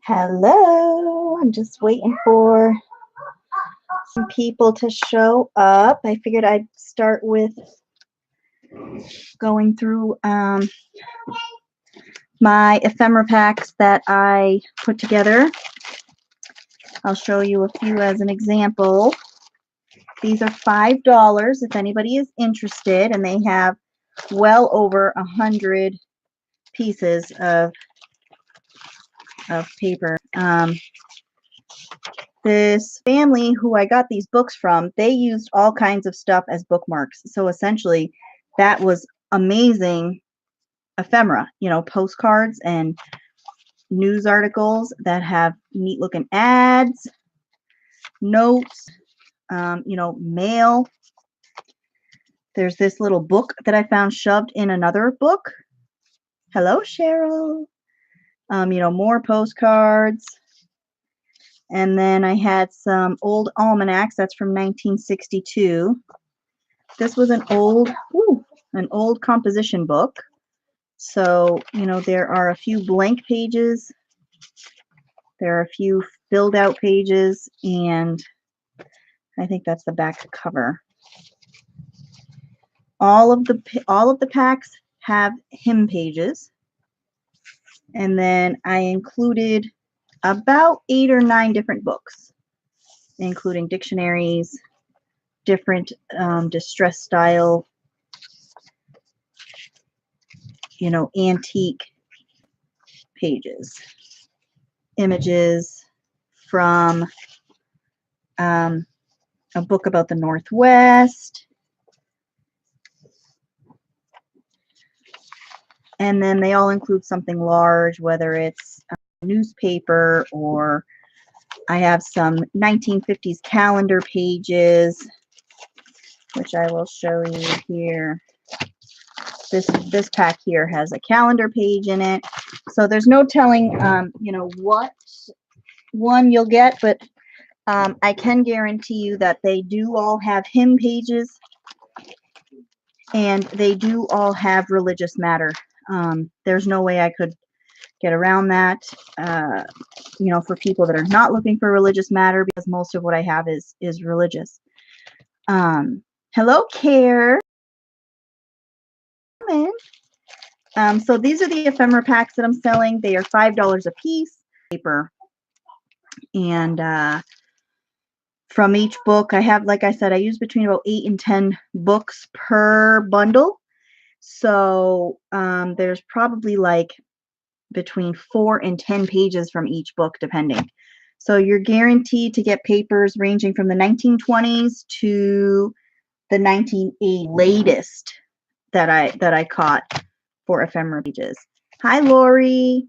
Hello, I'm just waiting for some people to show up. I figured I'd start with going through my ephemera packs that I put together. I'll show you a few as an example. These are $5 if anybody is interested, and they have well over 100 pieces of paper. This family who I got these books from, they used all kinds of stuff as bookmarks. So essentially, that was amazing ephemera, postcards and news articles that have neat looking ads, notes, mail. There's this little book that I found shoved in another book. Hello, Cheryl. More postcards. And then I had some old almanacs. That's from 1962. This was an old composition book. So, there are a few blank pages. There are a few filled out pages, and I think that's the back cover. All of the packs have hymn pages. And then I included about 8 or 9 different books, including dictionaries, different distress style, antique pages, images from a book about the Northwest. And then they all include something large, whether it's a newspaper, or I have some 1950s calendar pages, which I will show you here. This pack here has a calendar page in it. So there's no telling, what one you'll get, but I can guarantee you that they do all have hymn pages, and they do all have religious matter. There's no way I could get around that, for people that are not looking for religious matter, because most of what I have is religious. Hello, Care. So these are the ephemera packs that I'm selling. They are $5 a piece. Paper. And from each book, I have, like I said, I use between about 8 and 10 books per bundle. So there's probably like between 4 and 10 pages from each book, depending. So you're guaranteed to get papers ranging from the 1920s to the 1980 latest that I caught for ephemera pages. Hi, Lori.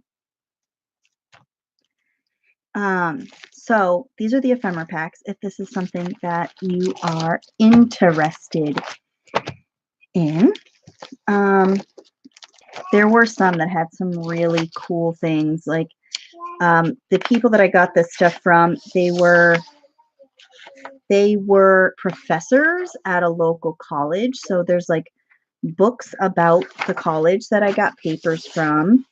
So these are the ephemera packs, if this is something that you are interested in. There were some that had some really cool things, like the people that I got this stuff from, they were professors at a local college. So there's like books about the college that I got papers from.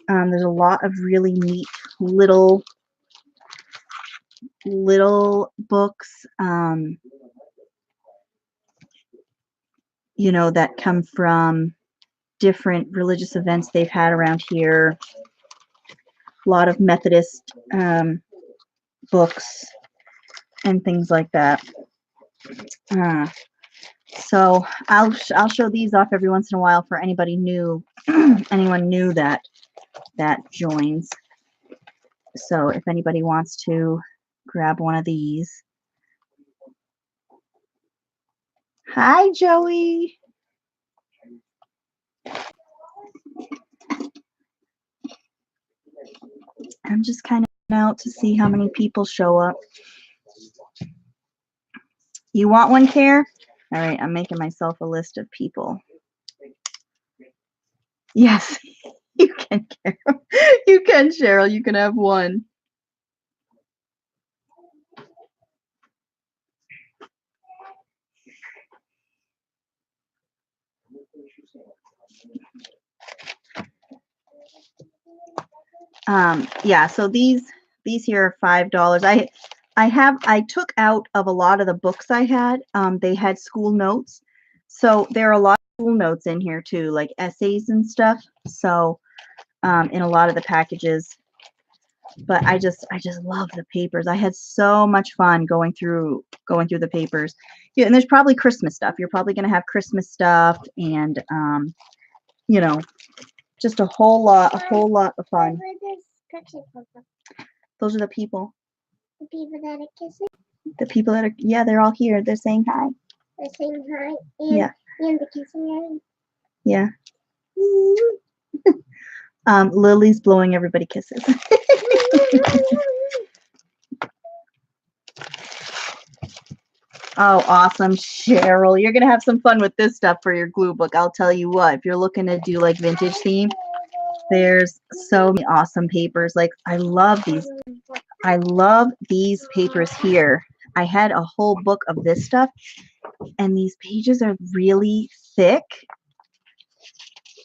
There's a lot of really neat little books, that come from different religious events they've had around here. A lot of Methodist books and things like that. So I'll show these off every once in a while for anybody new, anyone new that joins. So if anybody wants to grab one of these. Hi, Joey. I'm just kind of out to see how many people show up. You want one, Care? All right, I'm making myself a list of people. Yes, you can, Carol. You can, Cheryl. You can have one. Yeah, so these here are $5. I took out of a lot of the books I had, they had school notes. So there are a lot of school notes in here too, like essays and stuff. So in a lot of the packages. But I just love the papers. I had so much fun going through the papers. Yeah, and there's probably Christmas stuff. You're probably gonna have Christmas stuff and you know, just a whole lot of fun. Those are the people. The people that are kissing? The people that are, yeah, they're all here. They're saying hi. They're saying hi. And, yeah. And the kissing ring. Yeah. Lily's blowing everybody kisses. Oh, awesome, Cheryl. You're going to have some fun with this stuff for your glue book. I'll tell you what, if you're looking to do like vintage theme, there's so many awesome papers. Like, I love these. I love these papers here. I had a whole book of this stuff, and these pages are really thick.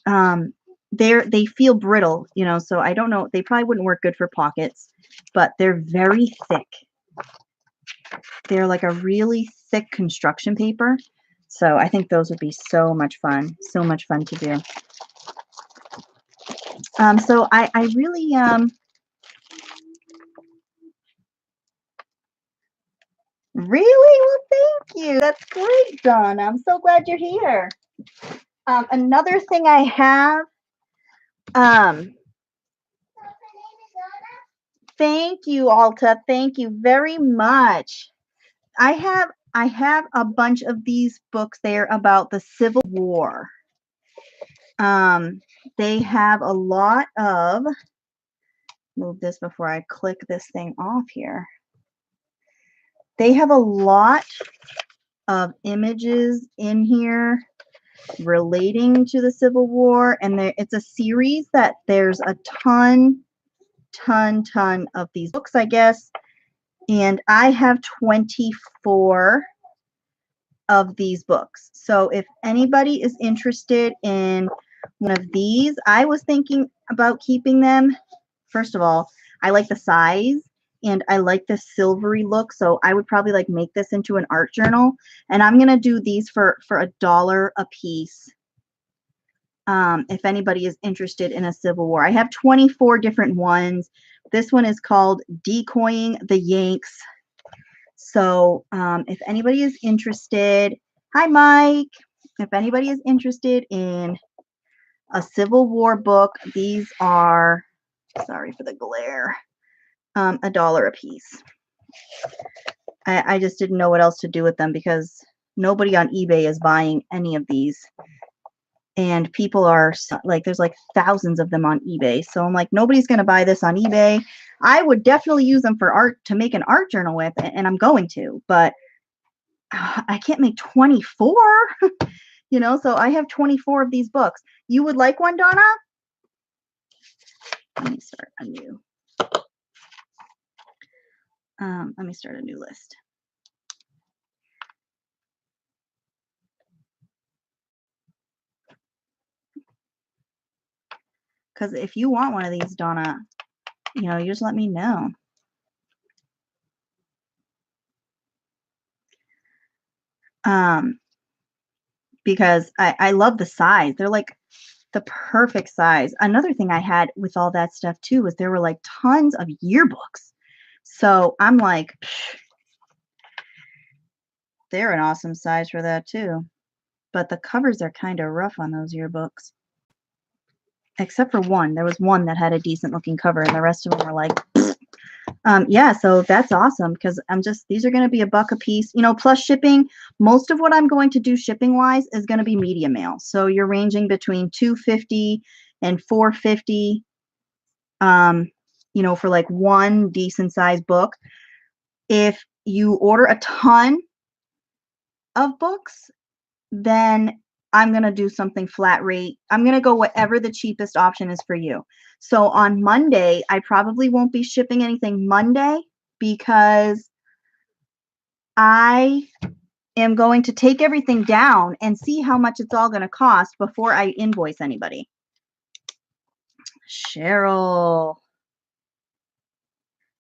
They feel brittle, you know, so I don't know. They probably wouldn't work good for pockets, but they're very thick. They're like a really thick construction paper. So I think those would be so much fun to do. So I really, really? Well, thank you. That's great, Donna. I'm so glad you're here. Another thing I have, thank you, Alta. Thank you very much. I have a bunch of these books there about the Civil War. They have a lot of, move this before I click this thing off here. They have a lot of images in here relating to the Civil War, and it's a series that there's a ton of these books, I guess, and I have 24 of these books. So if anybody is interested in one of these, I was thinking about keeping them. First of all, I like the size and I like the silvery look, so I would probably like make this into an art journal, and I'm gonna do these for $1 a piece. If anybody is interested in a Civil War, I have 24 different ones. This one is called Decoying the Yanks. So if anybody is interested, hi Mike. If anybody is interested in a Civil War book, these are, sorry for the glare, $1 a piece. I just didn't know what else to do with them because nobody on eBay is buying any of these. And people are like, there's like thousands of them on eBay. So I'm like, nobody's going to buy this on eBay. I would definitely use them for art, to make an art journal with, and I'm going to, but I can't make 24, you know, so I have 24 of these books. You would like one, Donna? Let me start a new. Let me start a new list. Because if you want one of these, Donna, you know, you just let me know. Because I love the size. They're like the perfect size. Another thing I had with all that stuff too was there were like tons of yearbooks. So I'm like, they're an awesome size for that too. But the covers are kind of rough on those yearbooks. Except for one. There was one that had a decent looking cover, and the rest of them were like, yeah, so that's awesome because these are going to be $1 a piece, you know, plus shipping. Most of what I'm going to do shipping wise is going to be media mail. So you're ranging between $2.50 and $4.50, you know, for like one decent sized book. If you order a ton of books, then I'm going to do something flat rate. I'm going to go whatever the cheapest option is for you. So on Monday, I probably won't be shipping anything Monday because I am going to take everything down and see how much it's all going to cost before I invoice anybody. Cheryl.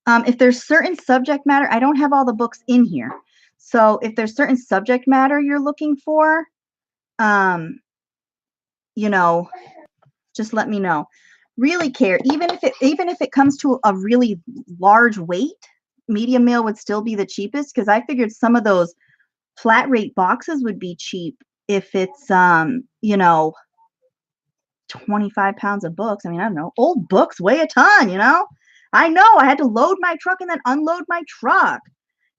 If there's certain subject matter, I don't have all the books in here. So if there's certain subject matter you're looking for, you know, just let me know. Really care, even if it comes to a really large weight, medium mail would still be the cheapest because I figured some of those flat rate boxes would be cheap if it's 25 pounds of books. I mean, I don't know. Old books weigh a ton, you know? I know. I had to load my truck and then unload my truck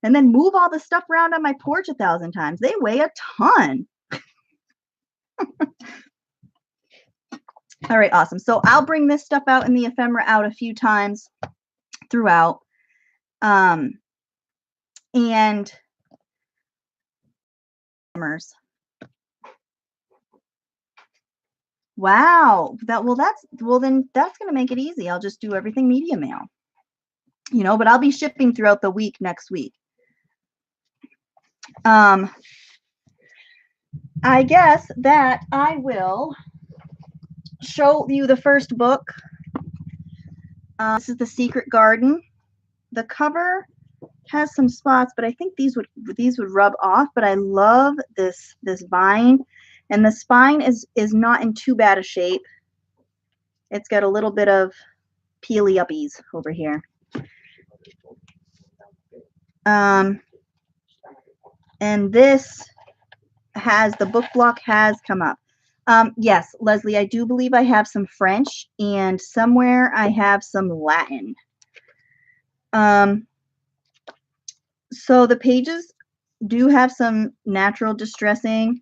and then move all the stuff around on my porch 1,000 times. They weigh a ton. All right, awesome. So I'll bring this stuff out in the ephemera out a few times throughout. And wow. Then that's going to make it easy. I'll just do everything media mail. But I'll be shipping throughout the week next week. I guess that I will show you the first book. This is The Secret Garden. The cover has some spots, but I think these would rub off. But I love this vine, and the spine is not in too bad a shape. It's got a little bit of peely uppies over here. And this has the book block has come up. Yes, Leslie, I do believe I have some French, and somewhere I have some Latin. So the pages do have some natural distressing,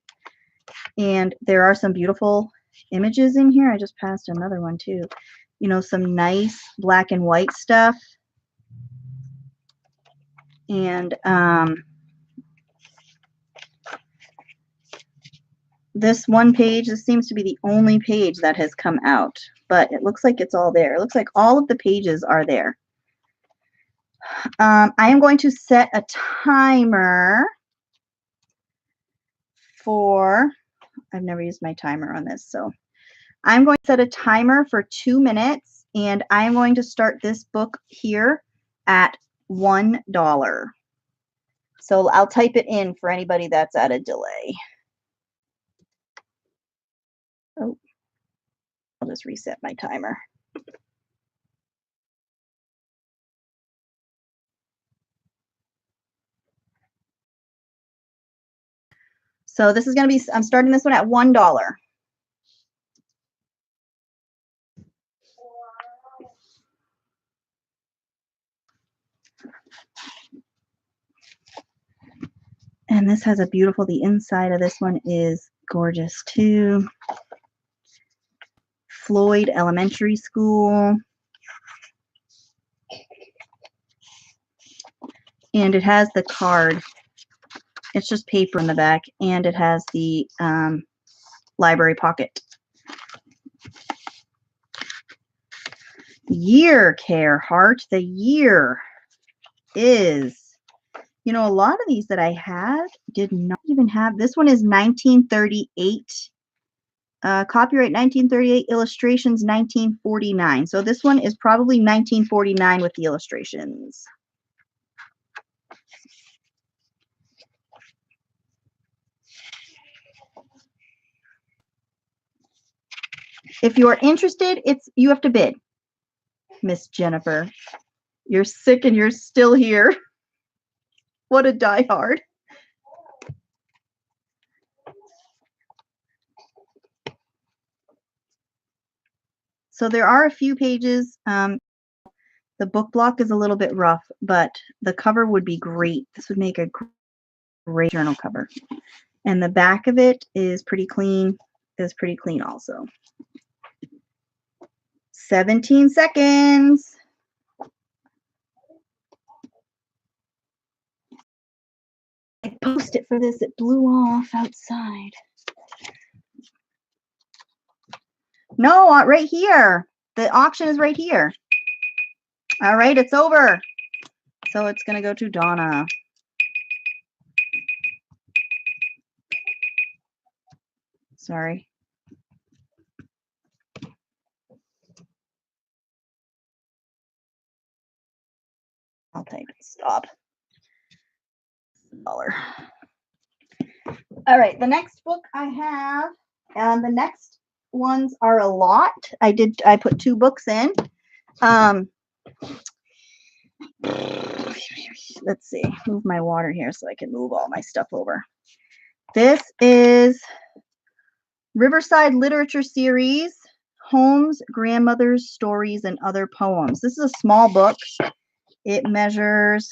and there are some beautiful images in here. I just passed another one too. Some nice black and white stuff. And this one page, this seems to be the only page that has come out, but it looks like it's all there. It looks like all of the pages are there. I am going to set a timer for, I've never used my timer on this, so I'm going to set a timer for 2 minutes, and I'm going to start this book here at $1. So I'll type it in for anybody that's at a delay. Oh, I'll just reset my timer. So this is going to be, I'm starting this one at $1. And this has a beautiful, the inside of this one is gorgeous too. Floyd Elementary School. And it has the card. It's just paper in the back, and it has the library pocket. Year, Care Heart. The year is, a lot of these that I had did not even have. This one is 1938. Copyright 1938, illustrations 1949. So this one is probably 1949 with the illustrations. If you are interested, you have to bid. Miss Jennifer, you're sick and you're still here. What a diehard. So there are a few pages. The book block is a little bit rough, but the cover would be great. This would make a great journal cover. And the back of it is pretty clean. Also. 17 seconds. I posted for this. It blew off outside. No, right here. The auction is right here. All right, it's over. So it's going to go to Donna. Sorry. type it. Stop. $1. All right, the next book I have, and the next ones are a lot. I put 2 books in. Let's see, move my water here so I can move all my stuff over. This is Riverside Literature Series, Homes, Grandmothers, Stories, and Other Poems. This is a small book. It measures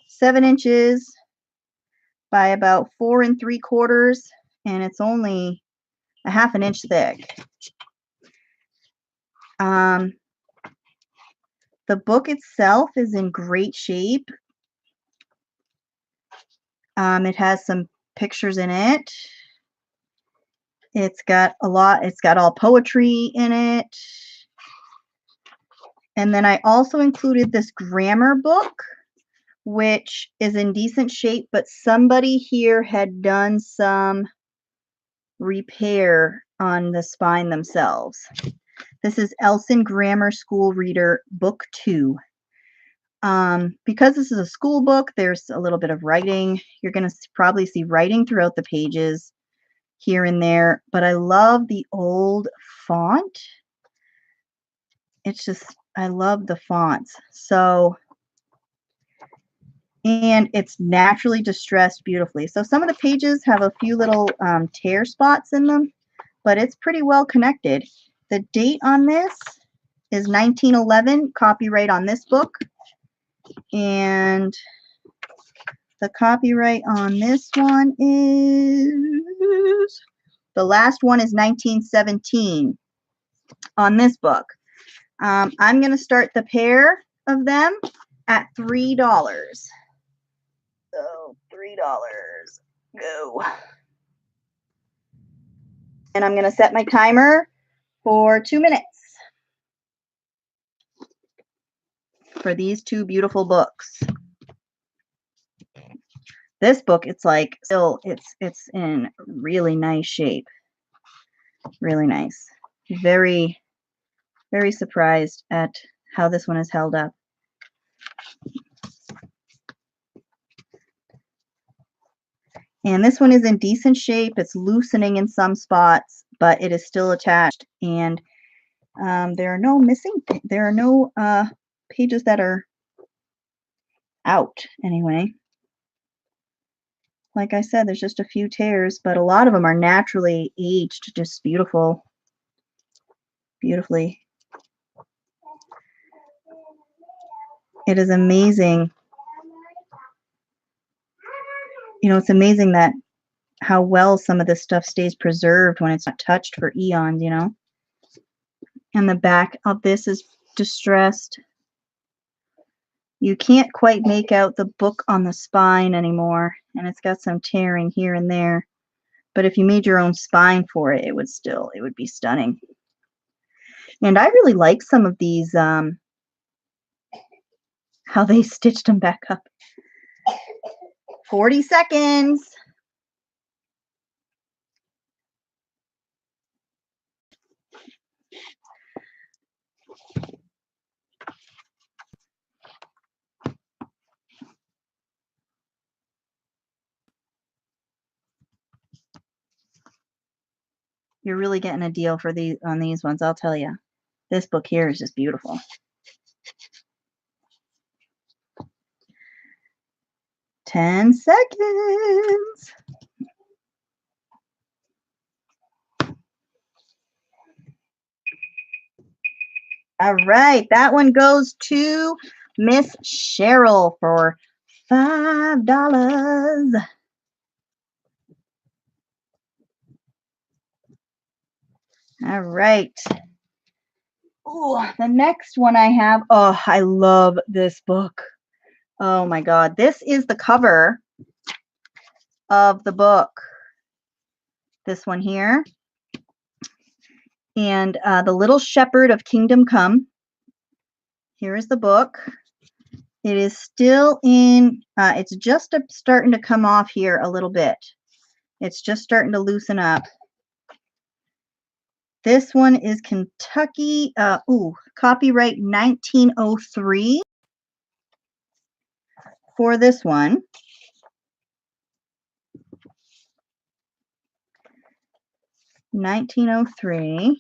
7 inches by about 4 3/4, and it's only a half an inch thick. The book itself is in great shape. It has some pictures in it. It's got all poetry in it. And then I also included this grammar book, which is in decent shape, but somebody here had done some repair on the spine themselves. This is Elson Grammar School Reader Book 2. Because this is a school book, there's a little bit of writing. You're going to probably see writing throughout the pages here and there, but I love the old font. It's just, I love the fonts. So, and it's naturally distressed beautifully. So some of the pages have a few little tear spots in them, but it's pretty well connected. The date on this is 1911, copyright on this book. And the copyright on this one is, the last one is 1917 on this book. I'm going to start the pair of them at $3. So $3. Go. And I'm going to set my timer for 2 minutes for these 2 beautiful books. This book, it's like still, it's in really nice shape. Really nice. Very, very surprised at how this one is held up. And this one is in decent shape. It's loosening in some spots, but it is still attached. And there are no pages that are out anyway. Like I said, there's just a few tears, but a lot of them are naturally aged, just beautifully. It is amazing. You know, it's amazing that how well some of this stuff stays preserved when it's not touched for eons, you know. And the back of this is distressed. You can't quite make out the book on the spine anymore, and it's got some tearing here and there. But if you made your own spine for it, it would be stunning. And I really like some of these, how they stitched them back up. 40 seconds. You're really getting a deal for on these ones, I'll tell you. This book here is just beautiful. 10 seconds. All right, that one goes to Miss Cheryl for $5. All right. Ooh, the next one I have, oh, I love this book. Oh my God. This is the cover of the book. This one here. And The Little Shepherd of Kingdom Come. Here is the book. It is still in, it's just starting to come off here a little bit. It's just starting to loosen up. This one is Kentucky, copyright 1903. for this one. (1903).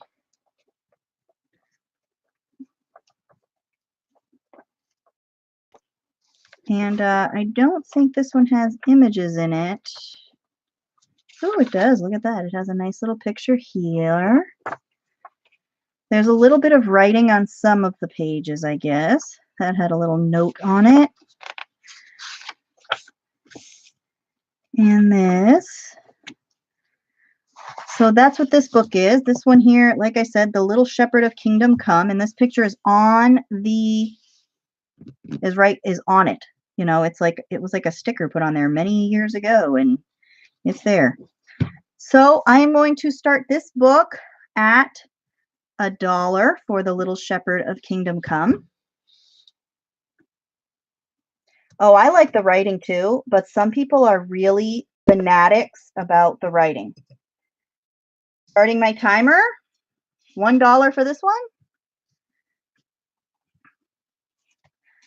And I don't think this one has images in it. Oh, it does. Look at that. It has a nice little picture here. There's a little bit of writing on some of the pages, I guess. That had a little note on it. And this. So that's what this book is. This one here, like I said, The Little Shepherd of Kingdom Come. And this picture is on the, is on it. You know, it's like, it was like a sticker put on there many years ago, and it's there. So I am going to start this book at $1 for The Little Shepherd of Kingdom Come. Oh, I like the writing too, but some people are really fanatics about the writing. Starting my timer, $1 for this one.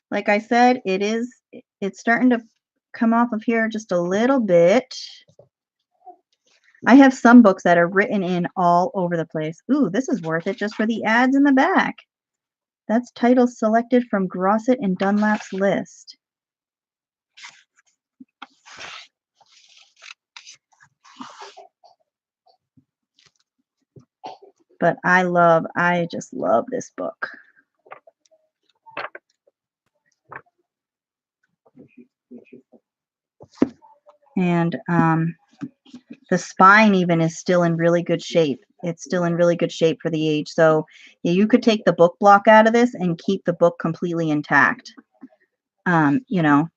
Like I said, it's starting to come off of here just a little bit. I have some books that are written in all over the place. Ooh, this is worth it just for the ads in the back. That's titles selected from Grosset and Dunlap's list. But I just love this book. And the spine even is still in really good shape. It's still in really good shape for the age. So yeah, you could take the book block out of this and keep the book completely intact. You know.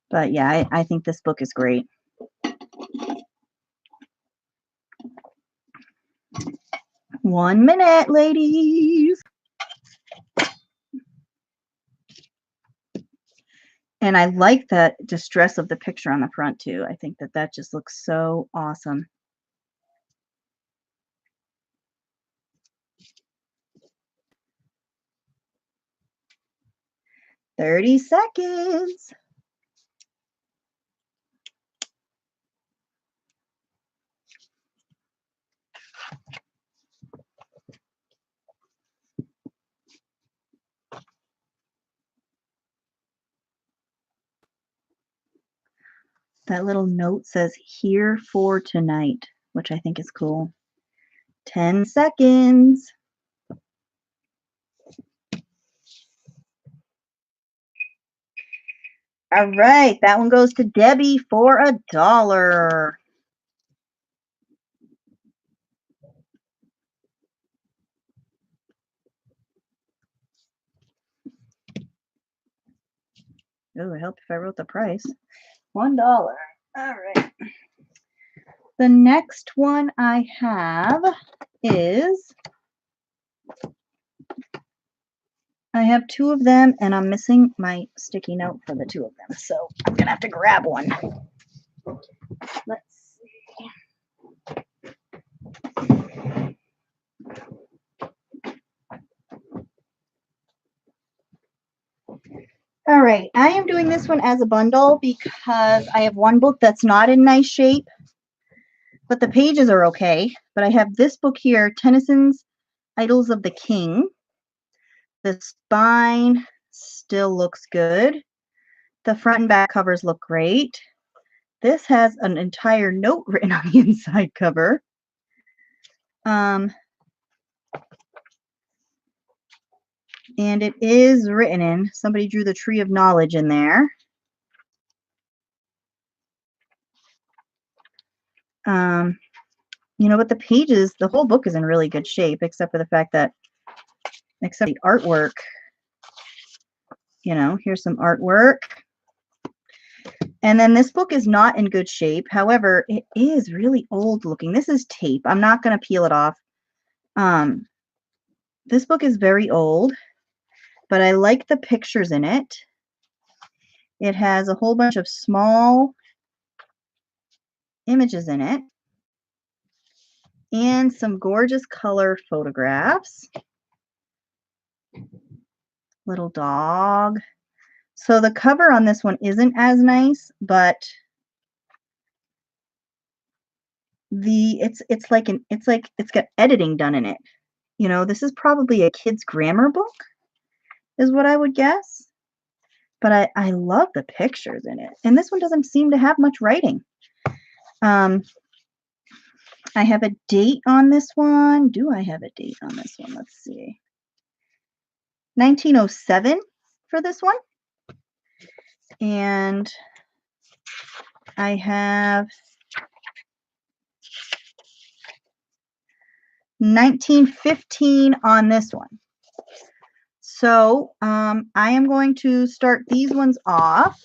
But yeah, I think this book is great. One minute, ladies. And I like that distress of the picture on the front too. I think that just looks so awesome. "30 seconds. That little note says "here for tonight," which I think is cool. 10 seconds. All right, that one goes to Debbie for $1. Oh, it helped if I wrote the price. $1. All right. The next one I have is, I have two of them, and I'm missing my sticky note for the two of them, so I'm gonna have to grab one. Let's see. All right, I am doing this one as a bundle because I have one book that's not in nice shape, but the pages are okay. But I have this book here, Tennyson's Idylls of the King. The spine still looks good. The front and back covers look great. This has an entire note written on the inside cover. And it is written in, somebody drew the tree of knowledge in there. You know, but the pages, the whole book is in really good shape, except for the fact that, except the artwork. You know, here's some artwork. And then this book is not in good shape. However, it is really old looking. This is tape. I'm not going to peel it off. This book is very old, but I like the pictures in it. It has a whole bunch of small images in it. and some gorgeous color photographs. Little dog. So the cover on this one isn't as nice, but it's got editing done in it. You know, this is probably a kid's grammar book, is what I would guess. But I love the pictures in it. And this one doesn't seem to have much writing. I have a date on this one. Do I have a date on this one? Let's see. 1907 for this one. And I have 1915 on this one. So I am going to start these ones off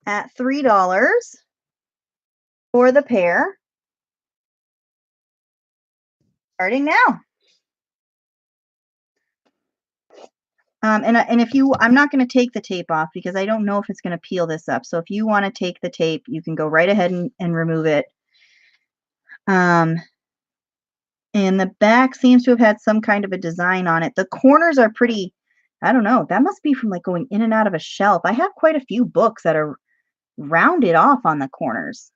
at $3 for the pair. Starting now. And if you, I'm not going to take the tape off because I don't know if it's going to peel this up. So if you want to take the tape, you can go right ahead and remove it. And the back seems to have had some kind of a design on it. The corners are pretty, I don't know, that must be from like going in and out of a shelf. I have quite a few books that are rounded off on the corners.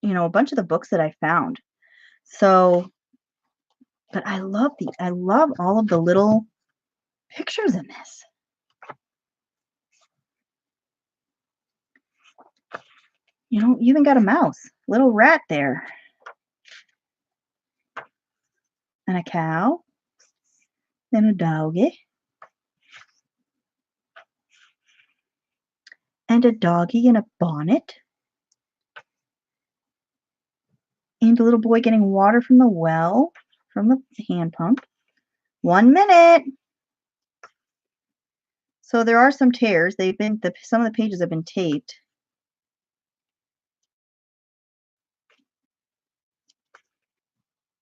You know, a bunch of the books that I found. So, but I love all of the little pictures in this. You know, even got a mouse, little rat there. And a cow. And a doggy. And a doggy in a bonnet. And a little boy getting water from the well, from the hand pump. 1 minute. So there are some tears. Some of the pages have been taped.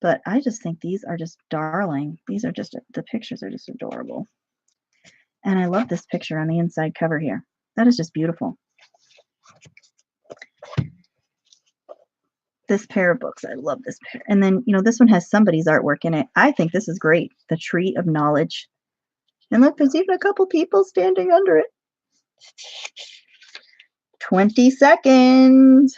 But I just think these are just darling. These are just, the pictures are just adorable. And I love this picture on the inside cover here. That is just beautiful. This pair of books, I love this pair. And then, you know, this one has somebody's artwork in it. I think this is great. The Tree of Knowledge. And look, there's even a couple people standing under it. 20 seconds.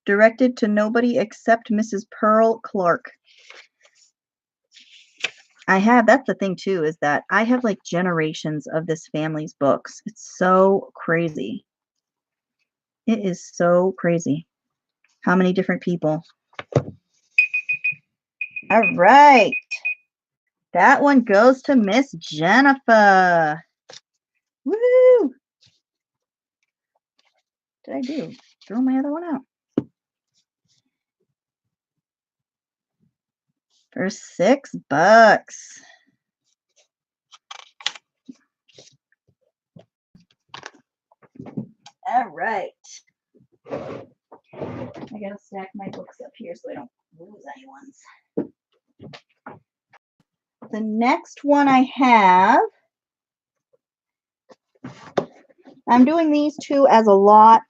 Directed to nobody except Mrs. Pearl Clark. That's the thing too, is that I have like generations of this family's books. It's so crazy. It is so crazy. How many different people. All right. That one goes to Miss Jennifer. Woo! What did I do? Throw my other one out. For $6. All right. I gotta stack my books up here so I don't lose anyone's. The next one I have, I'm doing these two as a lot.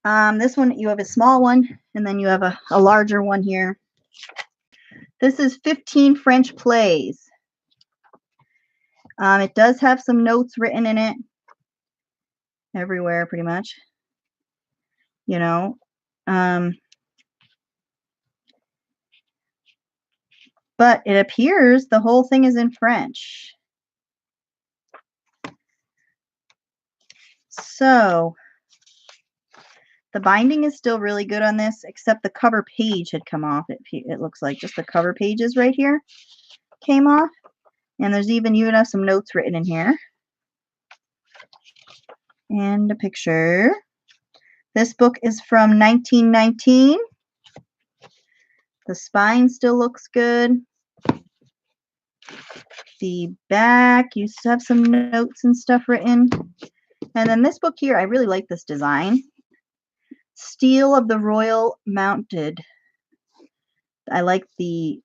This one, you have a small one, and then you have a larger one here. This is 15 French plays. It does have some notes written in it. Everywhere, pretty much. You know. But it appears the whole thing is in French. So, the binding is still really good on this, except the cover page had come off. It looks like just the cover pages right here came off. And there's even have some notes written in here. And a picture. This book is from 1919. The spine still looks good. The back, you have some notes and stuff written. And then this book here, I really like this design. Steel of the Royal Mounted. I like the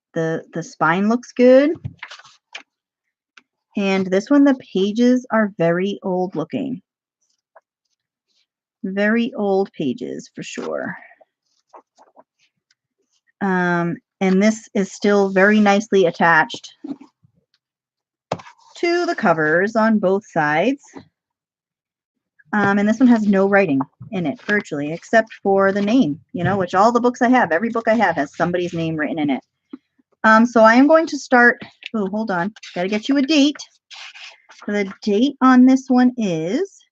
spine looks good. And this one, the pages are very old looking. Very old pages for sure. And this is still very nicely attached to the covers on both sides. And this one has no writing in it virtually, except for the name, you know, which all the books I have, every book I have has somebody's name written in it. So I am going to start, oh, hold on, got to get you a date. The date on this one is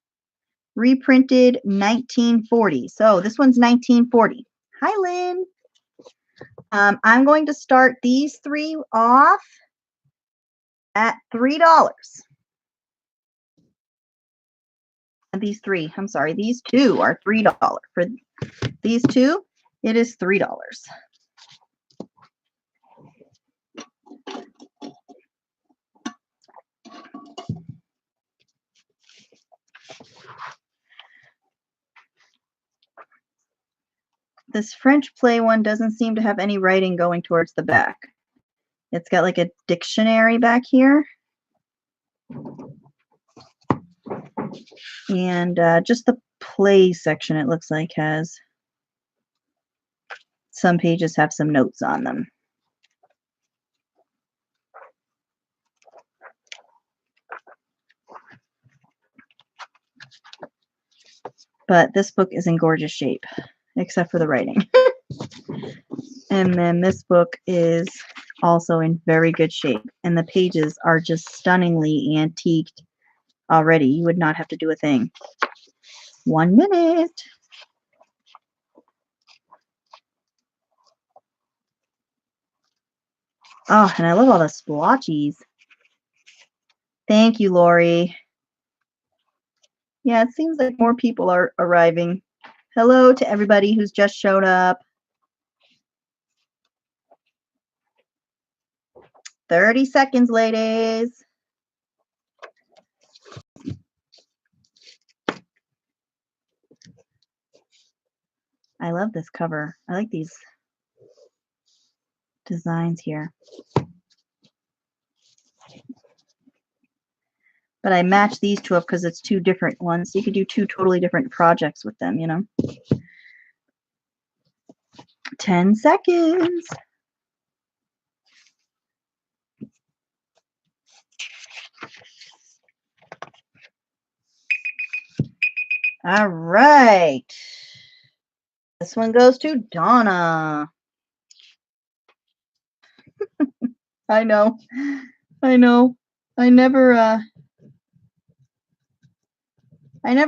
reprinted 1940. So this one's 1940. Hi, Lynn. I'm going to start these three off at $3. These three, I'm sorry, these two are $3. For these two, it is $3. This French play one doesn't seem to have any writing going towards the back. It's got like a dictionary back here. And just the play section, it looks like, has some pages have some notes on them. But this book is in gorgeous shape, except for the writing. And then this book is also in very good shape. And the pages are just stunningly antiqued already. You would not have to do a thing. 1 minute. Oh, and I love all the splotchies. Thank you, Lori. Yeah, it seems like more people are arriving. Hello to everybody who's just showed up. 30 seconds, ladies. I love this cover. I like these designs here. But I matched these two up because it's two different ones. You could do two totally different projects with them, you know. 10 seconds. All right. This one goes to Donna. I know. I know. I never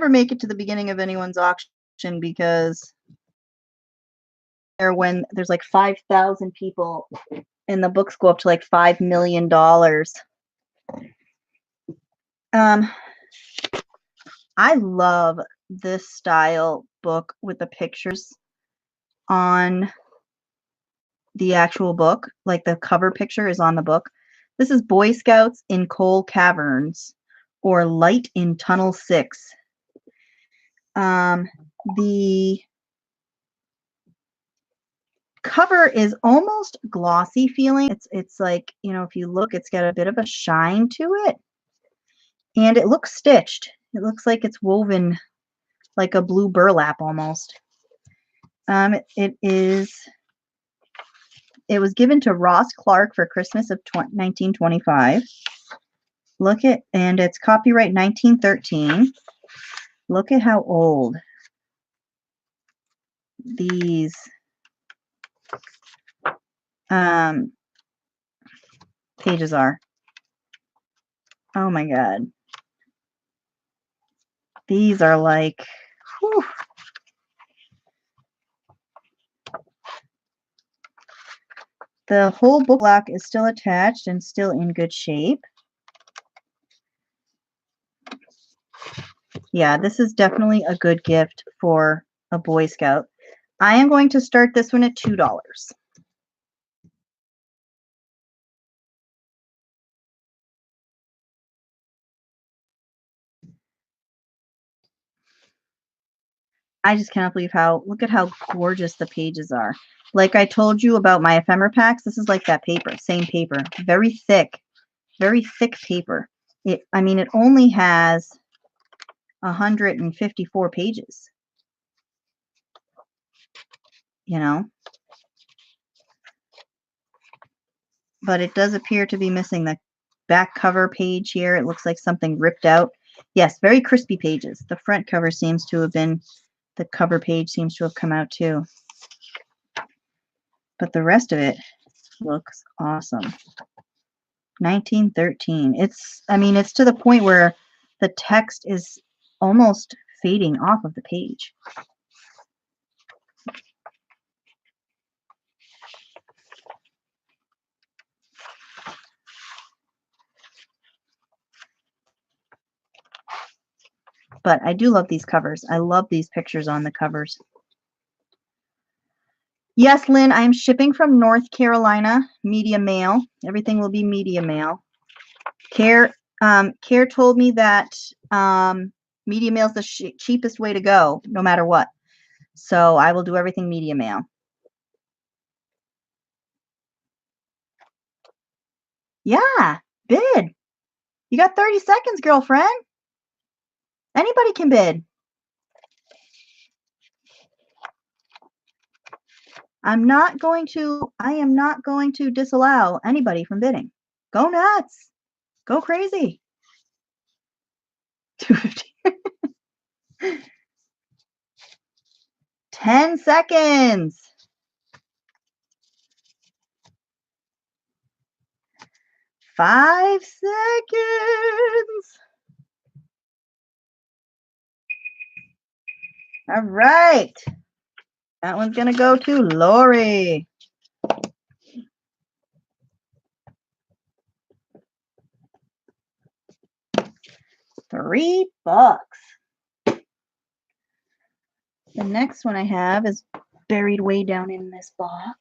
make it to the beginning of anyone's auction because when there's like 5,000 people and the books go up to like $5 million. I love this style book with the pictures on the actual book, like the cover picture is on the book. This is Boy Scouts in Coal Caverns or Light in Tunnel 6. The cover is almost glossy feeling. It's like, you know, if you look, it's got a bit of a shine to it. And it looks stitched. It looks like it's woven like a blue burlap almost. It was given to Ross Clark for Christmas of 1925. Look at, and it's copyright 1913. Look at how old these pages are. Oh my God. These are like, whew. The whole book block is still attached and still in good shape. Yeah, this is definitely a good gift for a Boy Scout. I am going to start this one at $2. I just cannot believe look at how gorgeous the pages are. Like I told you about my ephemera packs, this is like that paper, same paper, very thick paper. I mean, it only has 154 pages. you know. But it does appear to be missing the back cover page here. It looks like something ripped out. Yes, very crispy pages. The front cover seems to have been, the cover page seems to have come out too. But the rest of it looks awesome. 1913. I mean, it's to the point where the text is almost fading off of the page. But I do love these covers. I love these pictures on the covers. Yes, Lynn, I'm shipping from North Carolina, media mail. Everything will be media mail. Care told me that media mail is the cheapest way to go, no matter what. So I will do everything media mail. Yeah, bid. You got 30 seconds, girlfriend. Anybody can bid. I am not going to disallow anybody from bidding. Go nuts. Go crazy. 250. 10 seconds. 5 seconds. All right. That one's going to go to Lori. $3. The next one I have is buried way down in this box.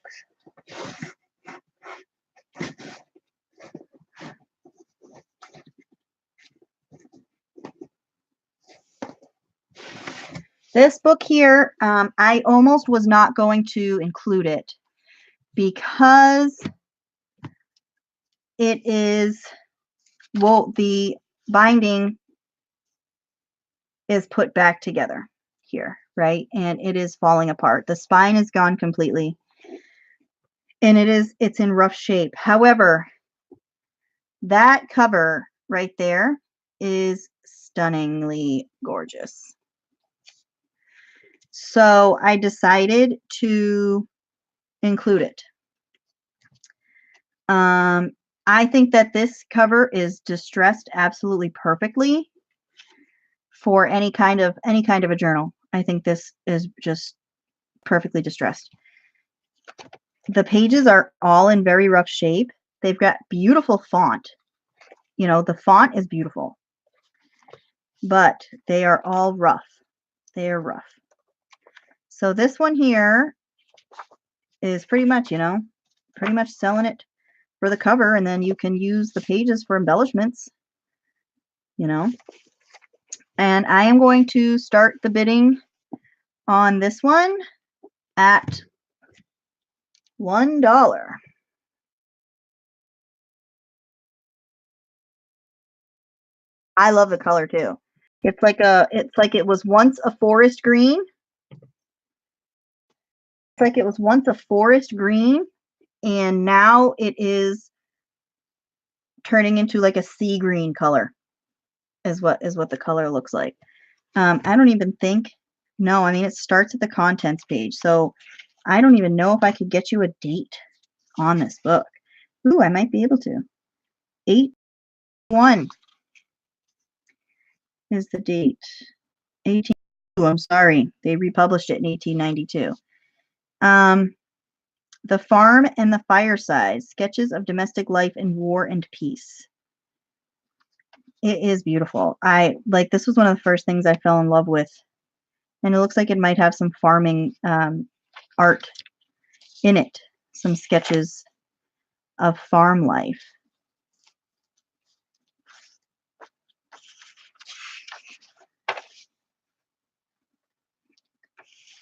This book here, I almost was not going to include it because it is, well, the binding is put back together here, right? And it is falling apart. The spine is gone completely. And it's in rough shape. However, that cover right there is stunningly gorgeous. So I decided to include it. I think that this cover is distressed absolutely perfectly for any kind of a journal. I think this is just perfectly distressed. The pages are all in very rough shape. They've got beautiful font. You know, the font is beautiful, but they are all rough. They are rough. So this one here is pretty much, you know, pretty much selling it for the cover, and then you can use the pages for embellishments, you know. And I am going to start the bidding on this one at $1. I love the color too. It's like it was once a forest green. It's like it was once a forest green, and now it is turning into like a sea green color. Is what the color looks like. I don't even think. No, I mean it starts at the contents page, so I don't even know if I could get you a date on this book. Ooh, I might be able to. 8/1 is the date. 18. I'm sorry, they republished it in 1892. The Farm and the Fireside: Sketches of Domestic Life in War and Peace. It is beautiful. This was one of the first things I fell in love with, and it looks like it might have some farming art in it, some sketches of farm life.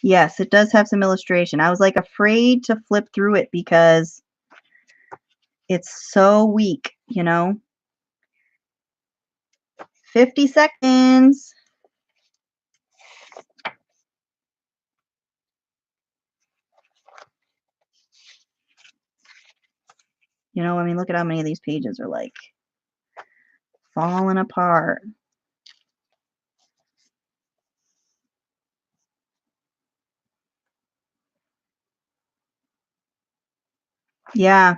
Yes, it does have some illustration. I was like afraid to flip through it because it's so weak, you know. 50 seconds. You know, I mean, look at how many of these pages are like falling apart. Yeah,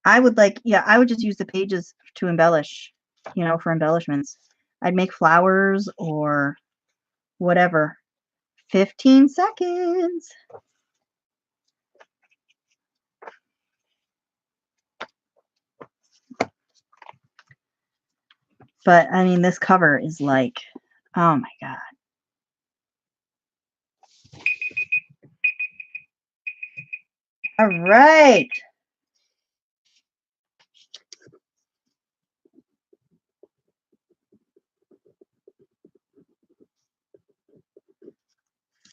I would I would just use the pages to embellish, you know, for embellishments. I'd make flowers or whatever. 15 seconds. But I mean, this cover is like, oh my God. All right.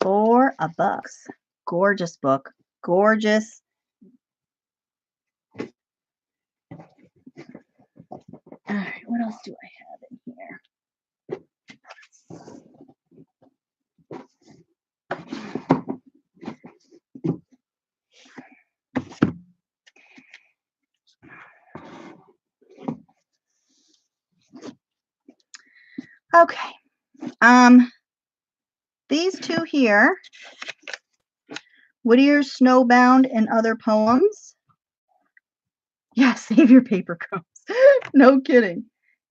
$4. Gorgeous book. Gorgeous. All right, what else do I have in here? Okay. These two here, Whittier's Snowbound and Other Poems. Yeah, save your paper crumbs. No kidding.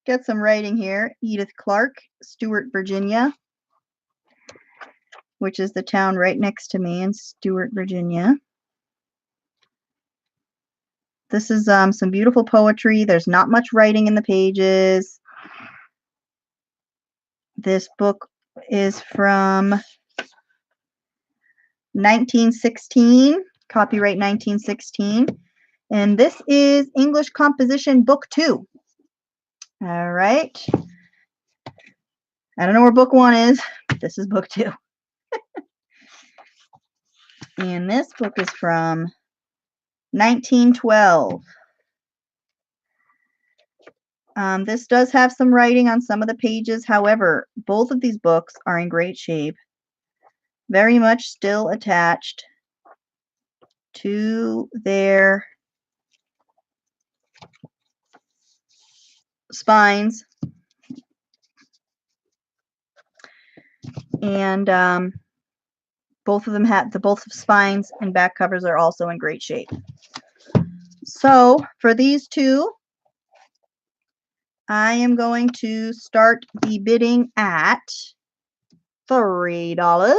Get some writing here. Edith Clark, Stewart, Virginia, which is the town right next to me in Stewart, Virginia. This is some beautiful poetry. There's not much writing in the pages. This book is from 1916, copyright 1916. And this is English Composition Book 2. All right. I don't know where Book 1 is, but this is Book 2. And this book is from 1912. This does have some writing on some of the pages. However, both of these books are in great shape. Very much still attached to their spines. And both of them have both spines and back covers are also in great shape. So for these two, I am going to start the bidding at $3.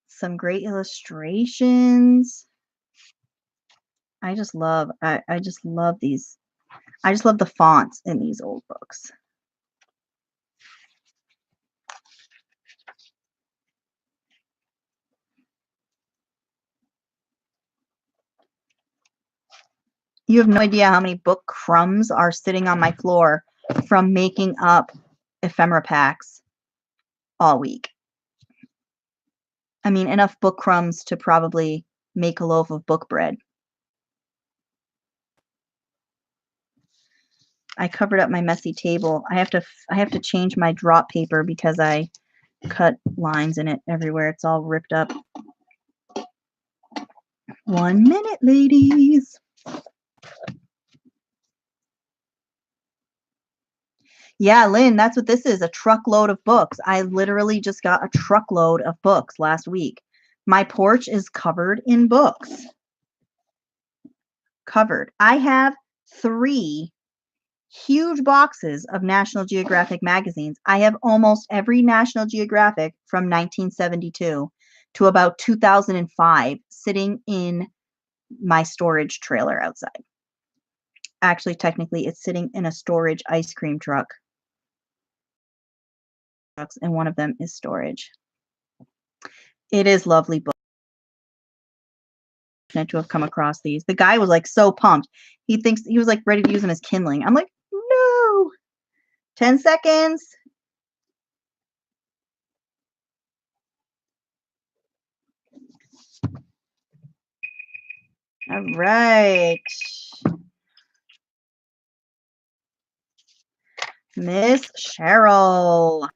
Some great illustrations. I just love these. I just love the fonts in these old books. You have no idea how many book crumbs are sitting on my floor from making up ephemera packs all week. I mean, enough book crumbs to probably make a loaf of book bread. I covered up my messy table. I have to change my drop paper because I cut lines in it everywhere. It's all ripped up. 1 minute, ladies. Yeah, Lynn, that's what this is, a truckload of books. I literally just got a truckload of books last week. My porch is covered in books. Covered. I have 3 huge boxes of National Geographic magazines. I have almost every National Geographic from 1972 to about 2005 sitting in my storage trailer outside. Actually, technically, it's sitting in a storage ice cream truck. And one of them is storage. It is lovely book. To have come across these. The guy was like so pumped. He was like ready to use them as kindling. I'm like, no. 10 seconds. All right. Miss Cheryl.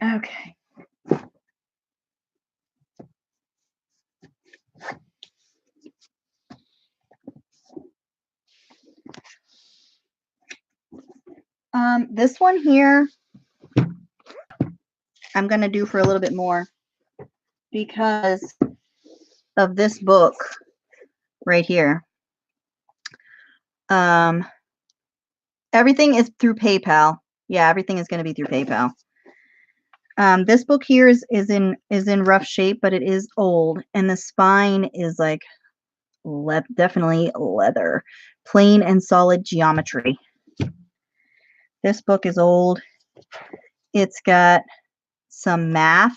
Okay. This one here, I'm going to do for a little bit more because of this book right here. Everything is through PayPal. Yeah, everything is going to be through PayPal. This book here is in rough shape, but it is old, and the spine is like definitely leather, plain and solid geometry. This book is old. It's got some math,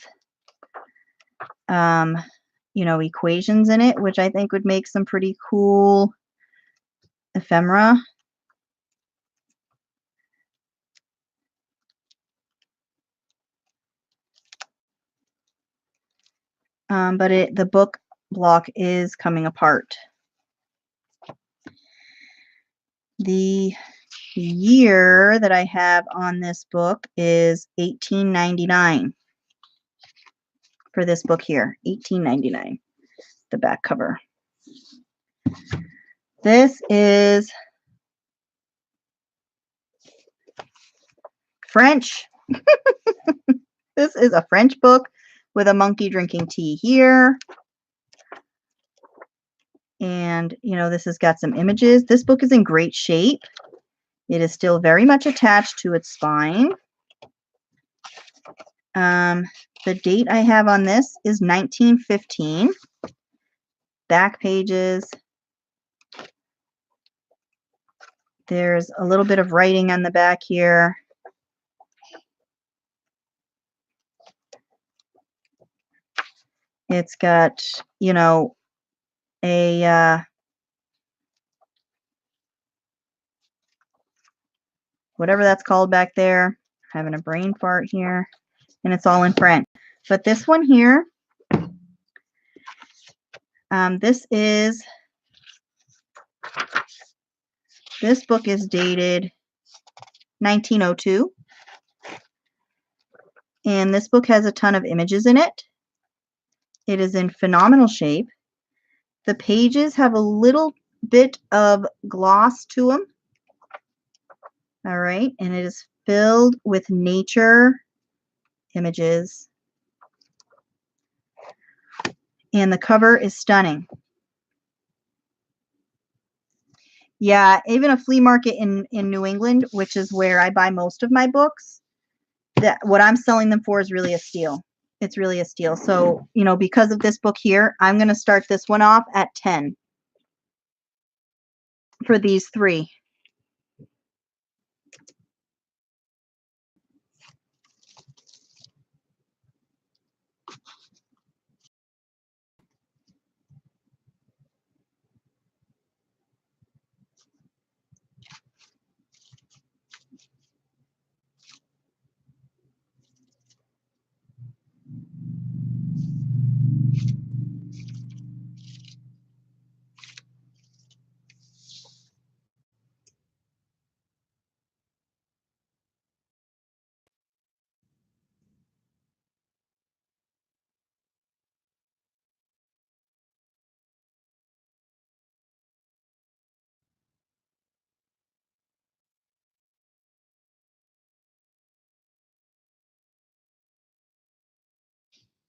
equations in it, which I think would make some pretty cool ephemera. But the book block is coming apart. The year that I have on this book is 1899 for this book here, 1899, the back cover. This is French. This is a French book with a monkey drinking tea here. And, this has got some images. This book is in great shape. It is still very much attached to its spine. The date I have on this is 1915. Back pages. There's a little bit of writing on the back here. It's got, a whatever that's called back there. Having a brain fart here. And it's all in French. But this one here, this book is dated 1902. And this book has a ton of images in it. It is in phenomenal shape. The pages have a little bit of gloss to them. All right. And it is filled with nature images. And the cover is stunning. Yeah, even a flea market in New England, which is where I buy most of my books, that what I'm selling them for is really a steal. It's really a steal. So, because of this book here, I'm going to start this one off at 10 for these three.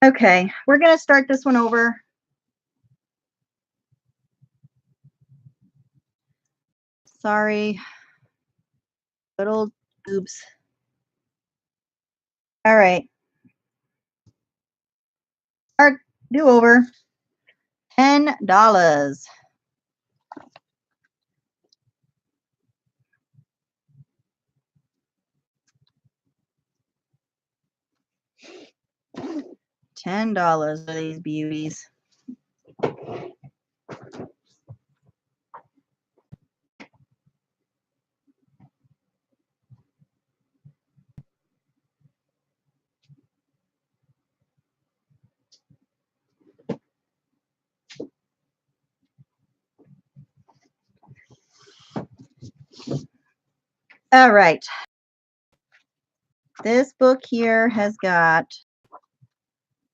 Okay, we're going to start this one over. Sorry. Good old oops. All right. Start, do over. $10. $10 for these beauties. All right. This book here has got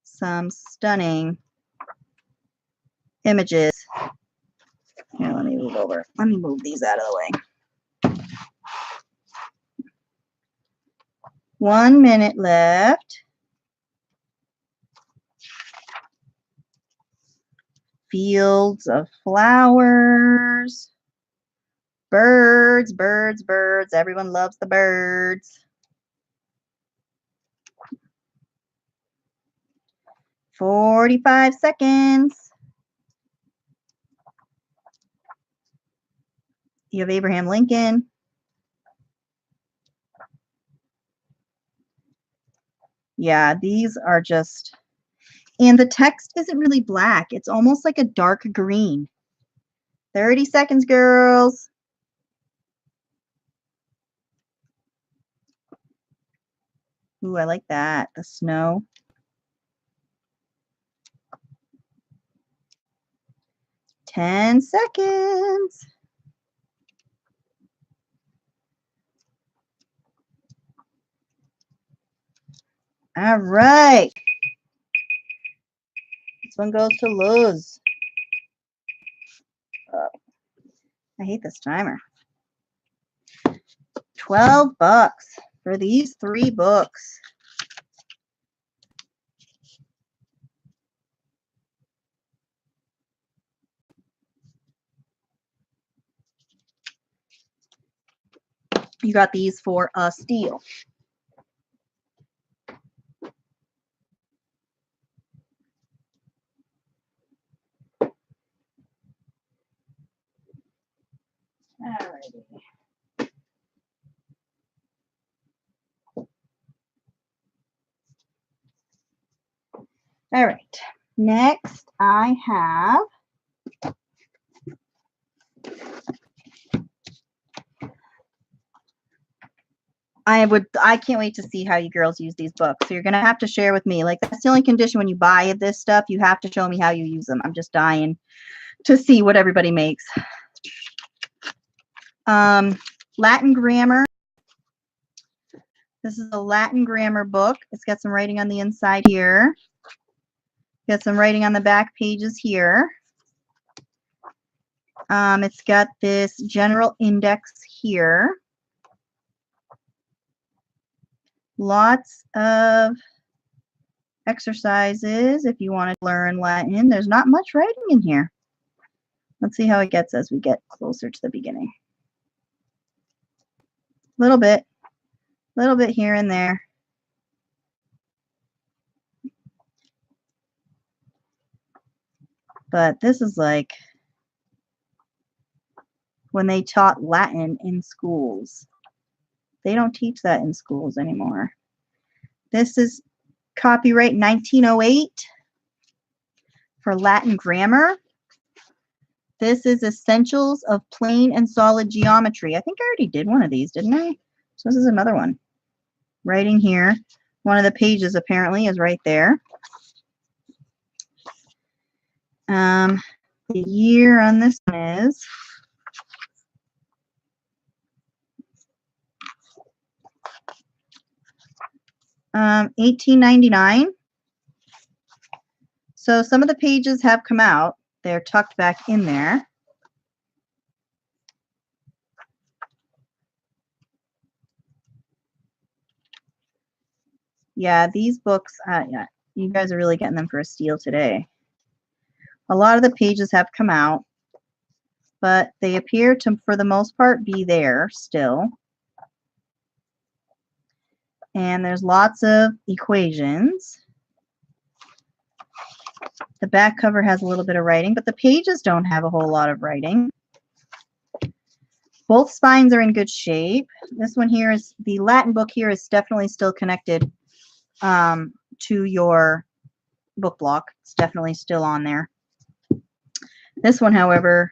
some stunning images. Here, let me move over. Let me move these out of the way. 1 minute left. Fields of flowers. Birds, birds, birds. Everyone loves the birds. 45 seconds. You have Abraham Lincoln. Yeah, these are just, and the text isn't really black. It's almost like a dark green. 30 seconds, girls. Ooh, I like that. The snow. 10 seconds. All right. This one goes to Luz. Oh, I hate this timer. 12 bucks for these 3 books. You got these for a steal. Alrighty. All right. Next, I have I can't wait to see how you girls use these books. So you're gonna have to share with me. Like, that's the only condition when you buy this stuff. You have to show me how you use them. I'm just dying to see what everybody makes. Latin grammar. This is a Latin grammar book. It's got some writing on the inside here. Got some writing on the back pages here. It's got this general index here. Lots of exercises if you want to learn Latin. There's not much writing in here. Let's see how it gets as we get closer to the beginning. Little bit here and there. But this is like when they taught Latin in schools. They don't teach that in schools anymore. This is copyright 1908 for Latin grammar. This is Essentials of Plain and Solid Geometry. I think I already did one of these, didn't I? So this is another one. Writing here. One of the pages apparently is right there. The year on this one is 1899. So some of the pages have come out. They're tucked back in there. Yeah, these books, yeah, you guys are really getting them for a steal today. A lot of the pages have come out, but they appear to, for the most part, be there still. And there's lots of equations. The back cover has a little bit of writing, but the pages don't have a whole lot of writing. Both spines are in good shape. This one here is, the Latin book here is definitely still connected to your book block. It's definitely still on there. This one, however,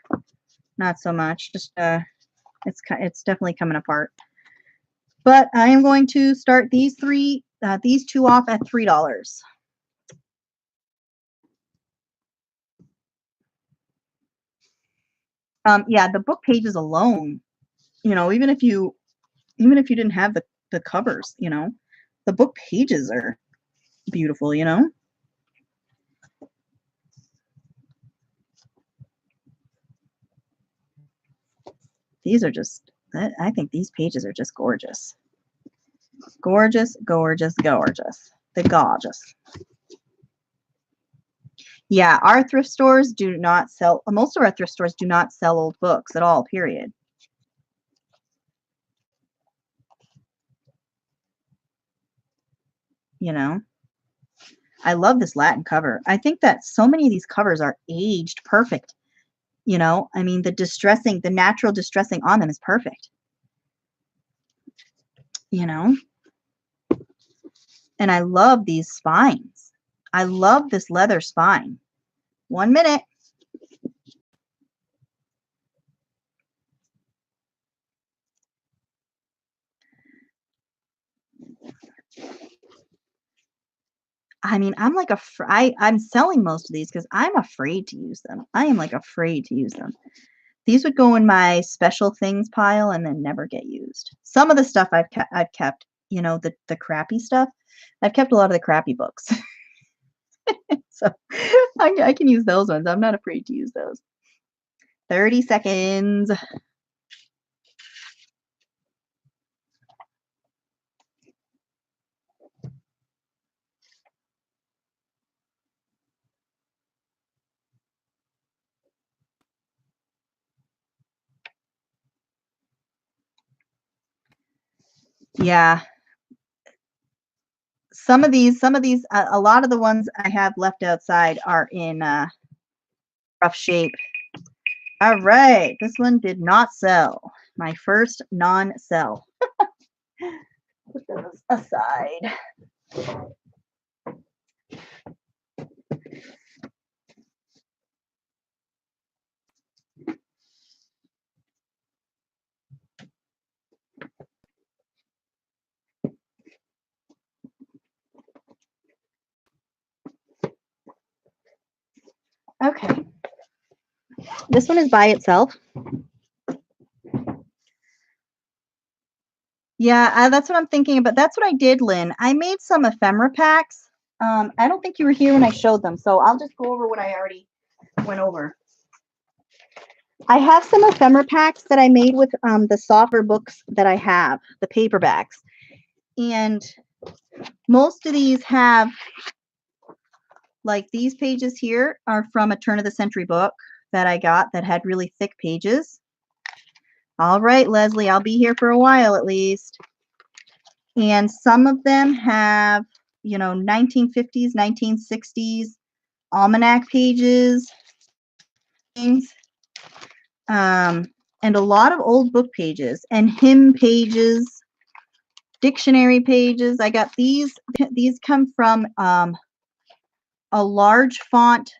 not so much. Just it's definitely coming apart. But I am going to start these two off at $3. Yeah, the book pages alone, you know, even if you Even if you didn't have the covers, the book pages are beautiful, These are just, I think these pages are just gorgeous. Gorgeous, gorgeous, gorgeous. The gorgeous. Yeah, our thrift stores do not sell, most of our thrift stores do not sell old books at all, period. I love this Latin cover. I think that so many of these covers are aged perfect. I mean, the natural distressing on them is perfect. And I love these spines. I love this leather spine. 1 minute. I mean, I'm like I'm selling most of these because I'm afraid to use them. I am like afraid to use them. These would go in my special things pile and then never get used. Some of the stuff I've kept, the crappy stuff. I've kept a lot of the crappy books. So I can use those ones. I'm not afraid to use those. 30 seconds. Yeah. Some of these, a lot of the ones I have left outside are in rough shape. All right. This one did not sell. My first non-sell. Put those aside. Okay. This one is by itself. Yeah, that's what I'm thinking about. That's what I did, Lynn. I made some ephemera packs. I don't think you were here when I showed them, so I'll just go over what I already went over. I have some ephemera packs that I made with the softer books that I have, the paperbacks. And most of these have, like these pages here are from a turn of the century book that I got that had really thick pages. All right, Leslie, I'll be here for a while at least. And some of them have, 1950s, 1960s almanac pages, things, and a lot of old book pages and hymn pages, dictionary pages. I got these. These come from a large font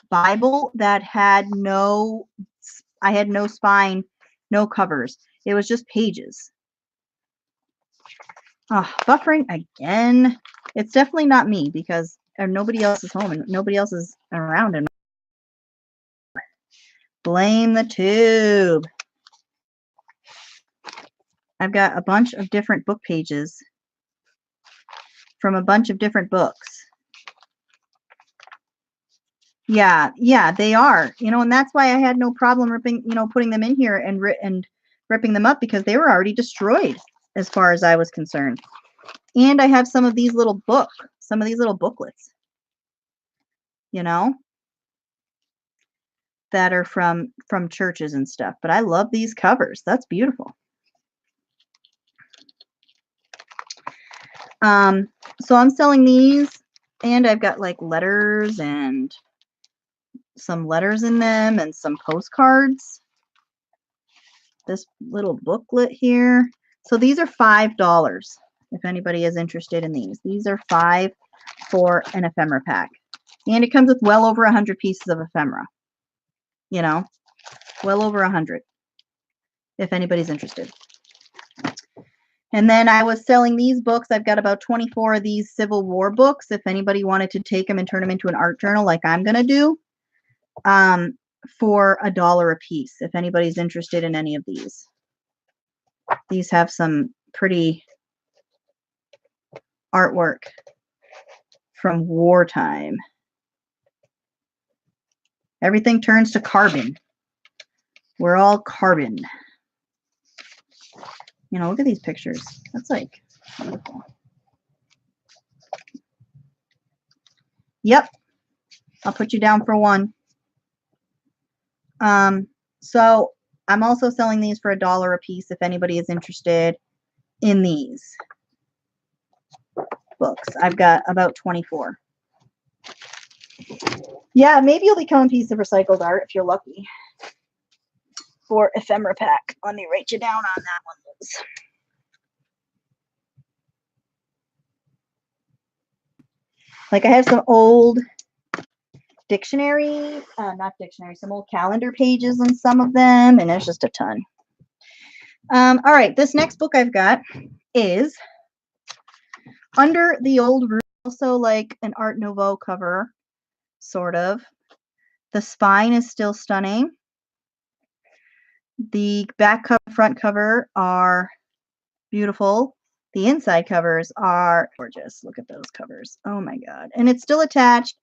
Bible that had I had no spine, no covers. It was just pages. Oh, buffering again. It's definitely not me because nobody else is home and nobody else is around. And blame the tube. I've got a bunch of different book pages from a bunch of different books. Yeah, they are. And that's why I had no problem ripping, putting them in here and ripping them up because they were already destroyed as far as I was concerned. And I have some of these little booklets, that are from churches and stuff. But I love these covers. That's beautiful. So I'm selling these, and I've got like letters and some letters in them and some postcards. This little booklet here. So these are $5 if anybody is interested in these. These are $5 for an ephemera pack. And it comes with well over 100 pieces of ephemera. Well over 100 if anybody's interested. And then I was selling these books. I've got about 24 of these Civil War books. If anybody wanted to take them and turn them into an art journal like I'm going to do, for $1 a piece, if anybody's interested in any of these. These have some pretty artwork from wartime. Everything turns to carbon. We're all carbon. You know, look at these pictures. That's like beautiful. Yep. I'll put you down for one. So I'm also selling these for $1 a piece if anybody is interested in these books. I've got about 24. Yeah, maybe you'll become a piece of recycled art if you're lucky. For Ephemera pack. Let me write you down on that one, Liz. Like I have some old dictionary, not dictionary, some old calendar pages on some of them, and there's just a ton. All right, this next book I've got is Under the Old Roof, also like an Art Nouveau cover, sort of. The spine is still stunning. The back cover, front cover are beautiful. The inside covers are gorgeous. Look at those covers. Oh my God. And it's still attached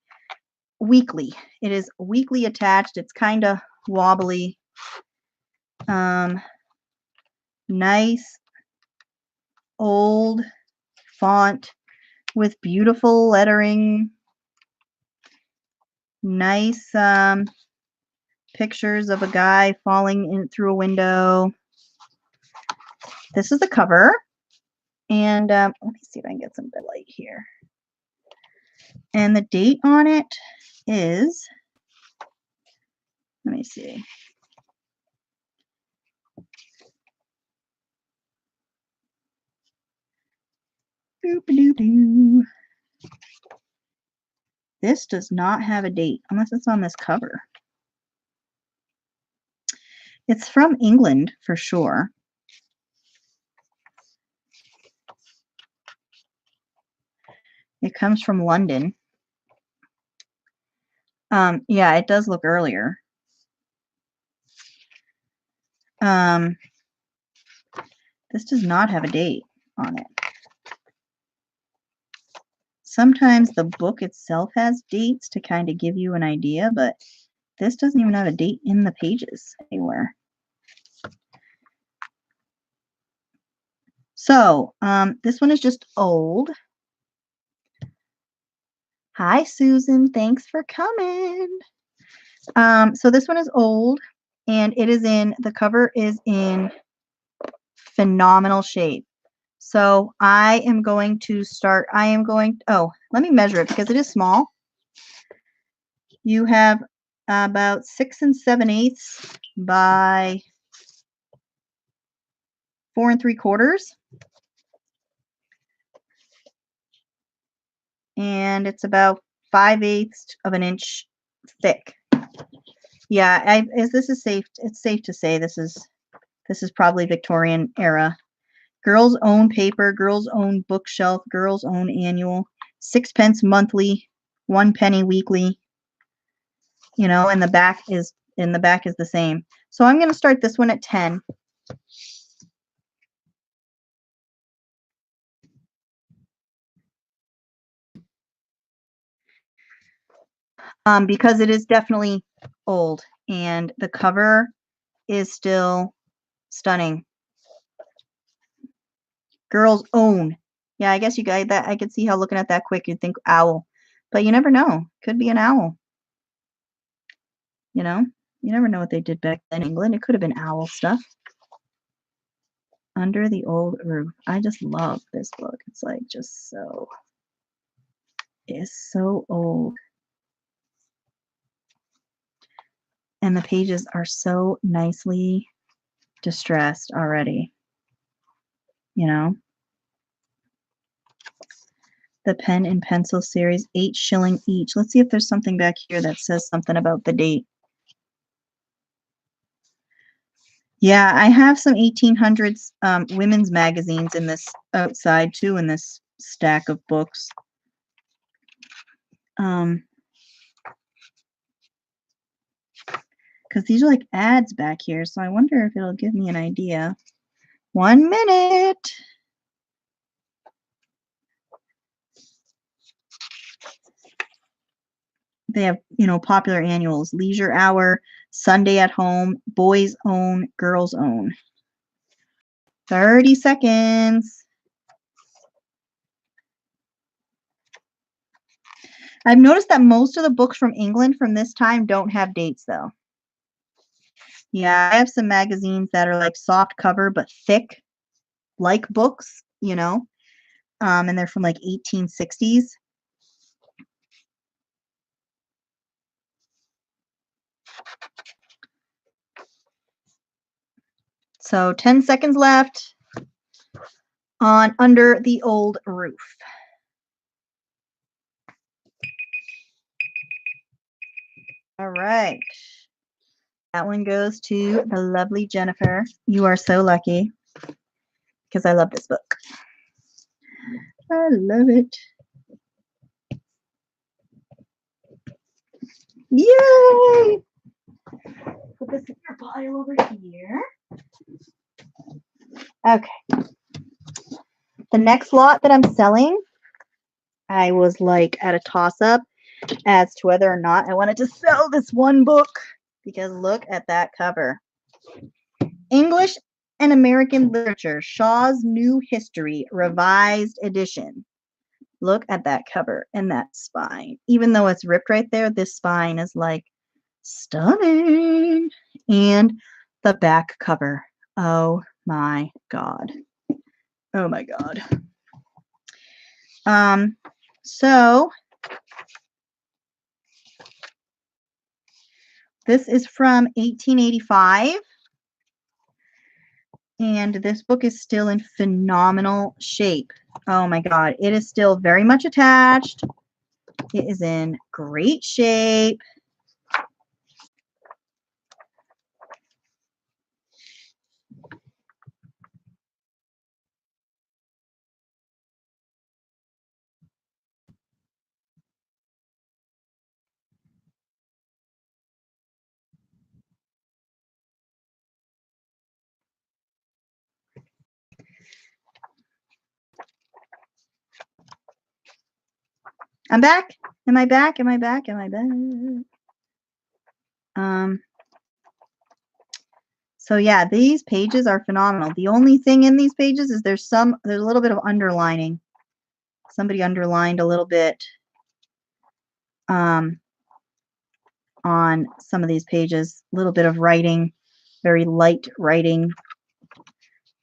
weekly. It is weekly attached. It's kind of wobbly. Nice old font with beautiful lettering. Nice pictures of a guy falling in through a window. This is the cover. And let me see if I can get some bit light here. And the date on it is, let me see. Boop-a-doo-doo. This does not have a date unless it's on this cover. It's from England for sure. It comes from London. Yeah, it does look earlier. This does not have a date on it. Sometimes the book itself has dates to kind of give you an idea, but this doesn't even have a date in the pages anywhere. So this one is just old. Hi, Susan. Thanks for coming. So this one is old, and it is in, the cover is in phenomenal shape. So I am going to start, oh, let me measure it because it is small. You have about 6 7/8 by 4 3/4. And it's about 5/8 of an inch thick. Yeah, this is safe. It's safe to say this is probably Victorian era. Girls' own paper, girls' own bookshelf, girls' own annual, 6p monthly, 1 penny weekly. You know, and the back is the same. So I'm going to start this one at 10. Because it is definitely old, and the cover is still stunning. Girls' own. Yeah, I guess you guys, that I could see how looking at that quick you'd think owl, but you never know. Could be an owl. You know, you never know what they did back then in England. It could have been owl stuff. Under the Old Roof. I just love this book. It's like just so, it's so old. And the pages are so nicely distressed already. You know, the pen and pencil series, 8 shilling each. Let's see if there's something back here that says something about the date. Yeah, I have some 1800s women's magazines in this outside too, in this stack of books. Because these are like ads back here, so I wonder if it'll give me an idea. 1 minute. They have, popular annuals, Leisure Hour, Sunday at Home, Boys Own, Girls Own. 30 seconds. I've noticed that most of the books from England from this time don't have dates, though. Yeah, I have some magazines that are like soft cover but thick, like books, and they're from like 1860s. So 10 seconds left on Under the Old Roof. All right. That one goes to the lovely Jennifer. You are so lucky because I love this book. I love it. Yay! Put this in your pile over here. Okay. The next lot that I'm selling, I was like at a toss-up as to whether or not I wanted to sell this one book because look at that cover. English and American Literature, Shaw's New History, Revised Edition. Look at that cover and that spine. Even though it's ripped right there, this spine is like stunning. And the back cover. Oh my God. Oh my God. So this is from 1885. And this book is still in phenomenal shape. Oh my God. It is still very much attached. It is in great shape. I'm back. Am I back? Am I back? Am I back? So yeah, these pages are phenomenal. The only thing in these pages is there's a little bit of underlining. Somebody underlined a little bit on some of these pages. A little bit of writing, very light writing.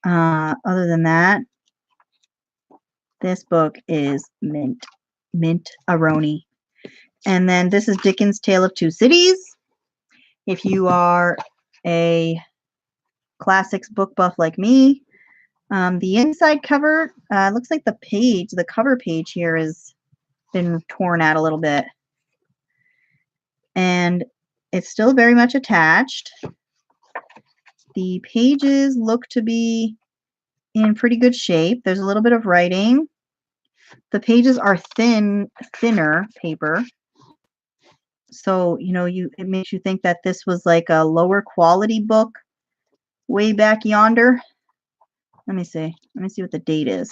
Other than that, this book is mint-a-roni. And then this is Dickens' Tale of Two Cities. If you are a classics book buff like me, the inside cover looks like the cover page here has been torn out a little bit. And it's still very much attached. The pages look to be in pretty good shape. There's a little bit of writing. The pages are thinner paper. So, it makes you think that this was like a lower quality book way back yonder. Let me see. Let me see what the date is.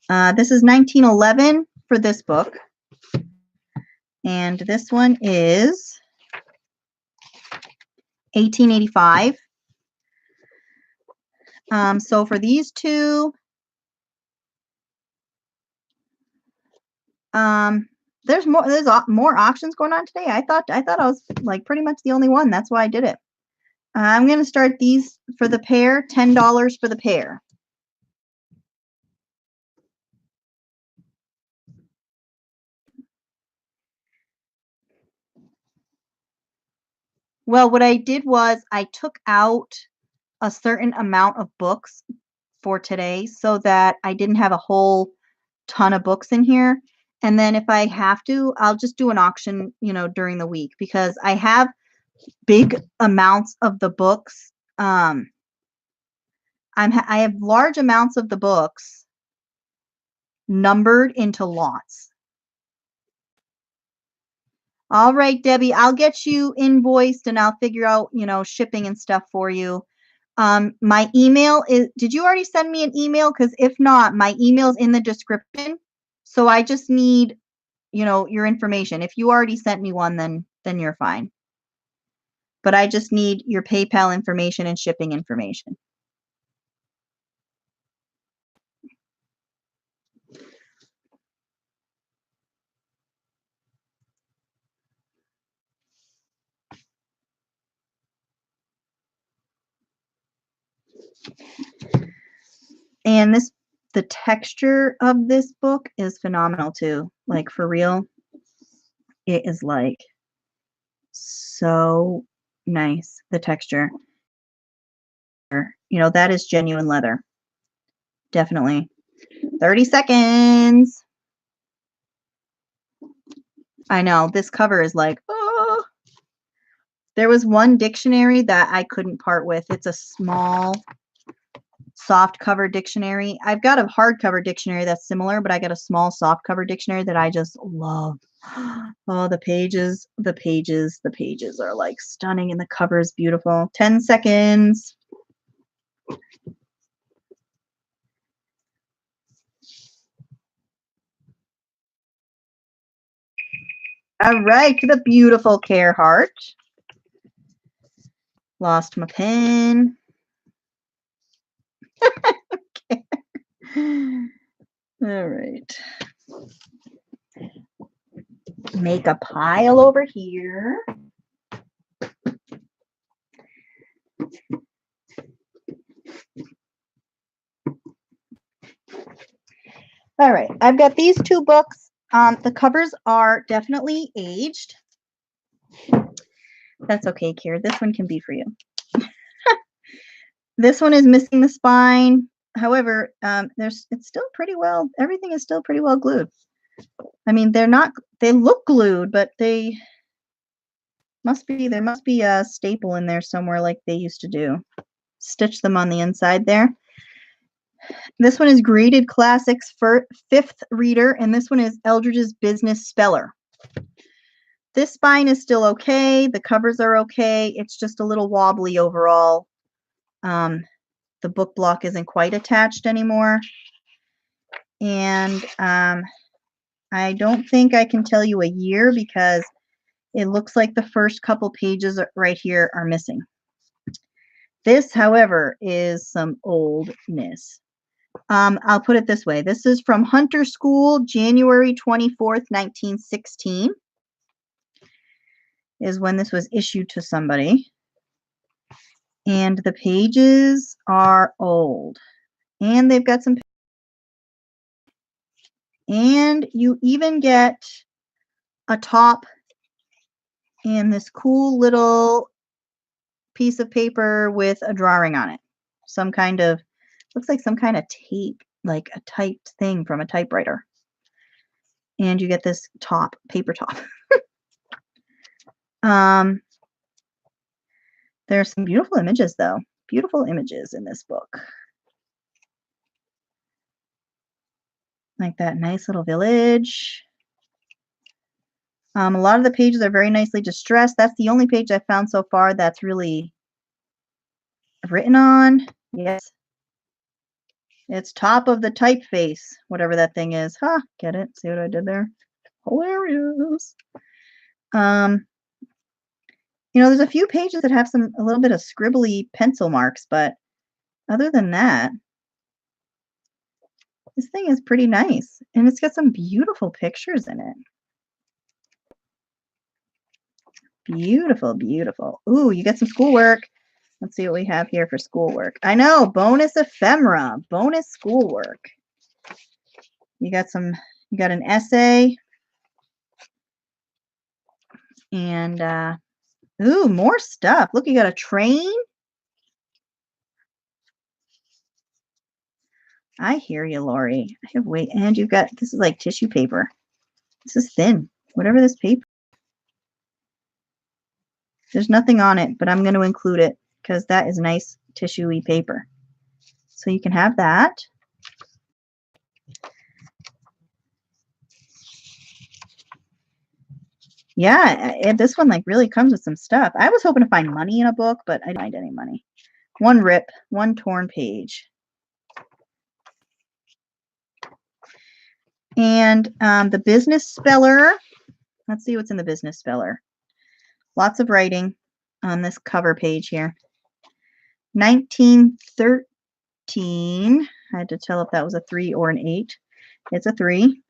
This is 1911 for this book. And this one is 1885. So for these two, there's more auctions going on today. I thought I was like pretty much the only one. That's why I did it. I'm going to start these for the pair, $10 for the pair. Well, what I did was I took out a certain amount of books for today so that I didn't have a whole ton of books in here. And then if I have to, I'll just do an auction, during the week because I have big amounts of the books. I have large amounts of the books numbered into lots. All right, Debbie, I'll get you invoiced and I'll figure out, shipping and stuff for you. My email is, did you already send me an email? Because if not, my email's in the description. So I just need, your information. If you already sent me one, then you're fine. But I just need your PayPal information and shipping information. And the texture of this book is phenomenal too. Like, for real. It is like so nice, the texture. That is genuine leather. Definitely. 30 seconds. I know, this cover is like, oh. There was one dictionary that I couldn't part with. It's a small, soft cover dictionary. I've got a hardcover dictionary that's similar, but I got a small soft cover dictionary that I just love. Oh, the pages are like stunning, and the cover is beautiful. 10 seconds. All right, the beautiful Care Heart. Lost my pen. Okay. All right. Make a pile over here. All right, I've got these two books. The covers are definitely aged. That's okay, Kier. This one can be for you. This one is missing the spine. However, it's still pretty well, everything is still pretty well glued. I mean, they look glued, but there must be a staple in there somewhere like they used to do. Stitch them on the inside there. This one is Graded Classics for 5th reader, and this one is Eldridge's Business Speller. This spine is still okay. The covers are okay. It's just a little wobbly overall. The book block isn't quite attached anymore. And I don't think I can tell you a year because it looks like the first couple pages right here are missing. This, however, is some oldness. I'll put it this way. This is from Hunter School, January 24th, 1916 is when this was issued to somebody. And the pages are old. And they've got some. And you even get a top and this cool little piece of paper with a drawing on it. Looks like some kind of tape, like a typed thing from a typewriter. And you get this top, paper top. There's some beautiful images, though. Beautiful images in this book. Like that nice little village. A lot of the pages are very nicely distressed. That's the only page I found so far that's really written on. Yes. It's top of the typeface, whatever that thing is. Huh, get it? See what I did there? Hilarious. There's a few pages that have a little bit of scribbly pencil marks, but other than that, this thing is pretty nice. And it's got some beautiful pictures in it. Beautiful, beautiful. Ooh, you get some schoolwork. Let's see what we have here for schoolwork. I know, bonus ephemera, bonus schoolwork. You got an essay. And, ooh, more stuff. Look, you got a train. I hear you, Lori. And you've got, this is like tissue paper. This is thin. Whatever this paper. There's nothing on it, but I'm going to include it because that is nice tissue-y paper. So you can have that. Yeah, this one like really comes with some stuff. I was hoping to find money in a book, but I didn't find any money. One rip, one torn page. And the business speller. Let's see what's in the business speller. Lots of writing on this cover page here. 1913. I had to tell if that was a 3 or an 8. It's a 3.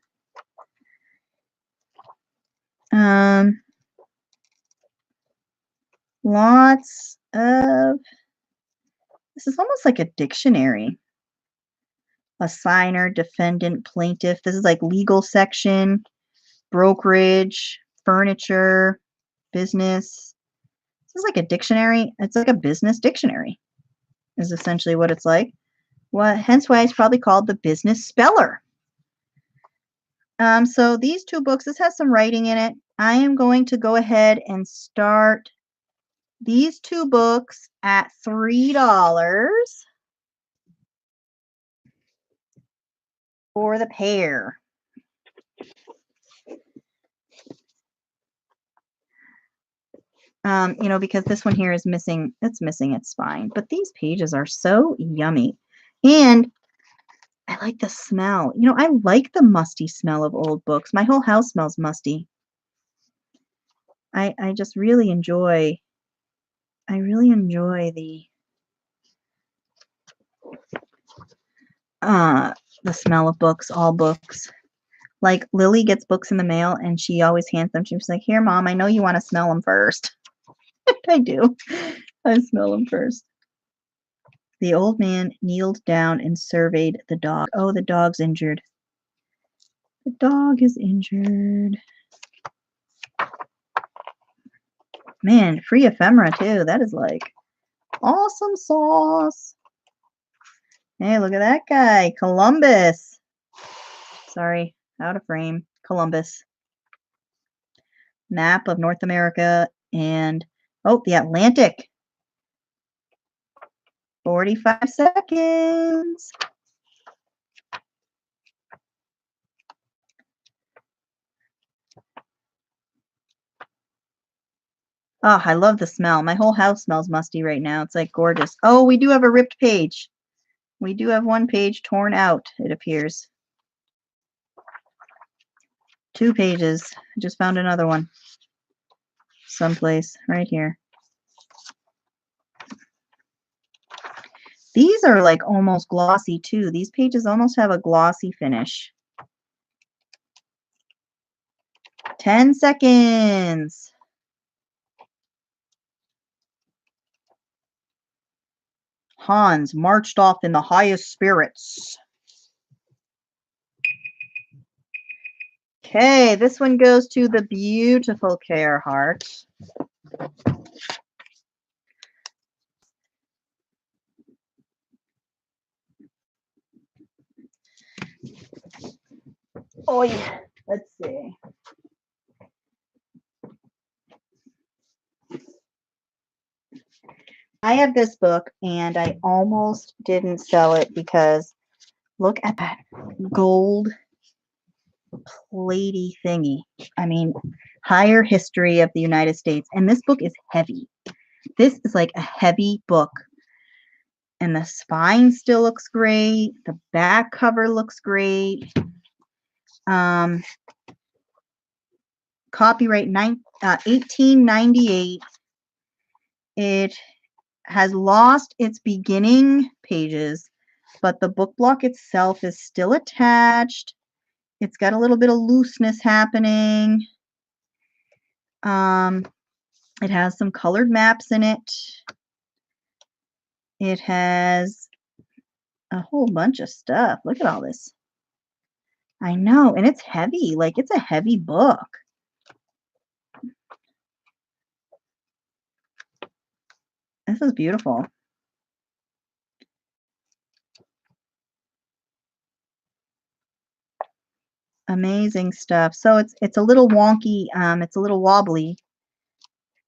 Lots of, this is almost like a dictionary. Assigner, defendant, plaintiff. This is like legal section, brokerage, furniture, business. This is like a dictionary. It's like a business dictionary is essentially what it's like. Hence why it's probably called the business speller. So these two books, this has some writing in it. I am going to go ahead and start these two books at $3 for the pair. Because this one here is missing, it's missing its spine. But these pages are so yummy. And I like the smell. I like the musty smell of old books. My whole house smells musty. I just really enjoy, the smell of books, all books. Like Lily gets books in the mail and she always hands them. She's like, "Here, Mom, I know you want to smell them first." I do. I smell them first. The old man kneeled down and surveyed the dog. Oh, the dog's injured. The dog is injured. Man, free ephemera too. That is like awesome sauce. Hey, look at that guy. Columbus. Sorry, out of frame. Columbus. Map of North America and, oh, the Atlantic. 45 seconds. Oh, I love the smell. My whole house smells musty right now. It's like gorgeous. Oh, we do have a ripped page. We do have one page torn out, it appears. 2 pages. I just found another one. Someplace right here. These are like almost glossy too. These pages almost have a glossy finish. 10 seconds. Hans marched off in the highest spirits. Okay, this one goes to the beautiful Carehart. Oh yeah, let's see. I have this book and I almost didn't sell it because look at that gold platey thingy. I mean, Higher History of the United States. And this book is heavy. This is like a heavy book. And the spine still looks great. The back cover looks great. Copyright 1898. It has lost its beginning pages, but the book block itself is still attached. It's got a little bit of looseness happening. It has some colored maps in it. It has a whole bunch of stuff. Look at all this. I know, and it's heavy. Like, it's a heavy book. This is beautiful. Amazing stuff. So it's a little wonky, it's a little wobbly,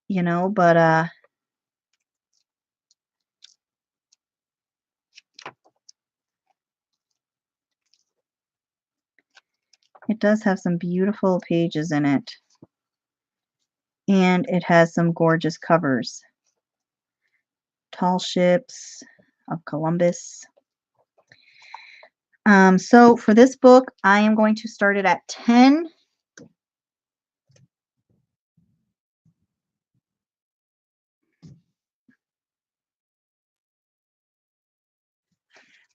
but it does have some beautiful pages in it. And it has some gorgeous covers. Tall Ships of Columbus. So for this book, I am going to start it at 10.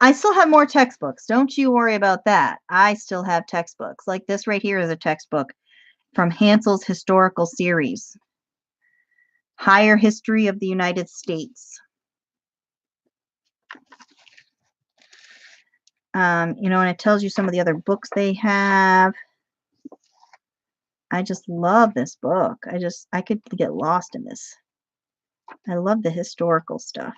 I still have more textbooks. Don't you worry about that. I still have textbooks. Like this right here is a textbook from Hansel's Historical Series. Higher History of the United States. And it tells you some of the other books they have. I just love this book. I could get lost in this. I love the historical stuff.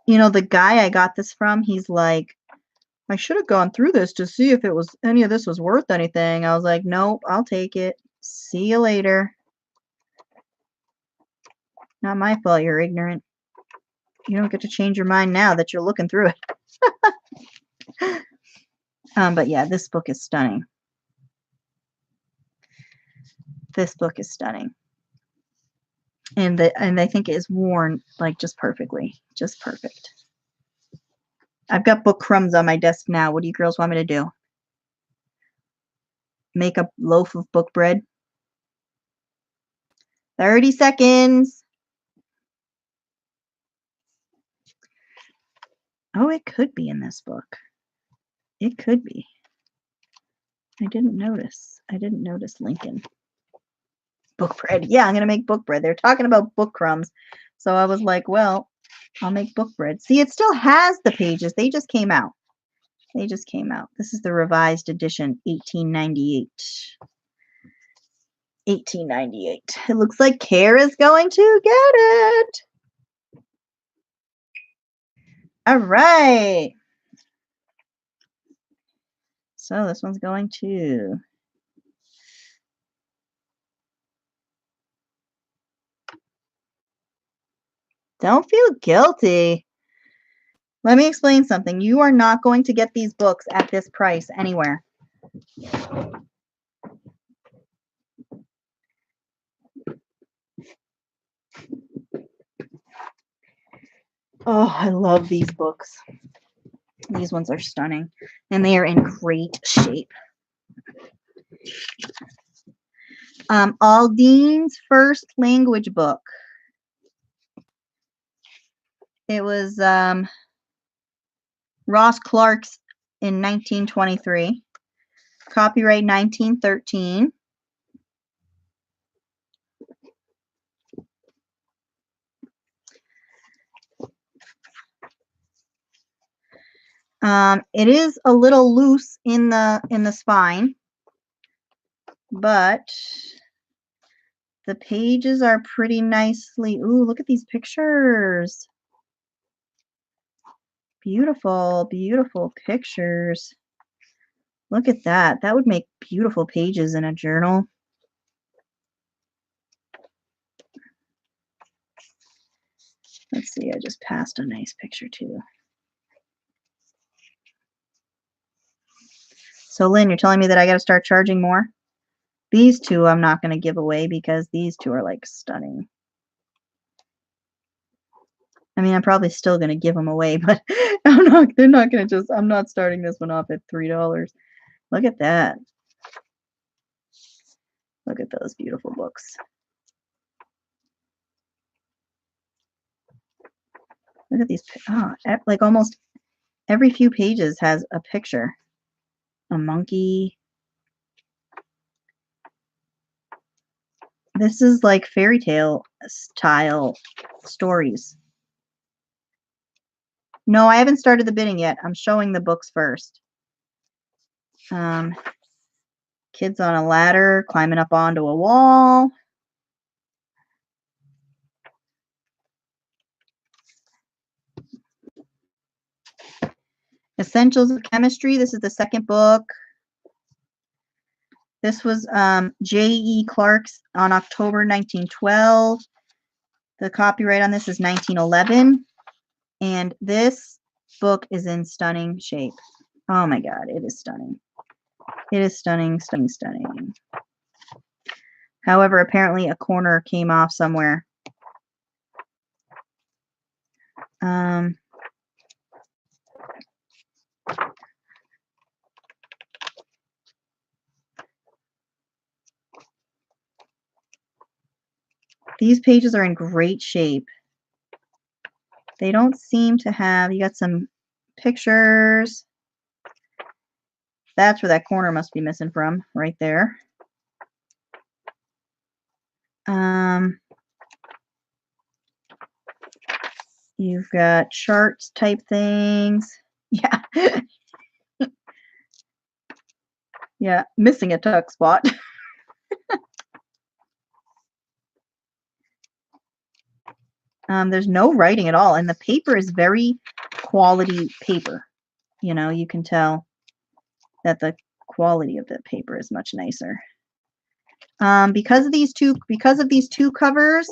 The guy I got this from, he's like, I should have gone through this to see if any of this was worth anything. I was like, nope, I'll take it. See you later. Not my fault you're ignorant. You don't get to change your mind now that you're looking through it. But yeah, this book is stunning. This book is stunning. And I think it is worn like just perfectly. Just perfect. I've got book crumbs on my desk now. What do you girls want me to do? Make a loaf of book bread? 30 seconds. Oh, it could be in this book. It could be. I didn't notice. Lincoln. Book bread. Yeah, I'm going to make book bread. They're talking about book crumbs. So I was like, well, I'll make book bread. See, it still has the pages. They just came out. This is the revised edition, 1898. 1898. It looks like Kara's going to get it. All right. So this one's going to... Don't feel guilty. Let me explain something. You are not going to get these books at this price anywhere. Oh, I love these books. These ones are stunning, and they are in great shape. Aldine's first language book. It was Ross Clark's in 1923. Copyright 1913. It is a little loose in the spine, but the pages are pretty nicely. Ooh, look at these pictures. Beautiful, beautiful pictures. Look at that. That would make beautiful pages in a journal. Let's see, I just passed a nice picture too. So Lynn, you're telling me that I got to start charging more? These two I'm not going to give away because these two are like stunning. I mean, I'm probably still going to give them away, but they're not going to just, I'm not starting this one off at $3. Look at that. Look at those beautiful books. Look at these. Oh, like almost every few pages has a picture. A monkey. This is like fairy tale style stories. No, I haven't started the bidding yet. I'm showing the books first. Kids on a ladder climbing up onto a wall. Essentials of Chemistry. This is the second book. This was J.E. Clark's on October 1912. The copyright on this is 1911. And this book is in stunning shape. Oh my God, it is stunning. It is stunning, stunning, stunning. However, apparently a corner came off somewhere. These pages are in great shape. They don't seem to have, you got some pictures. That's where that corner must be missing from, right there. You've got charts type things. Yeah. Yeah, missing a tuck spot. There's no writing at all, and the paper is very quality paper. You know, you can tell that the quality of the paper is much nicer. Because of these two covers,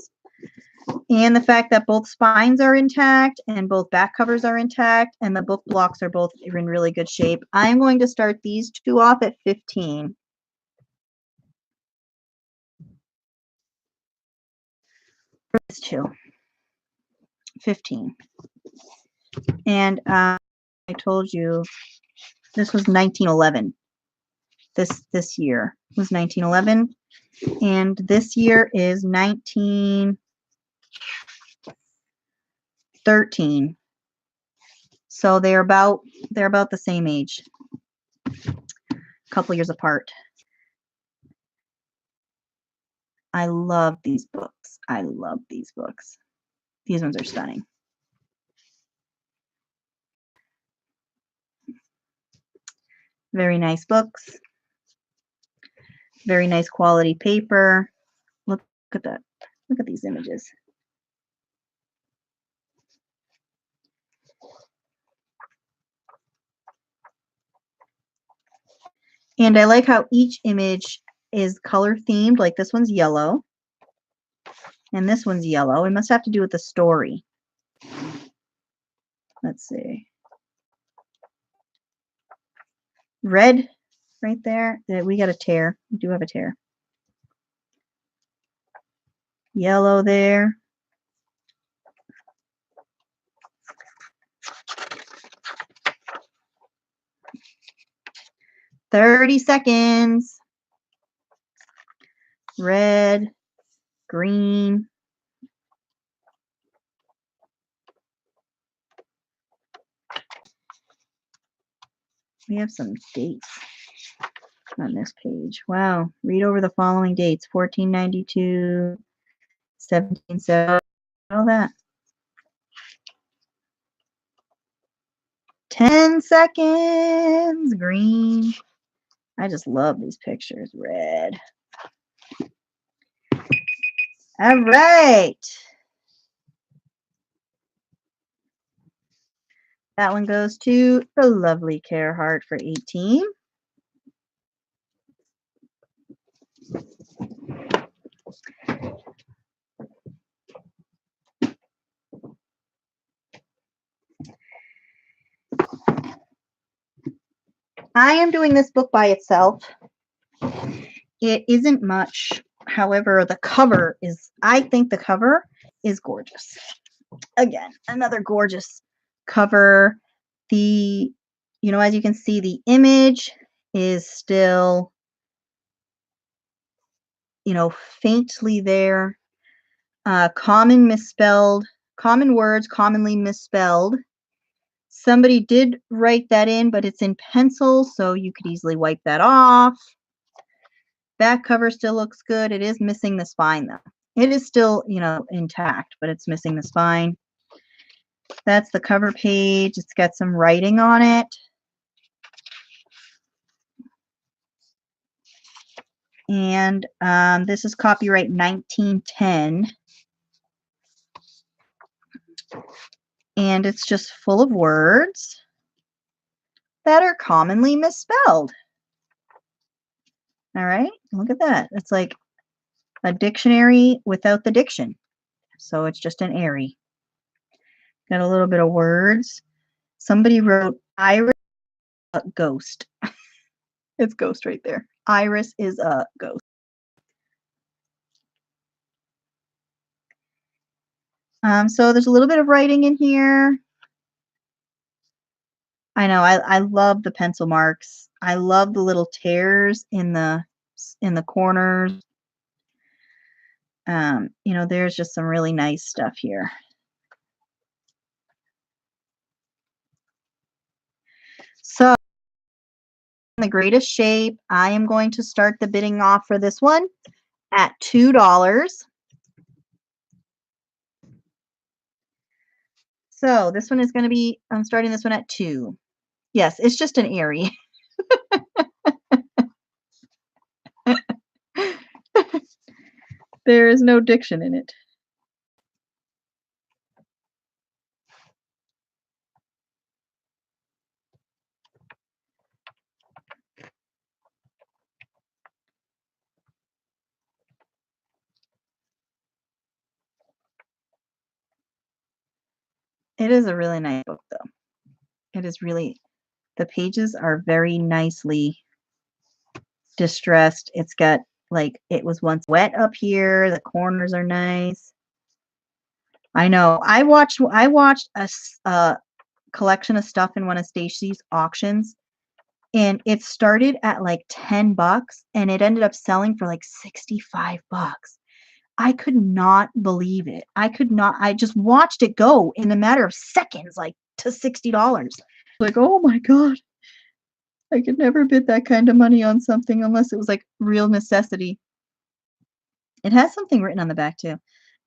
and the fact that both spines are intact and both back covers are intact, and the book blocks are both in really good shape, I'm going to start these two off at 15. These two. 15. And I told you this was 1911. This year was 1911, and this year is 1913. So they're about the same age, a couple years apart. I love these books. I love these books. These ones are stunning. Very nice books. Very nice quality paper. Look at that. Look at these images. And I like how each image is color themed. Like this one's yellow. And this one's yellow. It must have to do with the story. Let's see. Red right there. We got a tear. We do have a tear. Yellow there. "30 seconds. Red, green. We have some dates on this page. Wow. Read over the following dates. 1492, 1770, all that. 10 seconds. Green. I just love these pictures. Red. All right. That one goes to the lovely Carehart for 18. I am doing this book by itself. It isn't much. However, the cover is, I think the cover is gorgeous. Again, another gorgeous cover. The, as you can see, the image is still, faintly there. Common words, commonly misspelled. Somebody did write that in, but it's in pencil, so you could easily wipe that off. Back cover still looks good. It is missing the spine, though. It is still, intact, but it's missing the spine. That's the cover page. It's got some writing on it. And this is copyright 1910. And it's just full of words that are commonly misspelled. All right, look at that. It's like a dictionary without the diction. So it's just an airy. Got a little bit of words. Somebody wrote Iris ghost. It's ghost right there. Iris is a ghost. So there's a little bit of writing in here. I know, I love the pencil marks. I love the little tears in the corners. You know, there's just some really nice stuff here. So, in the greatest shape, I am going to start the bidding off for this one at $2. So this one is going to be, I'm starting this one at 2. Yes, it's just an Airy. There is no diction in it. It is a really nice book, though. It is really, the pages are very nicely distressed. It's got, like, it was once wet up here. The corners are nice. I know. I watched a collection of stuff in one of Stacy's auctions, and it started at like $10 and it ended up selling for like $65. I could not believe it. I just watched it go in a matter of seconds, like to $60. Like, oh my God. I could never bid that kind of money on something unless it was like real necessity. It has something written on the back too.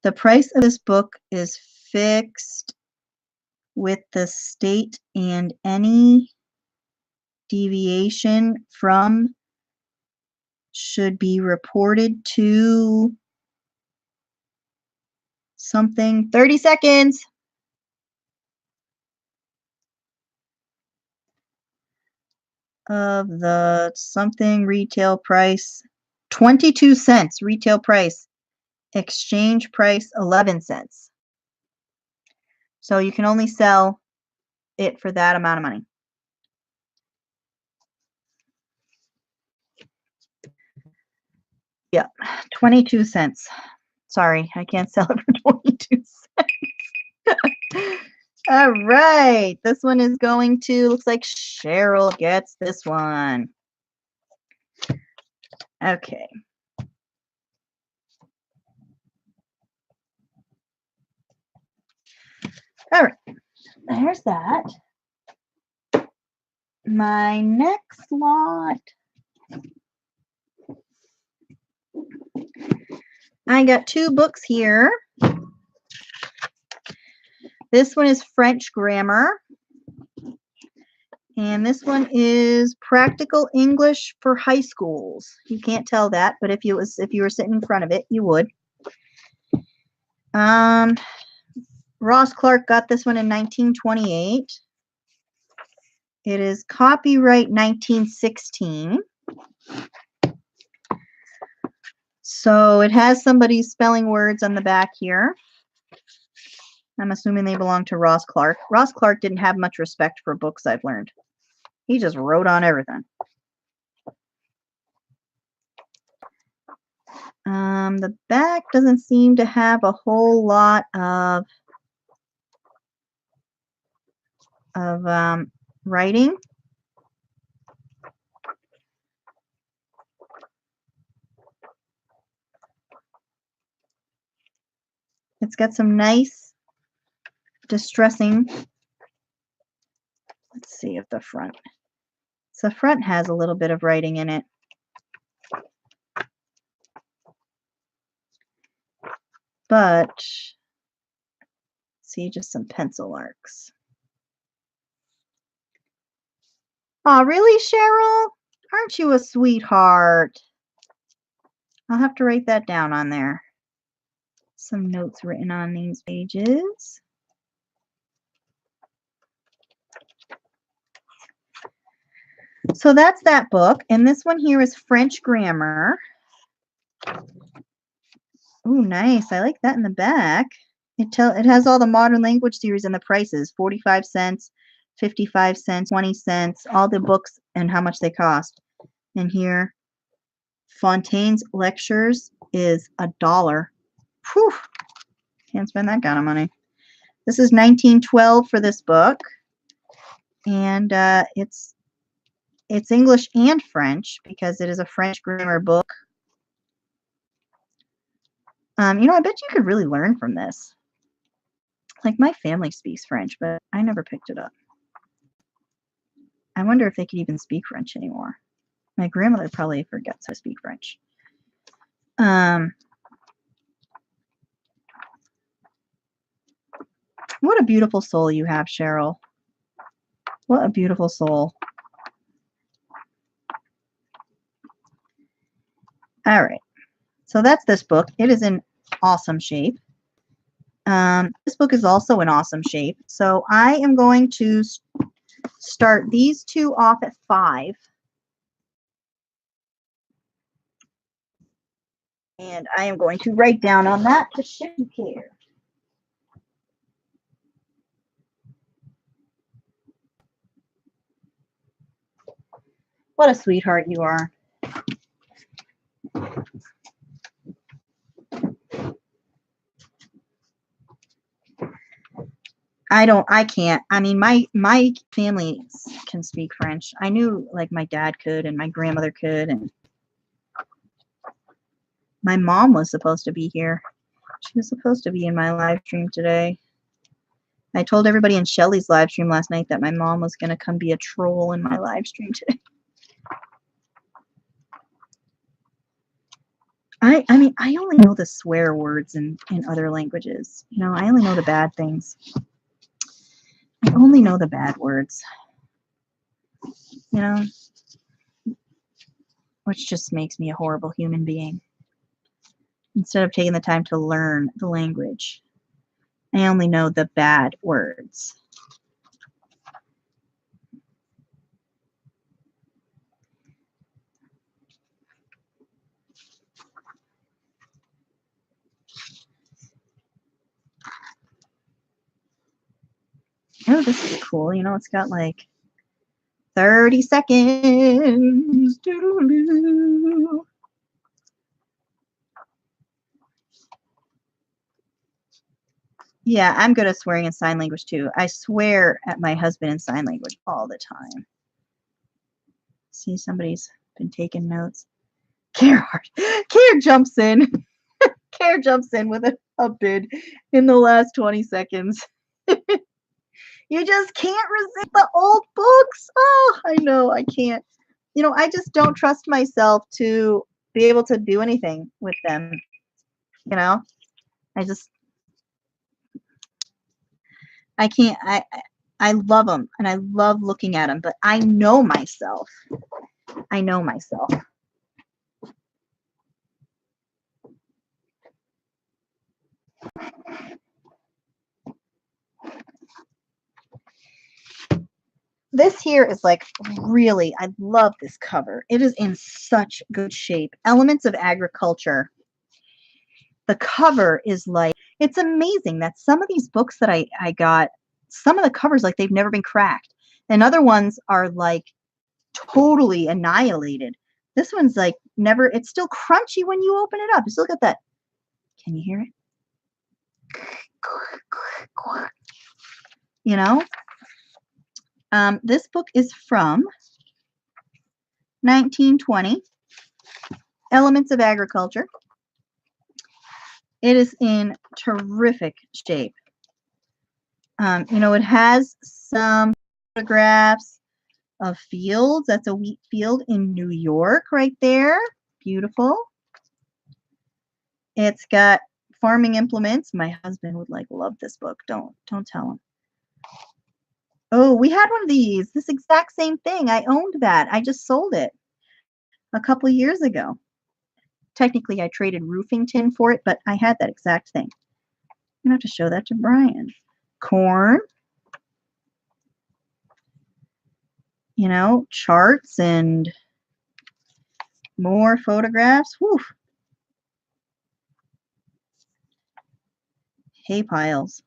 The price of this book is fixed with the state, and any deviation from should be reported to something. 30 seconds. Of the something retail price, 22 cents retail price, exchange price 11 cents. So you can only sell it for that amount of money. Yeah, 22 cents. Sorry, I can't sell it for 22 cents. All right, this one is going to, looks like Cheryl gets this one. Okay. All right, there's that. My next lot, I got 2 books here. This one is French grammar, and this one is practical English for high schools. You can't tell that, but if you were sitting in front of it, you would. Ross Clark got this one in 1928. It is copyright 1916. So it has somebody's spelling words on the back here. I'm assuming they belong to Ross Clark. Ross Clark didn't have much respect for books, I've learned. He just wrote on everything. The back doesn't seem to have a whole lot of writing. It's got some nice distressing. Let's see if the front. So the front has a little bit of writing in it. But see, just some pencil marks. Oh, really, Cheryl? Aren't you a sweetheart? I'll have to write that down on there. Some notes written on these pages. So that's that book. And this one here is French grammar. Oh, nice. I like that in the back. It has all the modern language series and the prices, 45 cents, 55 cents, 20 cents, all the books and how much they cost. And here, Fontaine's Lectures is $1. Whew, can't spend that kind of money. This is 1912 for this book, and it's English and French because it is a French grammar book. I bet you could really learn from this. Like, my family speaks French, but I never picked it up. I wonder if they could even speak French anymore. My grandmother probably forgets how to speak French. What a beautiful soul you have, Cheryl. What a beautiful soul. All right. So that's this book. It is in awesome shape. This book is also in awesome shape. So I am going to start these two off at 5. And I am going to write down on that to show you care. What a sweetheart you are. I can't. I mean, my family can speak French. I knew like my dad could and my grandmother could, and my mom was supposed to be here. She was supposed to be in my live stream today. I told everybody in Shelly's live stream last night that my mom was going to come be a troll in my live stream today. I mean, I only know the swear words in other languages. You know, I only know the bad things. I only know the bad words. You know, which just makes me a horrible human being. Instead of taking the time to learn the language, I only know the bad words. Oh, this is cool. You know, it's got like 30 seconds. Doo-doo-doo. Yeah, I'm good at swearing in sign language too. I swear at my husband in sign language all the time. See, somebody's been taking notes. Care jumps in. Care jumps in with a bid in the last 20 seconds. You just can't resist the old books. Oh, I know, I can't. You know, I just don't trust myself to be able to do anything with them. You know, I can't. I love them and I love looking at them, but I know myself. I know myself. This here is like really, I love this cover. It is in such good shape. Elements of Agriculture. The cover is like, it's amazing that some of these books that I got, some of the covers, like they've never been cracked. And other ones are like totally annihilated. This one's like never, it's still crunchy when you open it up. Just look at that. Can you hear it? You know? This book is from 1920, Elements of Agriculture. It is in terrific shape. You know, it has some photographs of fields. That's a wheat field in New York right there. Beautiful. It's got farming implements. My husband would like love this book. Don't tell him. Oh, we had one of these. This exact same thing. I owned that. I just sold it a couple of years ago. Technically, I traded roofing tin for it, but I had that exact thing. I'm going to have to show that to Brian. Corn. You know, charts and more photographs. Whew. Hay piles.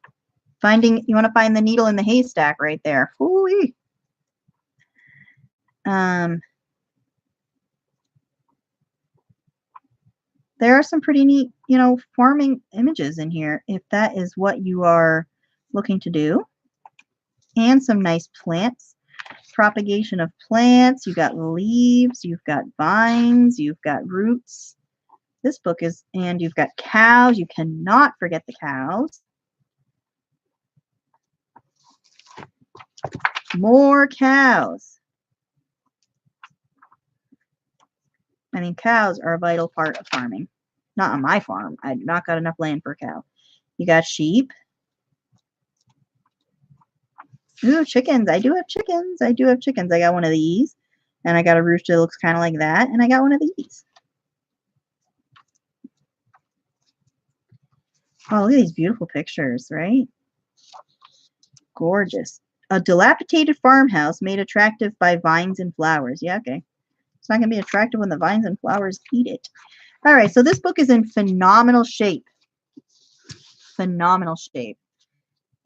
You want to find the needle in the haystack right there. Ooh-wee. There are some pretty neat, farming images in here if that is what you are looking to do. And some nice plants. Propagation of plants. You've got leaves. You've got vines. You've got roots. This book is, and you've got cows. You cannot forget the cows. More cows. I mean, cows are a vital part of farming. Not on my farm. I've not got enough land for a cow. You got sheep. Ooh, chickens. I do have chickens. I got one of these. And I got a rooster that looks kind of like that. And I got one of these. Oh, look at these beautiful pictures, right? Gorgeous. A dilapidated farmhouse made attractive by vines and flowers. Yeah, okay. It's not going to be attractive when the vines and flowers eat it. All right, so this book is in phenomenal shape. Phenomenal shape.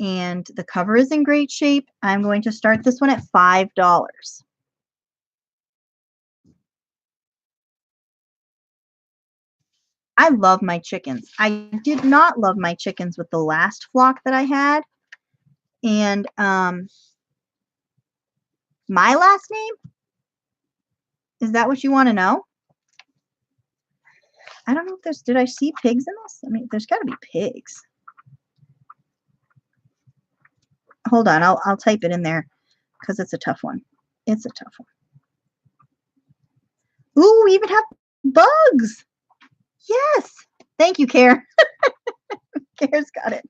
And the cover is in great shape. I'm going to start this one at $5. I love my chickens. I did not love my chickens with the last flock that I had. And my last name? Is that what you want to know? I don't know if did I see pigs in this? I mean, there's got to be pigs. Hold on, I'll type it in there because it's a tough one. It's a tough one. Ooh, we even have bugs. Yes. Thank you, Care. Care's got it.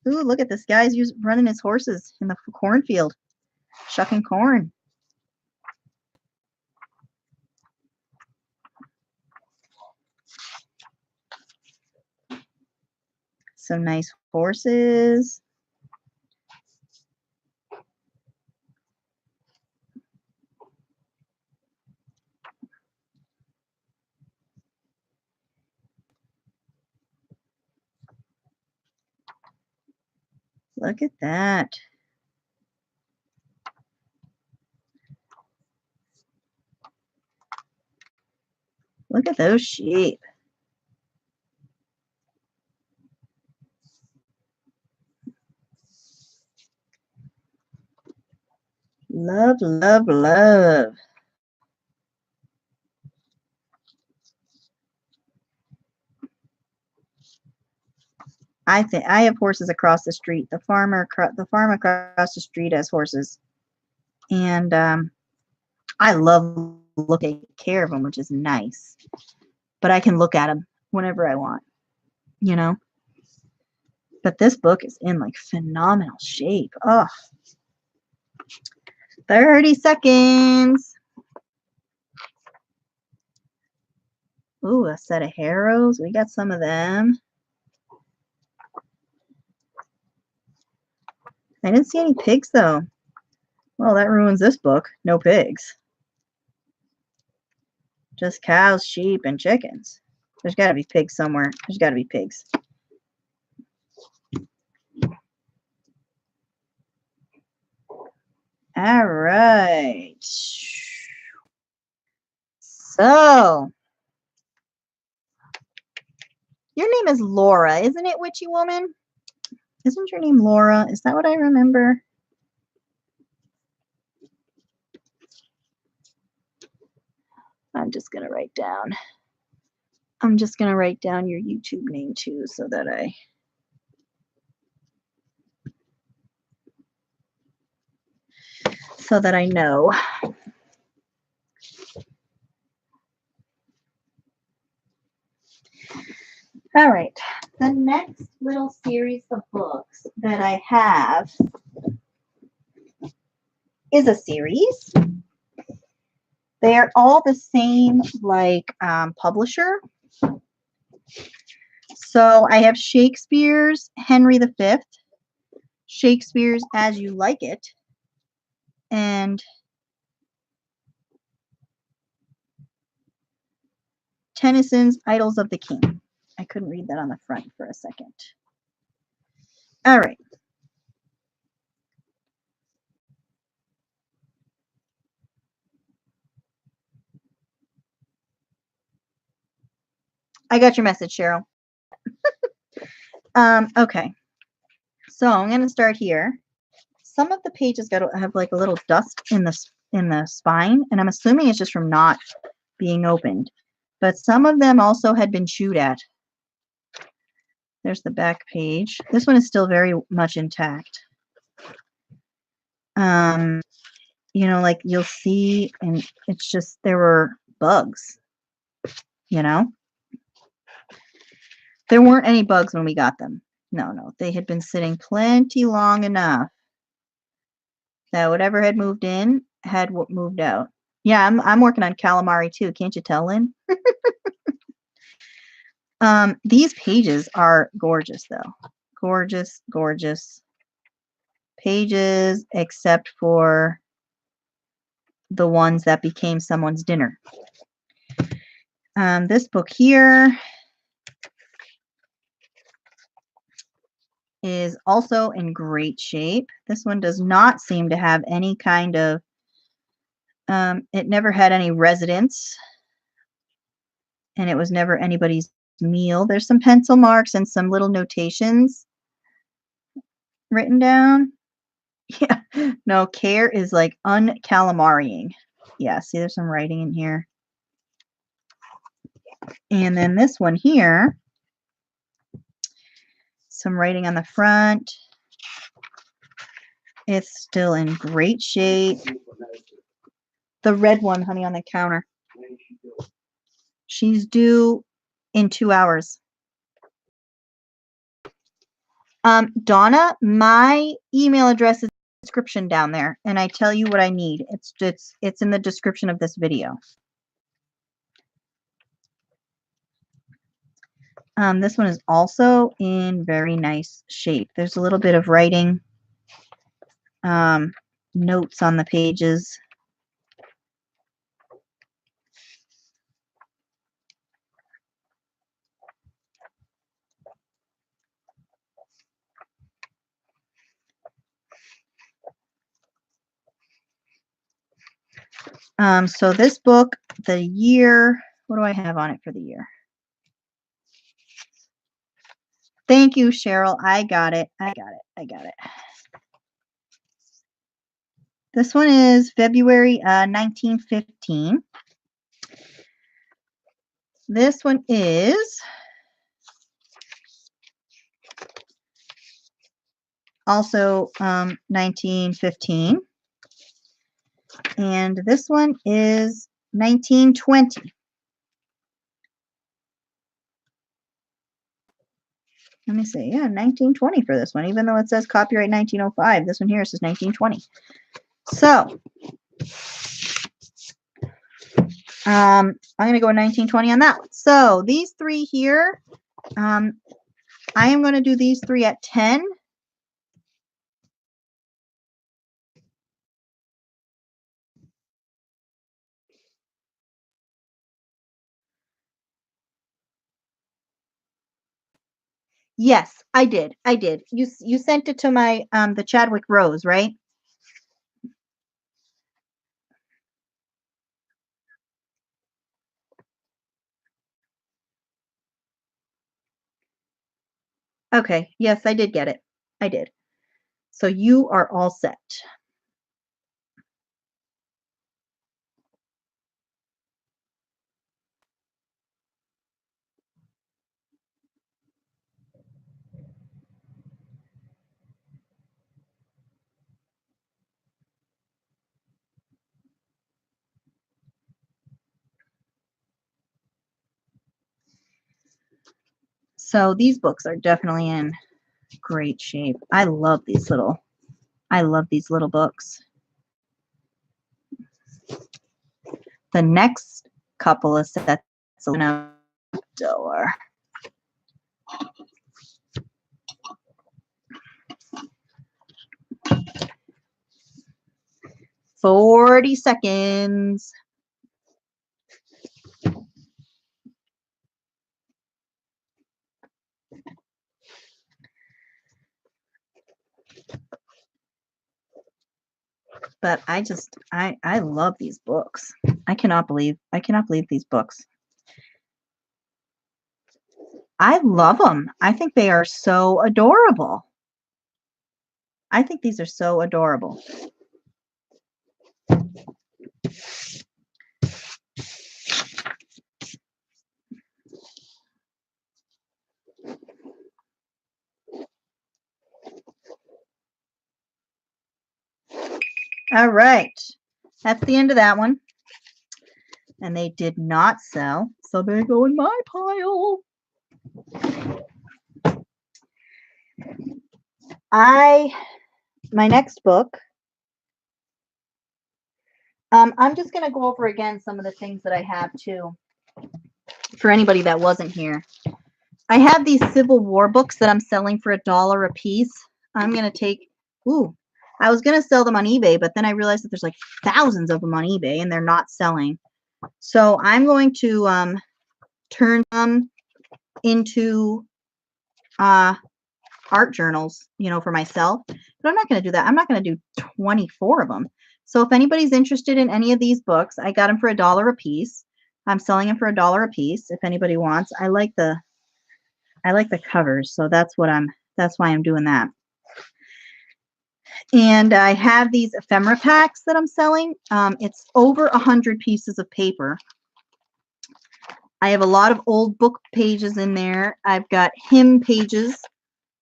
Ooh, look at this guy's running his horses in the cornfield, shucking corn. Some nice horses. Look at that. Look at those sheep. Love, love, love. I have horses across the street. The farm across the street has horses, and I love taking care of them, which is nice. But I can look at them whenever I want, you know. But this book is in like phenomenal shape. Oh, 30 seconds. Ooh, a set of harrows. We got some of them. I didn't see any pigs, though. Well, that ruins this book. No pigs. Just cows, sheep, and chickens. There's got to be pigs somewhere. There's got to be pigs. All right. So, your name is Laura, isn't it, Witchy Woman? Isn't your name Laura? Is that what I remember? I'm just going to write down your YouTube name too so that I know. All right. The next little series of books that I have is a series. They are all the same, like publisher. So I have Shakespeare's Henry V, Shakespeare's As You Like It, and Tennyson's Idylls of the King. I couldn't read that on the front for a second. All right. I got your message, Cheryl. Okay. So I'm going to start here. Some of the pages got to have like a little dust in the spine, and I'm assuming it's just from not being opened. But some of them also had been chewed at. There's the back page. This one is still very much intact. You know, like you'll see, and it's just there were bugs, you know? There weren't any bugs when we got them. No, they had been sitting plenty long enough that whatever had moved in had moved out. Yeah, I'm working on calamari too. Can't you tell, Lynn? These pages are gorgeous though. Gorgeous, gorgeous pages, except for the ones that became someone's dinner. This book here is also in great shape. This one does not seem to have any kind of, it never had any residence, and it was never anybody's meal. There's some pencil marks and some little notations written down. Yeah, no, care is like uncalamarying. Yeah, see there's some writing in here. And then this one here, some writing on the front. It's still in great shape. The red one, honey, on the counter. She's due in 2 hours. Donna, my email address is in the description down there, and I tell you what I need. It's in the description of this video. This one is also in very nice shape. There's a little bit of writing, notes on the pages. So this book, the year, what do I have on it for the year? Thank you, Cheryl. I got it. This one is February 1915. This one is also 1915. And this one is 1920. Let me see. Yeah, 1920 for this one, even though it says copyright 1905. This one here says 1920. So I'm going to go 1920 on that one. So these three here, I am going to do these three at 10. Yes, I did. You sent it to my the Chadwick Rose, right? Okay. Yes, I did get it. I did. So you are all set. So these books are definitely in great shape. I love these little books. The next couple of sets out the door. 40 seconds. But I love these books. I cannot believe these books. I love them. I think they are so adorable. I think these are so adorable. All right. That's the end of that one. And they did not sell, so they go in my pile. My next book, I'm just going to go over again some of the things that I have too, for anybody that wasn't here. I have these Civil War books that I'm selling for $1 a piece. I'm going to take, I was going to sell them on eBay, but then I realized that there's like thousands of them on eBay and they're not selling. So I'm going to turn them into art journals, for myself. But I'm not going to do that. I'm not going to do 24 of them. So if anybody's interested in any of these books, I got them for $1 a piece. I'm selling them for $1 a piece. If anybody wants, I like the covers, so that's why I'm doing that. And I have these ephemera packs that I'm selling. It's over 100 pieces of paper. I have a lot of old book pages in there. I've got hymn pages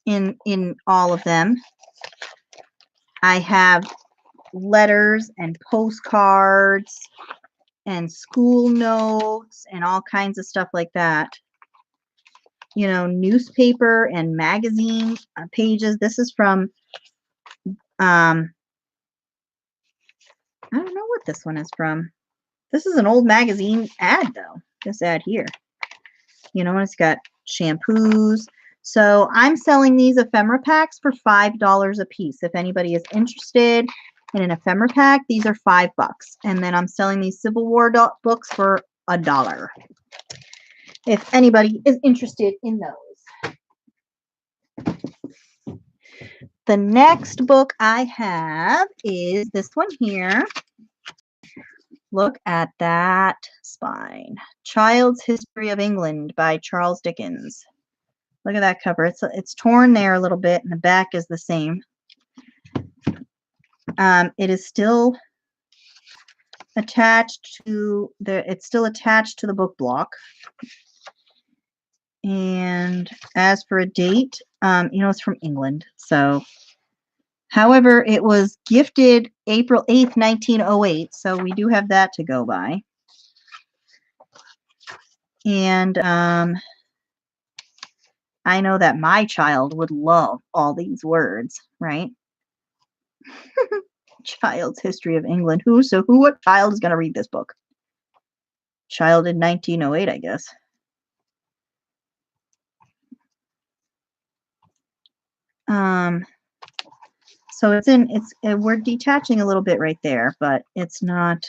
in all of them. I have letters and postcards and school notes and all kinds of stuff like that. Newspaper and magazine pages. This is from I don't know what this one is from. This is an old magazine ad, though. This ad here. It's got shampoos. So I'm selling these ephemera packs for $5 a piece. If anybody is interested in an ephemera pack, these are $5. And then I'm selling these Civil War books for $1. If anybody is interested in those. The next book I have is this one here. Look at that spine. Child's History of England by Charles Dickens. Look at that cover. It's torn there a little bit, and the back is the same. It is still attached to the book block. And as for a date, it's from England. So, however, it was gifted April 8th, 1908. So we do have that to go by. And I know that my child would love all these words, right? Child's History of England. What child is going to read this book? Child in 1908, I guess. So we're detaching a little bit right there, but it's not,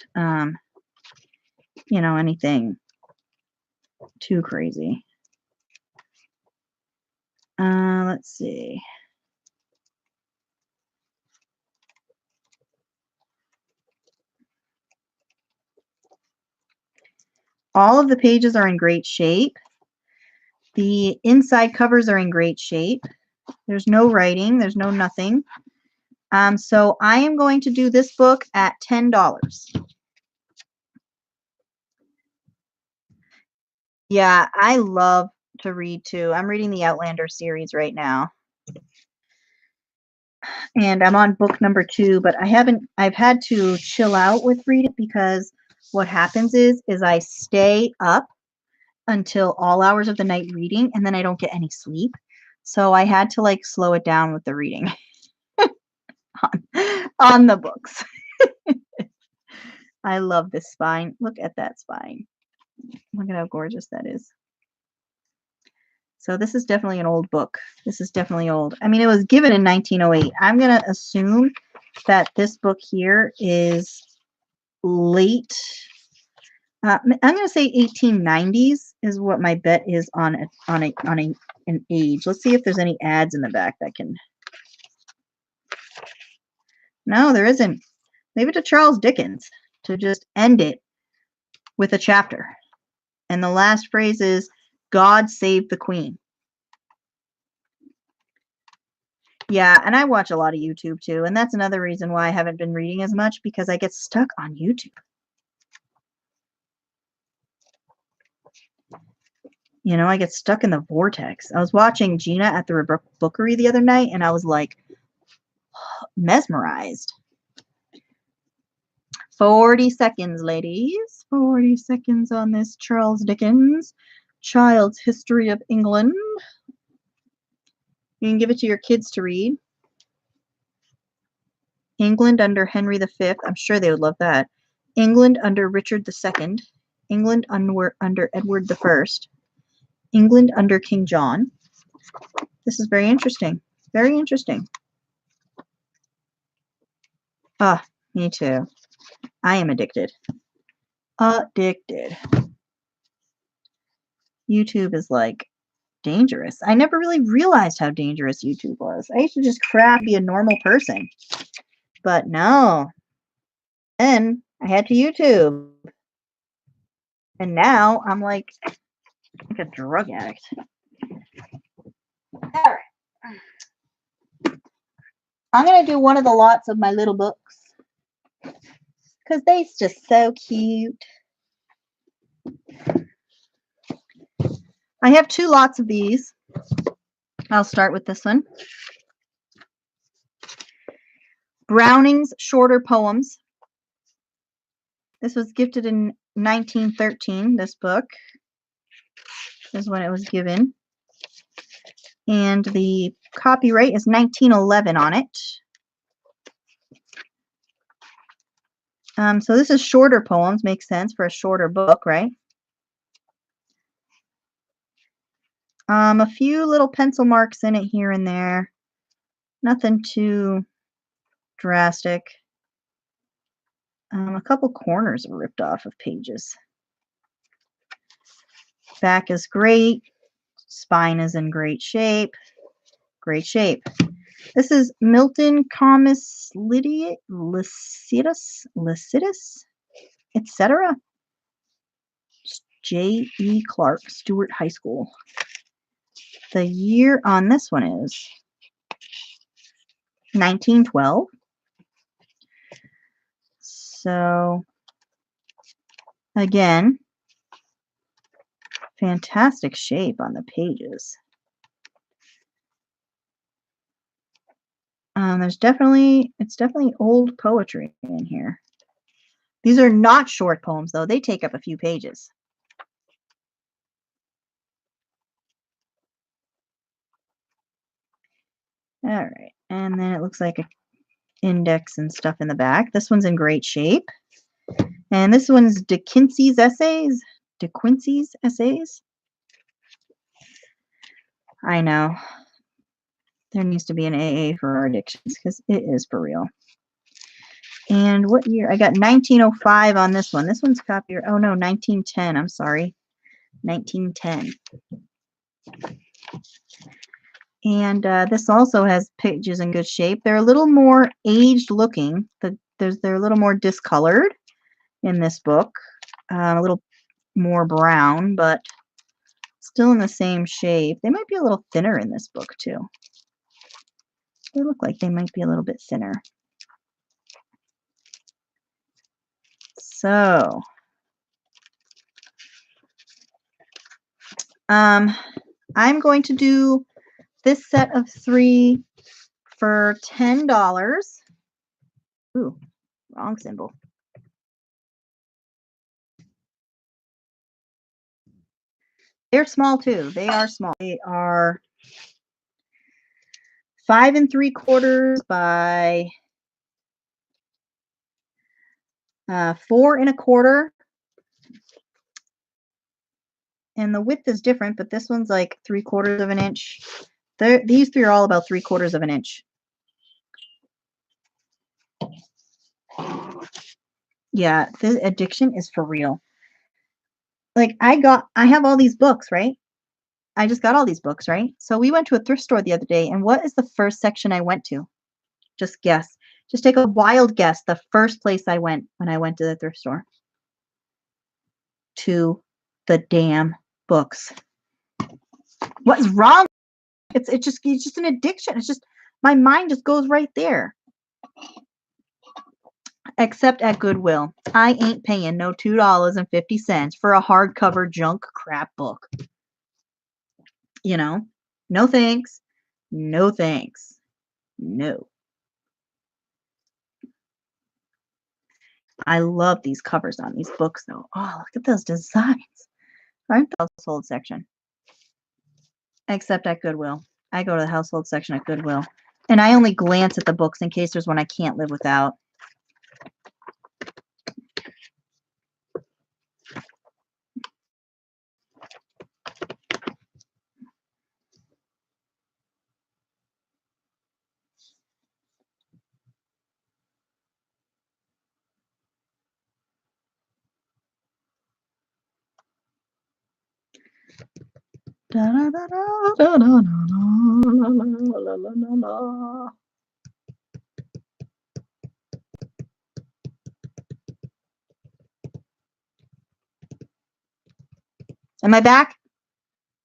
anything too crazy. Let's see. All of the pages are in great shape. The inside covers are in great shape. There's no writing. There's no nothing. So I am going to do this book at $10. Yeah, I love to read too. I'm reading the Outlander series right now. And I'm on book number 2, but I've had to chill out with reading because what happens is I stay up until all hours of the night reading, and then I don't get any sleep. So I had to slow it down with the reading on the books. I love this spine. Look at that spine. Look at how gorgeous that is. So this is definitely an old book. This is definitely old. I mean, it was given in 1908. I'm going to assume that this book here is late. I'm going to say 1890s is what my bet is on an age. Let's see if there's any ads in the back that can. No, there isn't. Leave it to Charles Dickens to just end it with a chapter. And the last phrase is, God save the Queen. Yeah, and I watch a lot of YouTube too, and that's another reason why I haven't been reading as much, because I get stuck on YouTube. You know, I get stuck in the vortex. I was watching Gina at the Bookery the other night, and I was like mesmerized. 40 seconds, ladies. 40 seconds on this Charles Dickens, Child's History of England. You can give it to your kids to read. England under Henry V. I'm sure they would love that. England under Richard II. England under Edward I. England under King John. This is very interesting. Very interesting. Ah, me too. I am addicted. Addicted. YouTube is like dangerous. I never really realized how dangerous YouTube was. I used to just be a normal person. But no. Then I had to YouTube. And now I'm like a drug addict. All right. I'm going to do one of the lots of my little books, because they're just so cute. I have 2 lots of these. I'll start with this one. Browning's Shorter Poems. This was gifted in 1913, this book. This is when it was given. And the copyright is 1911 on it. So this is shorter poems. Makes sense for a shorter book, right? A few little pencil marks in it here and there. Nothing too drastic. A couple corners are ripped off of pages. Back is great. Spine is in great shape. Great shape. This is Milton Comus Lycidas, etc. J.E. Clark, Stewart High School. The year on this one is 1912. So, again, fantastic shape on the pages. It's definitely old poetry in here. These are not short poems, though. They take up a few pages. All right, and then it looks like an index and stuff in the back. This one's in great shape. And this one's De Quincey's Essays. De Quincey's Essays. I know. There needs to be an AA for our addictions, because it is for real. And what year? I got 1905 on this one. This one's copyright. Oh, no, 1910. I'm sorry. 1910. And this also has pages in good shape. They're a little more aged looking. They're a little more discolored in this book. A little more brown, but still in the same shape. They might be a little thinner in this book, too. They look like they might be a little bit thinner. So, I'm going to do this set of 3 for $10. Ooh, wrong symbol. They're small too. They are small. They are 5 3/4 by 4 1/4. And the width is different, but this one's like 3/4 of an inch. These 3 are all about 3/4 of an inch. Yeah, this addiction is for real. Like I have all these books, right? I just got all these books, right? So we went to a thrift store the other day, and what is the first section I went to? Just guess. Just take a wild guess. The first place I went when I went to the thrift store. To the damn books. What is wrong? It's just an addiction. It's just my mind just goes right there. Except at Goodwill. I ain't paying no $2.50 for a hardcover junk crap book. You know? No thanks. No thanks. No. I love these covers on these books though. Oh, look at those designs. Aren't the household section? Except at Goodwill. I go to the household section at Goodwill. And I only glance at the books in case there's one I can't live without. Da, da, da, da, da, da, la, la, la, la, la. Am I back?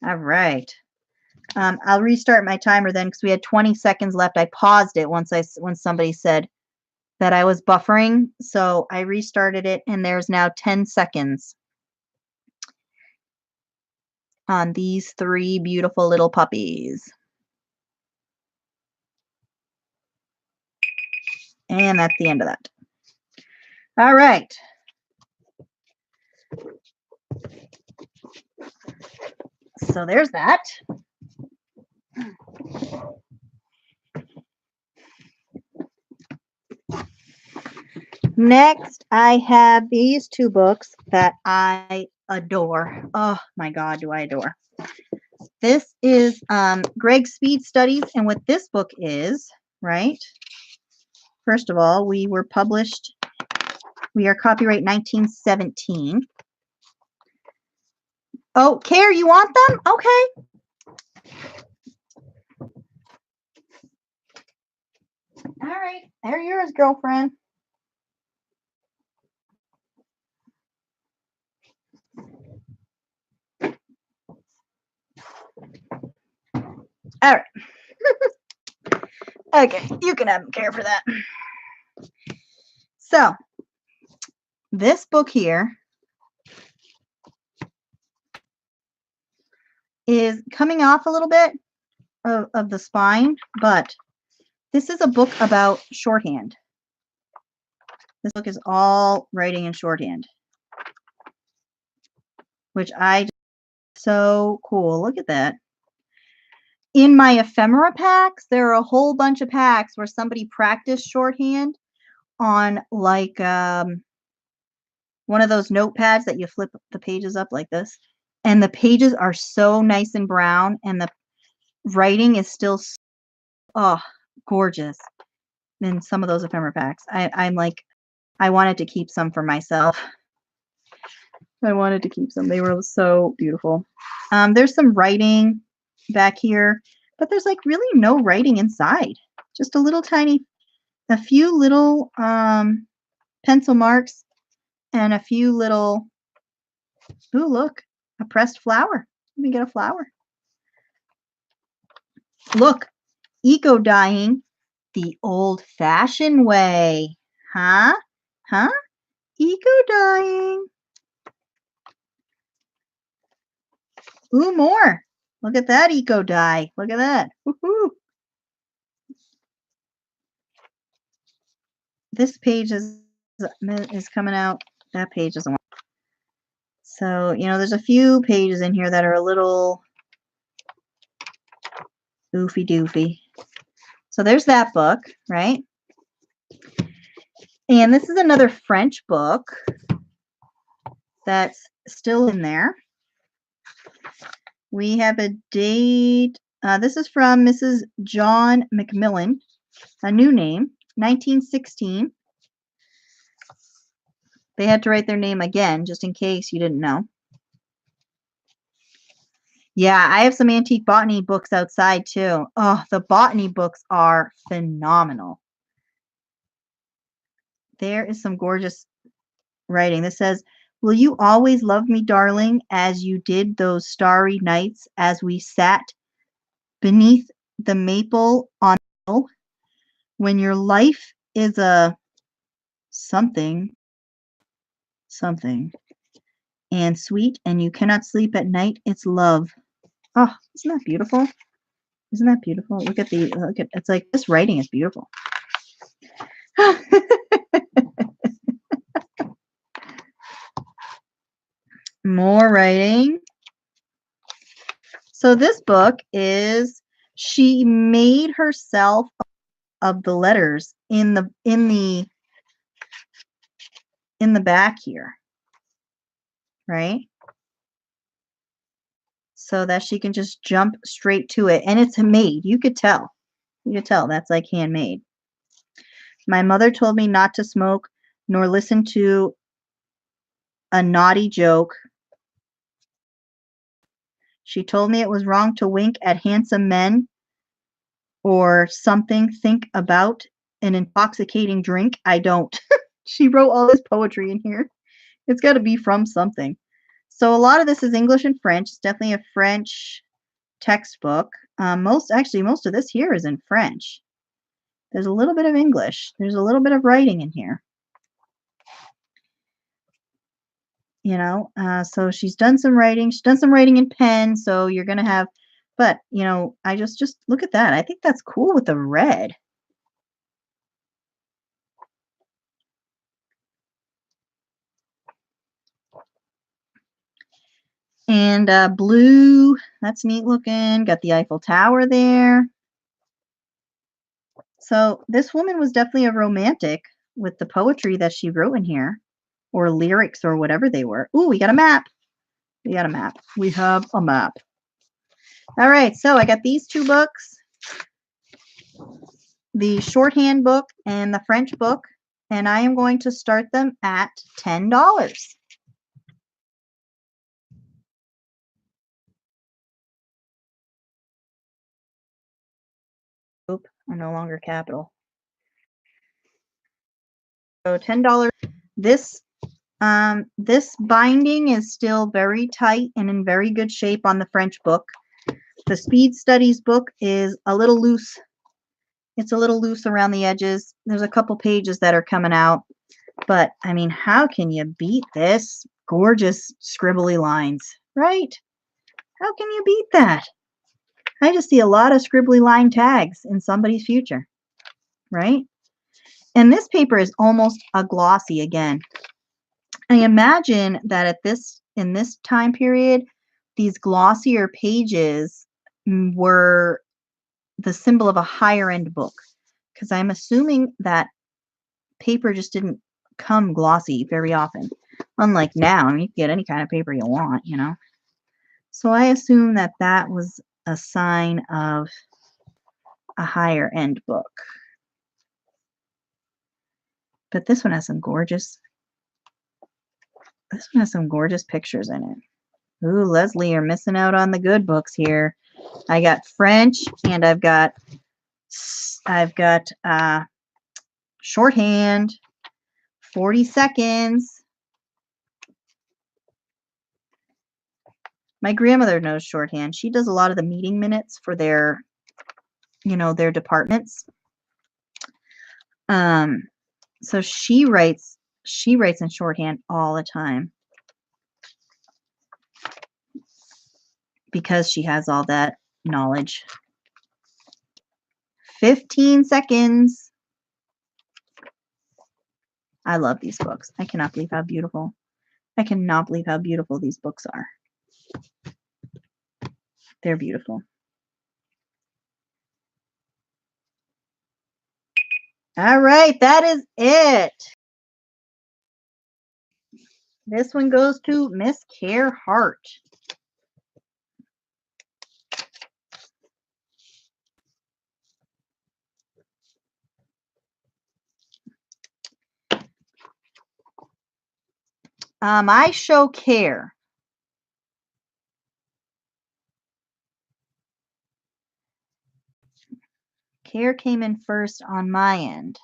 All right. I'll restart my timer then because we had 20 seconds left. I paused it when somebody said that I was buffering, so I restarted it, and there's now 10 seconds on these 3 beautiful little puppies. And that's the end of that. All right. So there's that. Next, I have these 2 books that I adore. Oh my God, do I adore. This is Greg's Speed Studies, and what this book is, right? First of all, we are copyright 1917. Oh, Care, you want them? Okay. All right, they're yours, girlfriend. All right. Okay, you can have them, Care, for that. So, this book here is coming off a little bit of the spine, but this is a book about shorthand. This book is all writing in shorthand, which so cool. Look at that. In my ephemera packs, there are a whole bunch of packs where somebody practiced shorthand on like one of those notepads that you flip the pages up like this. And the pages are so nice and brown, and the writing is still gorgeous in some of those ephemera packs. I'm like, I wanted to keep some for myself. I wanted to keep some. They were so beautiful. There's some writing back here, but there's like really no writing inside. Just a few little pencil marks and a few little, ooh, look, a pressed flower. Let me get a flower. Look, eco dyeing the old-fashioned way. Huh? Huh? Eco dyeing. Ooh, more. Look at that eco dye. Look at that. Woohoo. This page is coming out. That page isn't. So, there's a few pages in here that are a little oofy doofy. So there's that book, right? And this is another French book that's still in there. We have a date. This is from Mrs. John Macmillan, a new name, 1916. They had to write their name again, just in case you didn't know. Yeah, I have some antique botany books outside too. Oh, the botany books are phenomenal. there is some gorgeous writing. This says, "Will you always love me, darling, as you did those starry nights as we sat beneath the maple on the hill? When your life is a something, something, and sweet, and you cannot sleep at night, it's love." Oh, isn't that beautiful? Isn't that beautiful? Look at it's like this writing is beautiful. More writing. So this book is, she made herself of the letters in the back here, right? So that she can just jump straight to it, and it's made. You could tell that's like handmade. My mother told me not to smoke nor listen to a naughty joke. She told me it was wrong to wink at handsome men or something. Think about an intoxicating drink. I don't. She wrote all this poetry in here. It's got to be from something. So a lot of this is English and French. It's definitely a French textbook. Most of this here is in French. There's a little bit of English. There's a little bit of writing in here. You know, so she's done some writing. She's done some writing in pen. So you're gonna have, but you know, I just look at that. I think that's cool with the red. And blue, that's neat looking. Got the Eiffel Tower there. So this woman was definitely a romantic with the poetry that she wrote in here, or lyrics, or whatever they were. Ooh, we got a map. We got a map. We have a map. All right, so I got these two books, the shorthand book and the French book, and I am going to start them at $10. Oop, are no longer capital. So $10. This this binding is still very tight and in very good shape on the French book. The Speed Studies book is a little loose. It's a little loose around the edges. There's a couple pages that are coming out. But, I mean, how can you beat this? Gorgeous scribbly lines, right? How can you beat that? I just see a lot of scribbly line tags in somebody's future, right? And this paper is almost a glossy again. I imagine that in this time period, these glossier pages were the symbol of a higher end book, because I'm assuming that paper just didn't come glossy very often. Unlike now, I mean, you can get any kind of paper you want, you know. So I assume that that was a sign of a higher end book. But this one has some gorgeous pictures in it. Ooh, Leslie, you're missing out on the good books here. I got French, and I've got shorthand, 40 seconds. My grandmother knows shorthand. She does a lot of the meeting minutes for their, you know, their departments. So she writes in shorthand all the time because she has all that knowledge. 15 seconds. I love these books. I cannot believe how beautiful. I cannot believe how beautiful these books are. They're beautiful. All right, that is it. This one goes to Miss Care Hart. I show care. Care came in first on my end.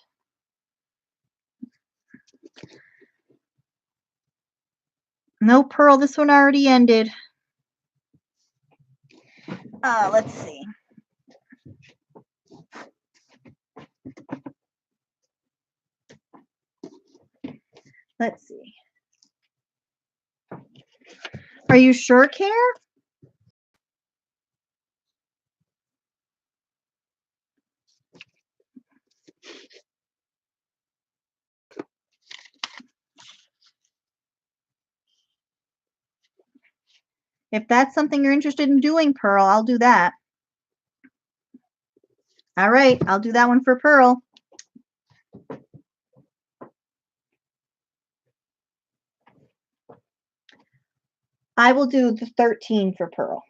No, Pearl, this one already ended. Let's see. Let's see. Are you sure, Care? If that's something you're interested in doing, Pearl, I'll do that. All right, I'll do that one for Pearl. I will do the 13 for Pearl.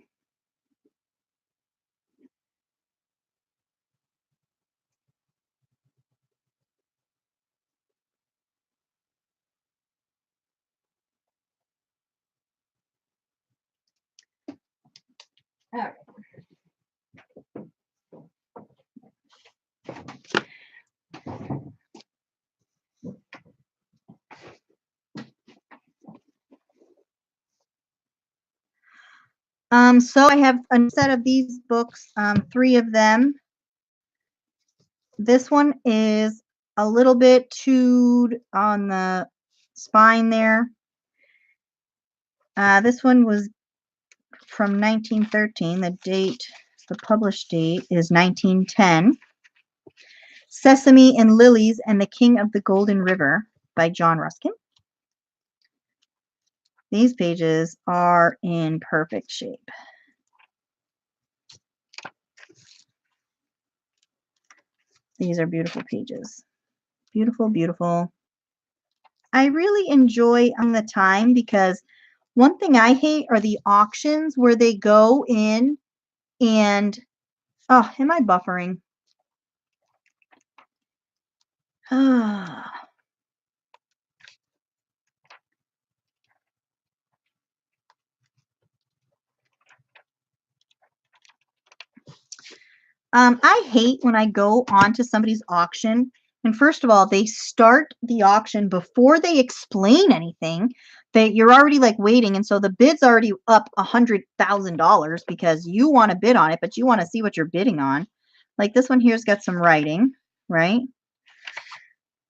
All right. So I have a set of these books, 3 of them. This one is a little bit chewed on the spine there. This one was from 1913. The published date is 1910. Sesame and Lilies and the King of the Golden River by John Ruskin. These pages are in perfect shape. These are beautiful pages. Beautiful, beautiful. I really enjoy on the time because one thing I hate are the auctions where they go in and, oh, am I buffering? I hate when I go onto somebody's auction and first of all, they start the auction before they explain anything. You're already like waiting, and so the bid's already up $100,000 because you want to bid on it, but you want to see what you're bidding on. Like this one here's got some writing, right?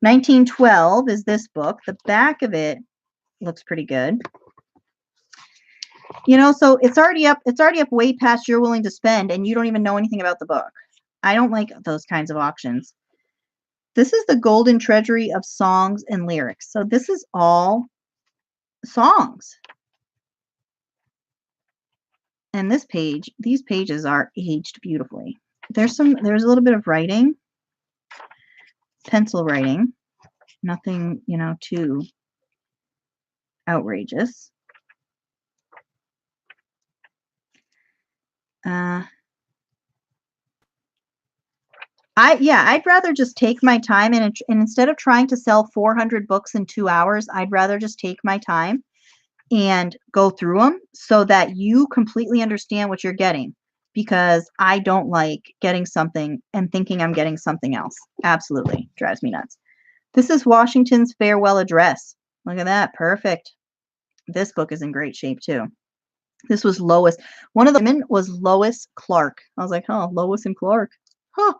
1912 is this book. The back of it looks pretty good. You know, so it's already up way past you're willing to spend and you don't even know anything about the book. I don't like those kinds of auctions. This is the Golden Treasury of Songs and Lyrics. So this is all songs. And these pages are aged beautifully. There's a little bit of writing, pencil writing, nothing, too outrageous. I'd rather just take my time and instead of trying to sell 400 books in 2 hours, I'd rather just take my time and go through them so that you completely understand what you're getting, because I don't like getting something and thinking I'm getting something else. Absolutely drives me nuts. This is Washington's Farewell Address. Look at that. Perfect. This book is in great shape too. This was Lois. One of the women was Lois Clark. I was like, oh, Lois and Clark. Huh.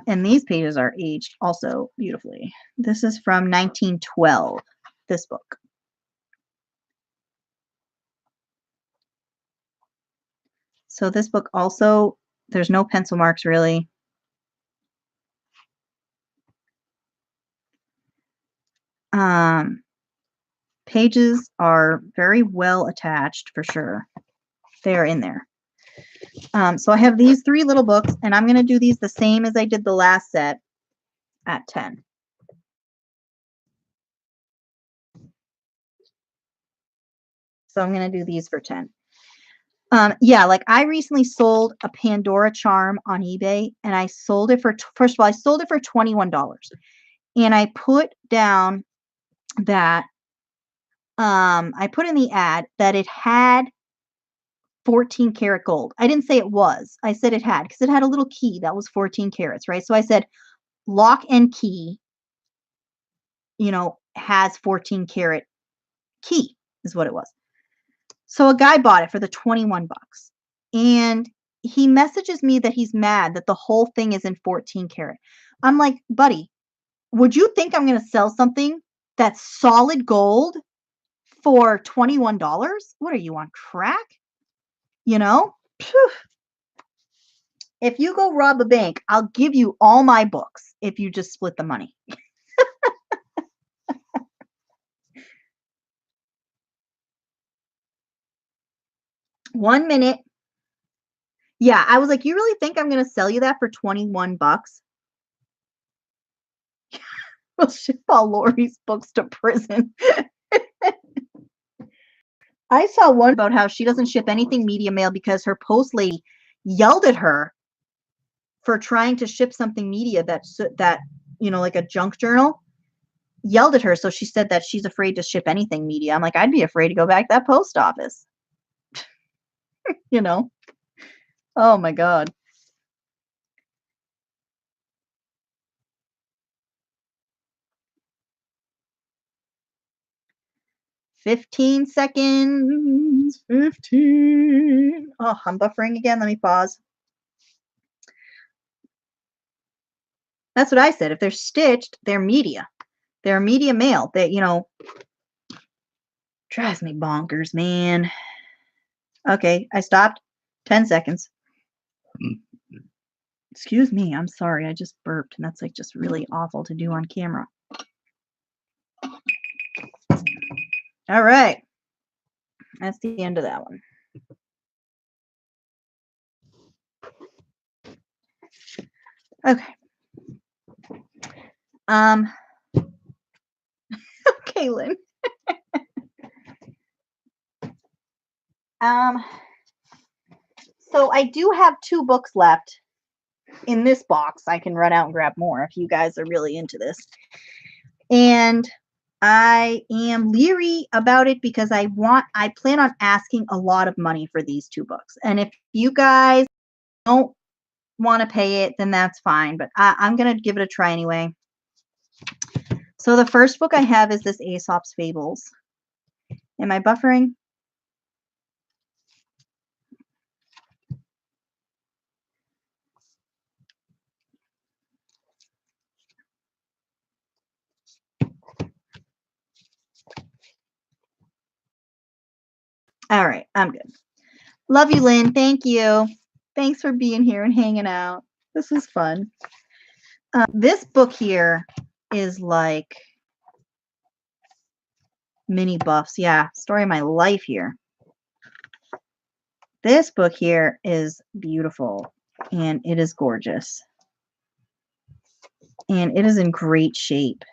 And these pages are aged also beautifully. This is from 1912, this book. So this book also, there's no pencil marks really. Pages are very well attached for sure. They are in there. So I have these 3 little books, and I'm going to do these the same as I did the last set at 10. So I'm going to do these for 10. Yeah, like I recently sold a Pandora charm on eBay, and I sold it for, first of all, I sold it for $21. And I put down that, I put in the ad that it had 14 karat gold. I didn't say it was. I said it had, because it had a little key that was 14 carats, right? So I said lock and key, has 14 karat key is what it was. So a guy bought it for the 21 bucks. And he messages me that he's mad that the whole thing is in 14 karat. I'm like, buddy, would you think I'm going to sell something that's solid gold for $21? What are you, on crack? You know? Phew. If you go rob a bank, I'll give you all my books if you just split the money. 1 minute. Yeah, I was like, you really think I'm going to sell you that for 21 bucks? We'll ship all Lori's books to prison. I saw one about how she doesn't ship anything media mail because her post lady yelled at her for trying to ship something media that like a junk journal, yelled at her. So she said that she's afraid to ship anything media. I'm like, I'd be afraid to go back to that post office. Oh my God. "15 seconds. 15. Oh, I'm buffering again. Let me pause. That's what I said. If they're stitched, they're media. They're media mail. They, drives me bonkers, man. Okay, I stopped. 10 seconds. Excuse me. I'm sorry. I just burped, and that's like just really awful to do on camera. All right. That's the end of that one. Okay. Okay, Lynn. So I do have 2 books left in this box. I can run out and grab more if you guys are really into this. And I am leery about it because I plan on asking a lot of money for these 2 books. And if you guys don't want to pay it, then that's fine. But I'm going to give it a try anyway. So the first book I have is this Aesop's Fables. Am I buffering? All right, I'm good. Love you, Lynn. Thank you. Thanks for being here and hanging out. This was fun. This book here is like mini buffs. Yeah, story of my life here. This book here is beautiful, and it is gorgeous. And it is in great shape.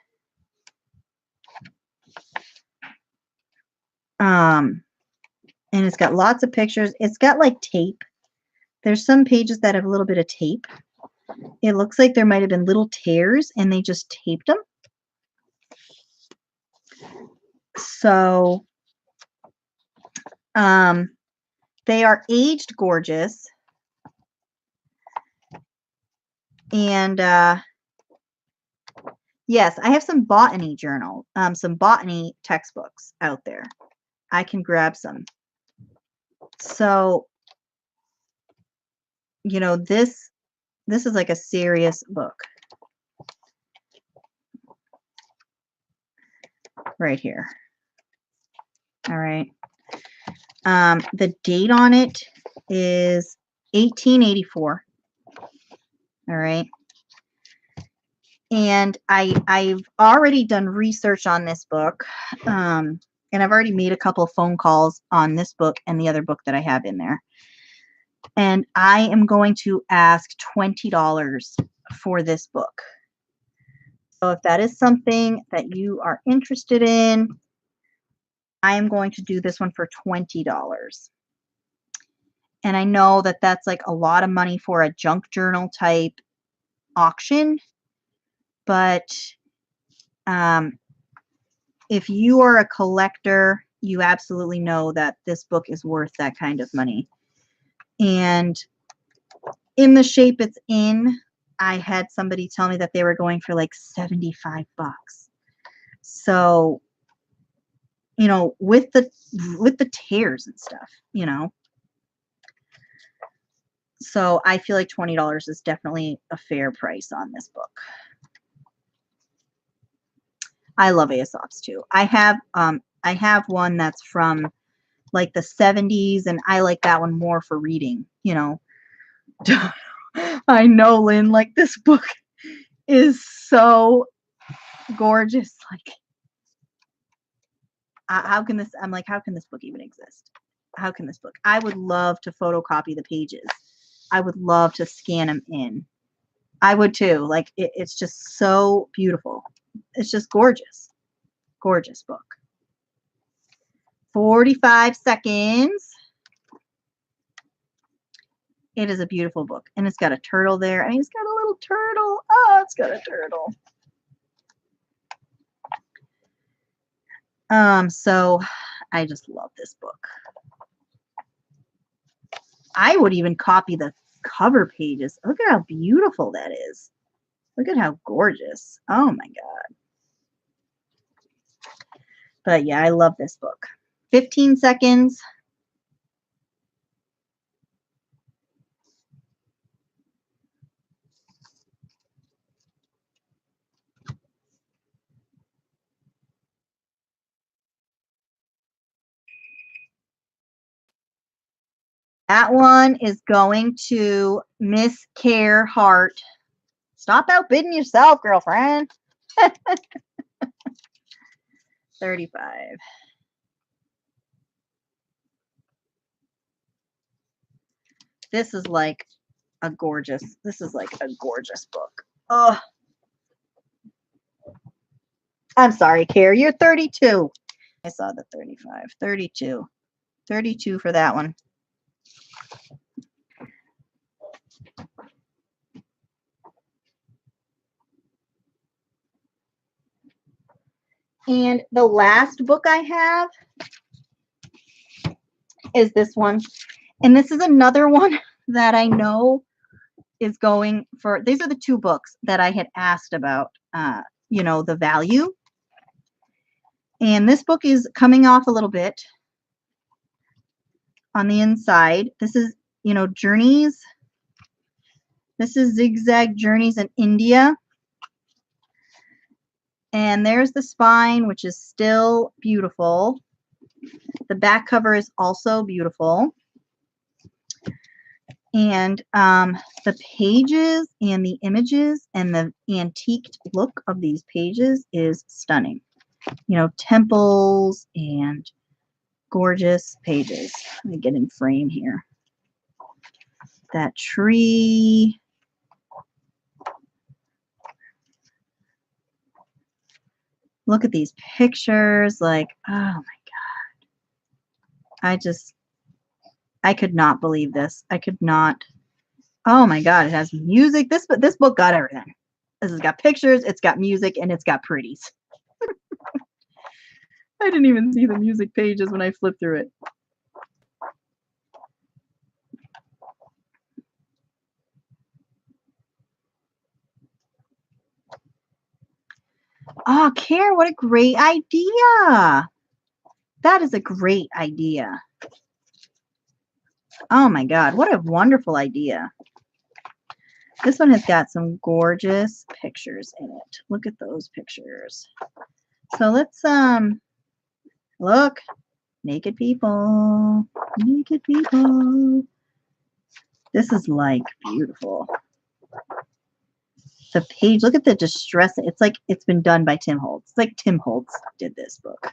And it's got lots of pictures. It's got like tape. There's some pages that have a little bit of tape. It looks like there might have been little tears and they just taped them. So they are aged gorgeous. And yes, I have some botany journal, some botany textbooks out there. I can grab some. So, this is like a serious book. Right here. All right. The date on it is 1884. All right. And I've already done research on this book. And I've already made a couple of phone calls on this book and the other book that I have in there. And I am going to ask $20 for this book. So if that is something that you are interested in, I am going to do this one for $20. And I know that that's like a lot of money for a junk journal type auction. But if you are a collector, you absolutely know that this book is worth that kind of money. And in the shape it's in, I had somebody tell me that they were going for like 75 bucks. So, you know, with the tears and stuff, you know. So I feel like $20 is definitely a fair price on this book. I love Aesop's too. I have one that's from like the 70s, and I like that one more for reading, you know. I know, Lynn, like this book is so gorgeous. Like, how can this, I'm like, how can this book even exist? How can this book? I would love to photocopy the pages. I would love to scan them in. I would too. Like, it's just so beautiful. It's just gorgeous. Gorgeous book. 45 seconds. It is a beautiful book. And it's got a turtle there. I mean, it's got a little turtle. Oh, it's got a turtle. So I just love this book. I would even copy the cover pages. Look at how beautiful that is. Look at how gorgeous. Oh my God. But yeah, I love this book. 15 seconds. That one is going to Miss Care Heart. Stop outbidding yourself, girlfriend. 35. This is like a gorgeous book. Oh, I'm sorry, Care. You're 32. I saw the 35. 32. 32 for that one. And the last book I have is this one. And this is another one that I know is going for, these are the two books that I had asked about, you know, the value. And this book is coming off a little bit on the inside. This is, you know, Journeys. This is Zigzag Journeys in India. And there's the spine, which is still beautiful. The back cover is also beautiful. And the pages and the images and the antiqued look of these pages is stunning. You know, temples and gorgeous pages. Let me get in frame here. That tree. Look at these pictures. Like, oh my God. I could not believe this. I could not. Oh my God, it has music. This book got everything. This has got pictures, it's got music, and it's got pretties. I didn't even see the music pages when I flipped through it. Oh, Care, what a great idea. That is a great idea. Oh my God, what a wonderful idea. This one has got some gorgeous pictures in it. Look at those pictures. So let's look. Naked people. Naked people. This is like beautiful. The page, look at the distress. It's like it's been done by Tim Holtz. It's like Tim Holtz did this book.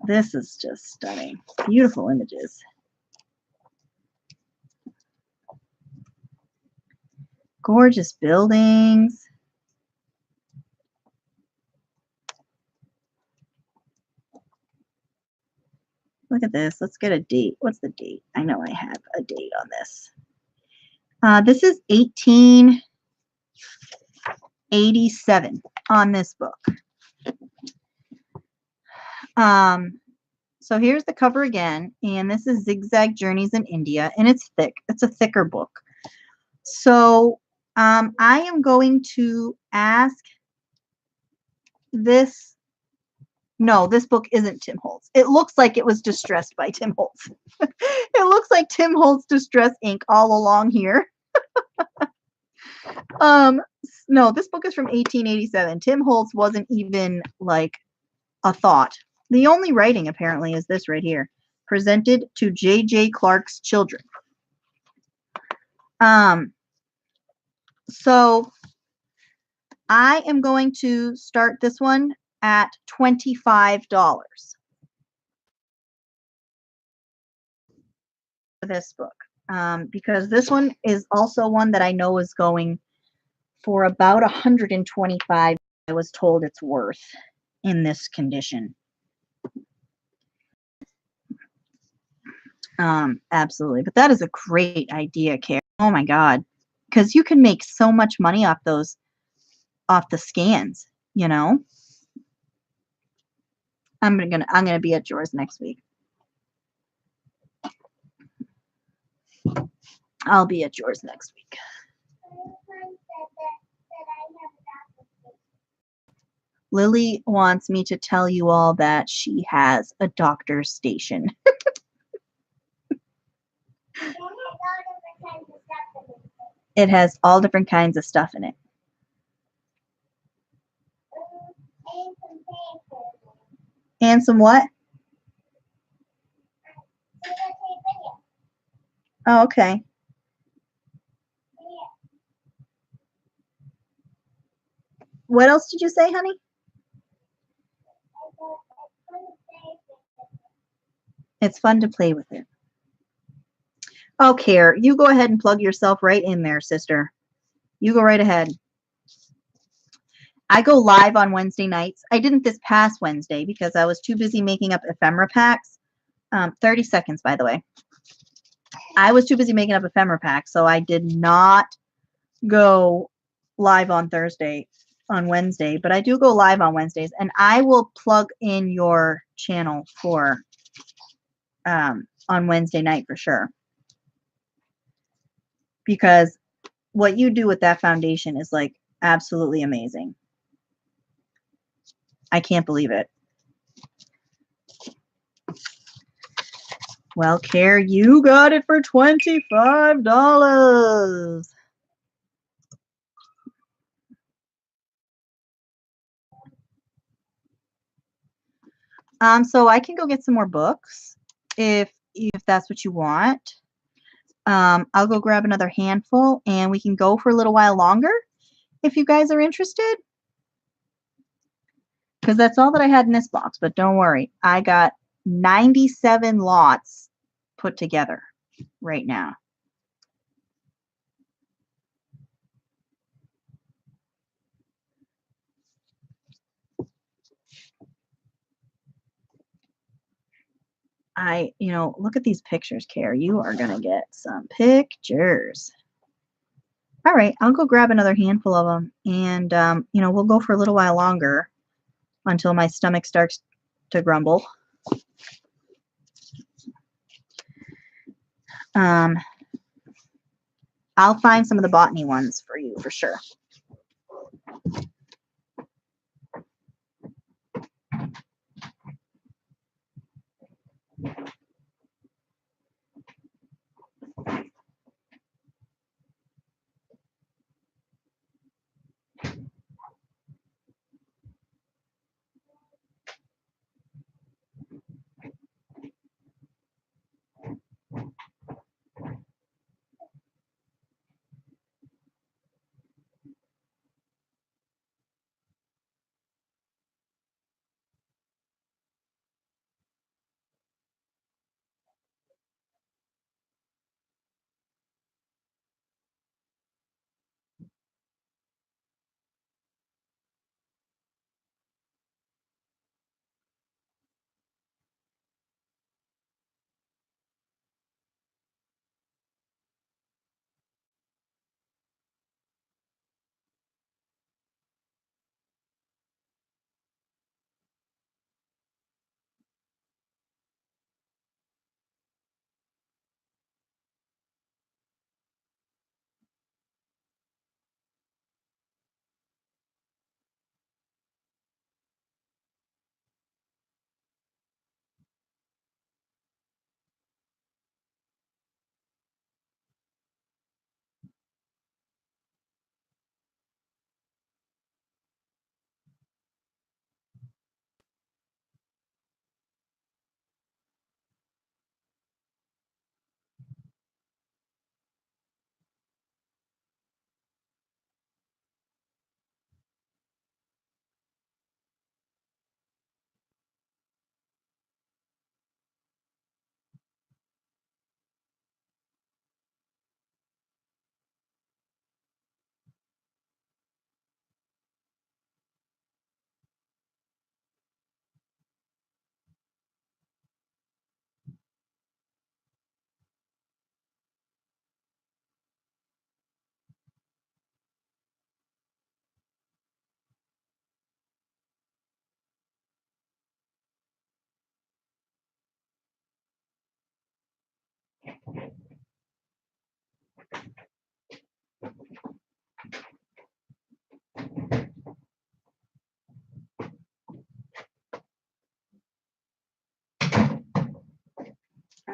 This is just stunning. Beautiful images. Gorgeous buildings. Look at this. Let's get a date. What's the date? I know I have a date on this. This is 1887 on this book. So here's the cover again, and this is Zigzag Journeys in India, and it's thick. It's a thicker book. So I am going to ask this, no, this book isn't Tim Holtz. It looks like it was distressed by Tim Holtz. It looks like Tim Holtz distress ink all along here. No, this book is from 1887. Tim Holtz wasn't even like a thought. The only writing apparently is this right here. Presented to J.J. Clark's children. So I am going to start this one at $25 for this book, because this one is also one that I know is going for about 125. I was told it's worth in this condition. Absolutely. But that is a great idea, Carrie. Oh my God. Because you can make so much money off those, off the scans, you know? I'm gonna be at yours next week. I'll be at yours next week. Lily wants me to tell you all that she has a doctor's station. It has all different kinds of stuff in it. And some what? Oh, okay. What else did you say, honey? It's fun to play with it. Oh, Care, you go ahead and plug yourself right in there, sister. You go right ahead. I go live on Wednesday nights. I didn't this past Wednesday because I was too busy making up ephemera packs. 30 seconds, by the way. I was too busy making up ephemera packs, so I did not go live on Wednesday, but I do go live on Wednesdays, and I will plug in your channel for on Wednesday night for sure. Because what you do with that foundation is like absolutely amazing. I can't believe it. Well, Care, you got it for $25. So I can go get some more books if that's what you want. I'll go grab another handful and we can go for a little while longer if you guys are interested. Because that's all that I had in this box, but don't worry. I got 97 lots put together right now. Look at these pictures, Care. You are going to get some pictures. All right, I'll go grab another handful of them, and, we'll go for a little while longer until my stomach starts to grumble. I'll find some of the botany ones for you for sure.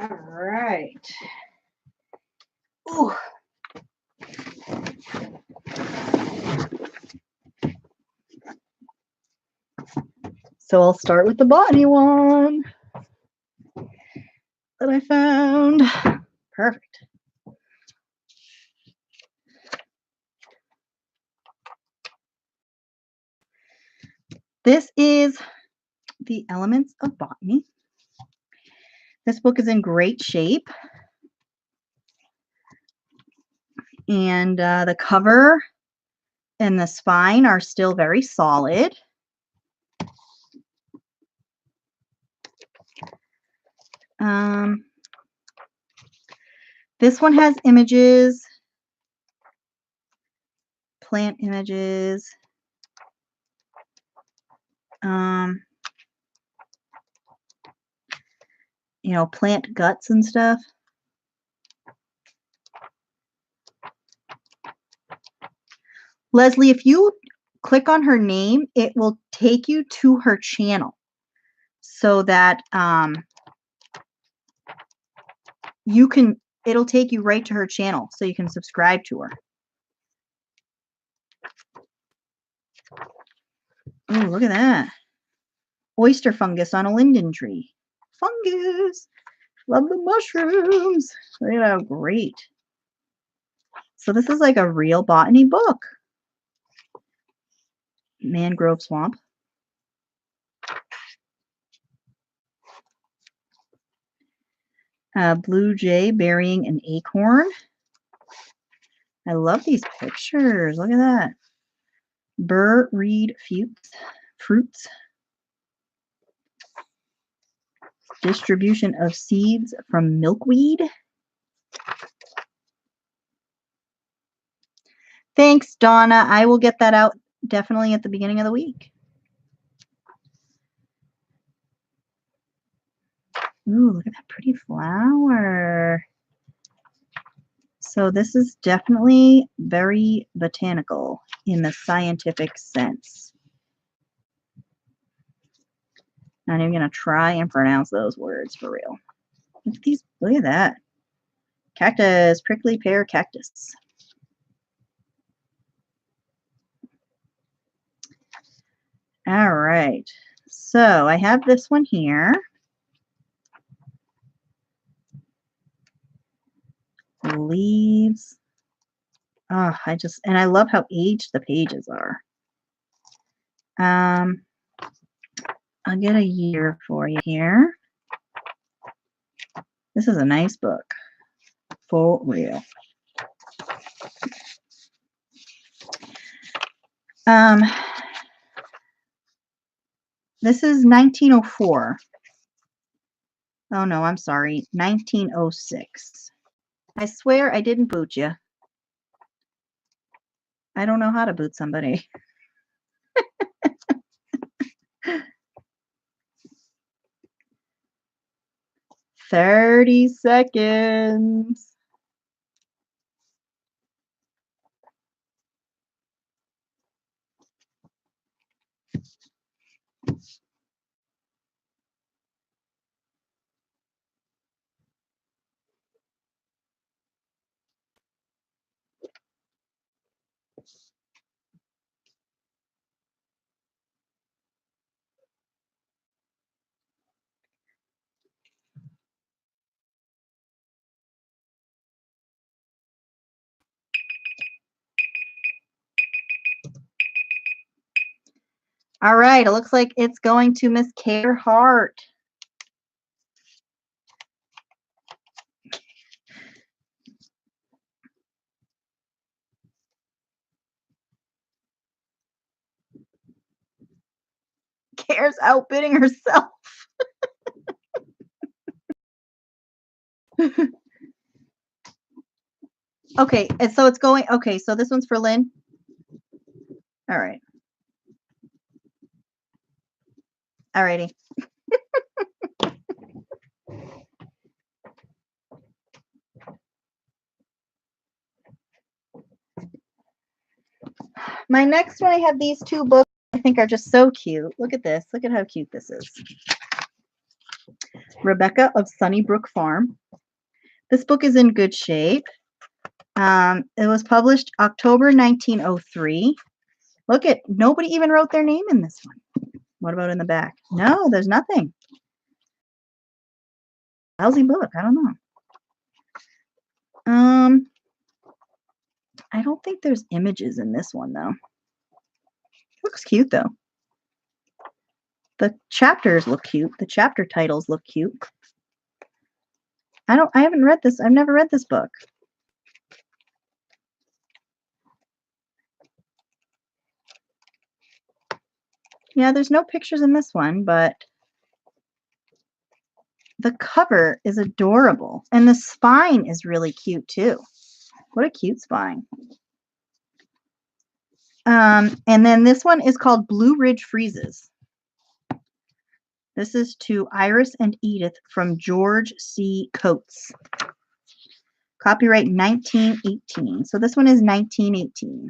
All right. Ooh. So I'll start with the botany one that I found. Perfect. This is The Elements of Botany. This book is in great shape. And the cover and the spine are still very solid. This one has images, plant images, you know, plant guts and stuff. Leslie, if you click on her name, it will take you to her channel so that it'll take you right to her channel so you can subscribe to her. Oh, look at that. Oyster fungus on a linden tree. Fungus. Love the mushrooms. Look at how great. So this is like a real botany book. Mangrove swamp. Blue jay burying an acorn. I love these pictures. Look at that. Burr reed fruits. Distribution of seeds from milkweed. Thanks, Donna. I will get that out definitely at the beginning of the week. Ooh, look at that pretty flower. So this is definitely very botanical in the scientific sense. Not even going to try and pronounce those words for real. Look at these. Look at that. Cactus, prickly pear cactus. All right. So I have this one here. Leaves. Oh, I love how aged the pages are. I'll get a year for you here. This is a nice book. For real. This is 1904. Oh no, I'm sorry. 1906. I swear I didn't boot you. I don't know how to boot somebody. 30 seconds. All right, it looks like it's going to Miss Care Hart. Care's outbidding herself. Okay, and so it's going, okay, so this one's for Lynn. All right. All righty. My next one, I have these two books I think are just so cute. Look at this. Look at how cute this is. Rebecca of Sunnybrook Farm. This book is in good shape. It was published October 1903. Look at, nobody even wrote their name in this one. What about in the back? No, there's nothing. Lousy book. I don't know. I don't think there's images in this one though. Looks cute though. The chapters look cute. The chapter titles look cute. I haven't read this. I've never read this book. Yeah, there's no pictures in this one, but the cover is adorable. And the spine is really cute too. What a cute spine. And then this one is called Blue Ridge Freezes. This is to Iris and Edith from George C. Coates. Copyright 1918. So this one is 1918.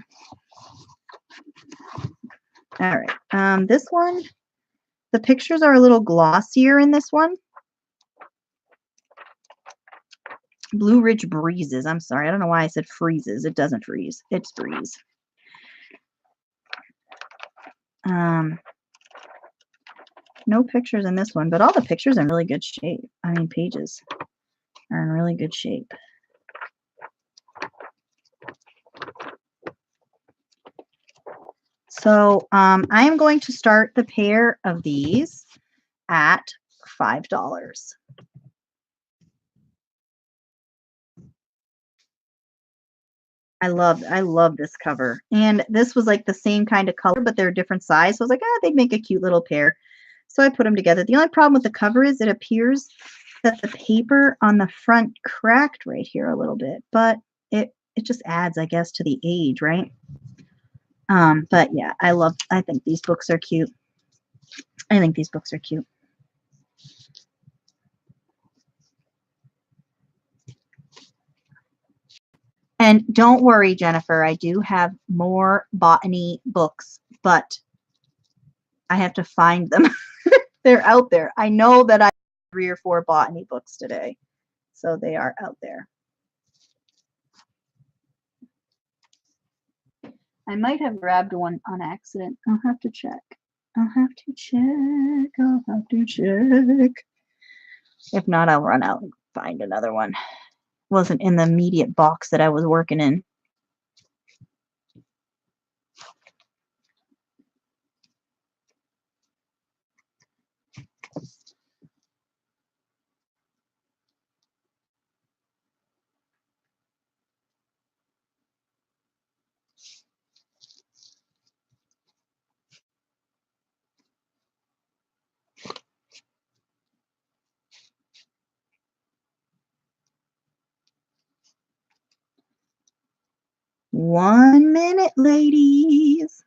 All right. This one, the pictures are a little glossier in this one. Blue Ridge Breezes. I'm sorry. I don't know why I said freezes. It doesn't freeze. It's breeze. No pictures in this one, but all the pictures are in really good shape. I mean, pages are in really good shape. So I am going to start the pair of these at $5. I love this cover. And this was like the same kind of color, but they're different size. So I was like, they'd make a cute little pair. So I put them together. The only problem with the cover is it appears that the paper on the front cracked right here a little bit, but it just adds, I guess, to the age, right? But yeah, I think these books are cute. I think these books are cute. And don't worry, Jennifer, I do have more botany books, but I have to find them. They're out there. I know that I have 3 or 4 botany books today, so they are out there. I might have grabbed one on accident. I'll have to check. If not, I'll run out and find another one. Wasn't in the immediate box that I was working in. One minute, ladies.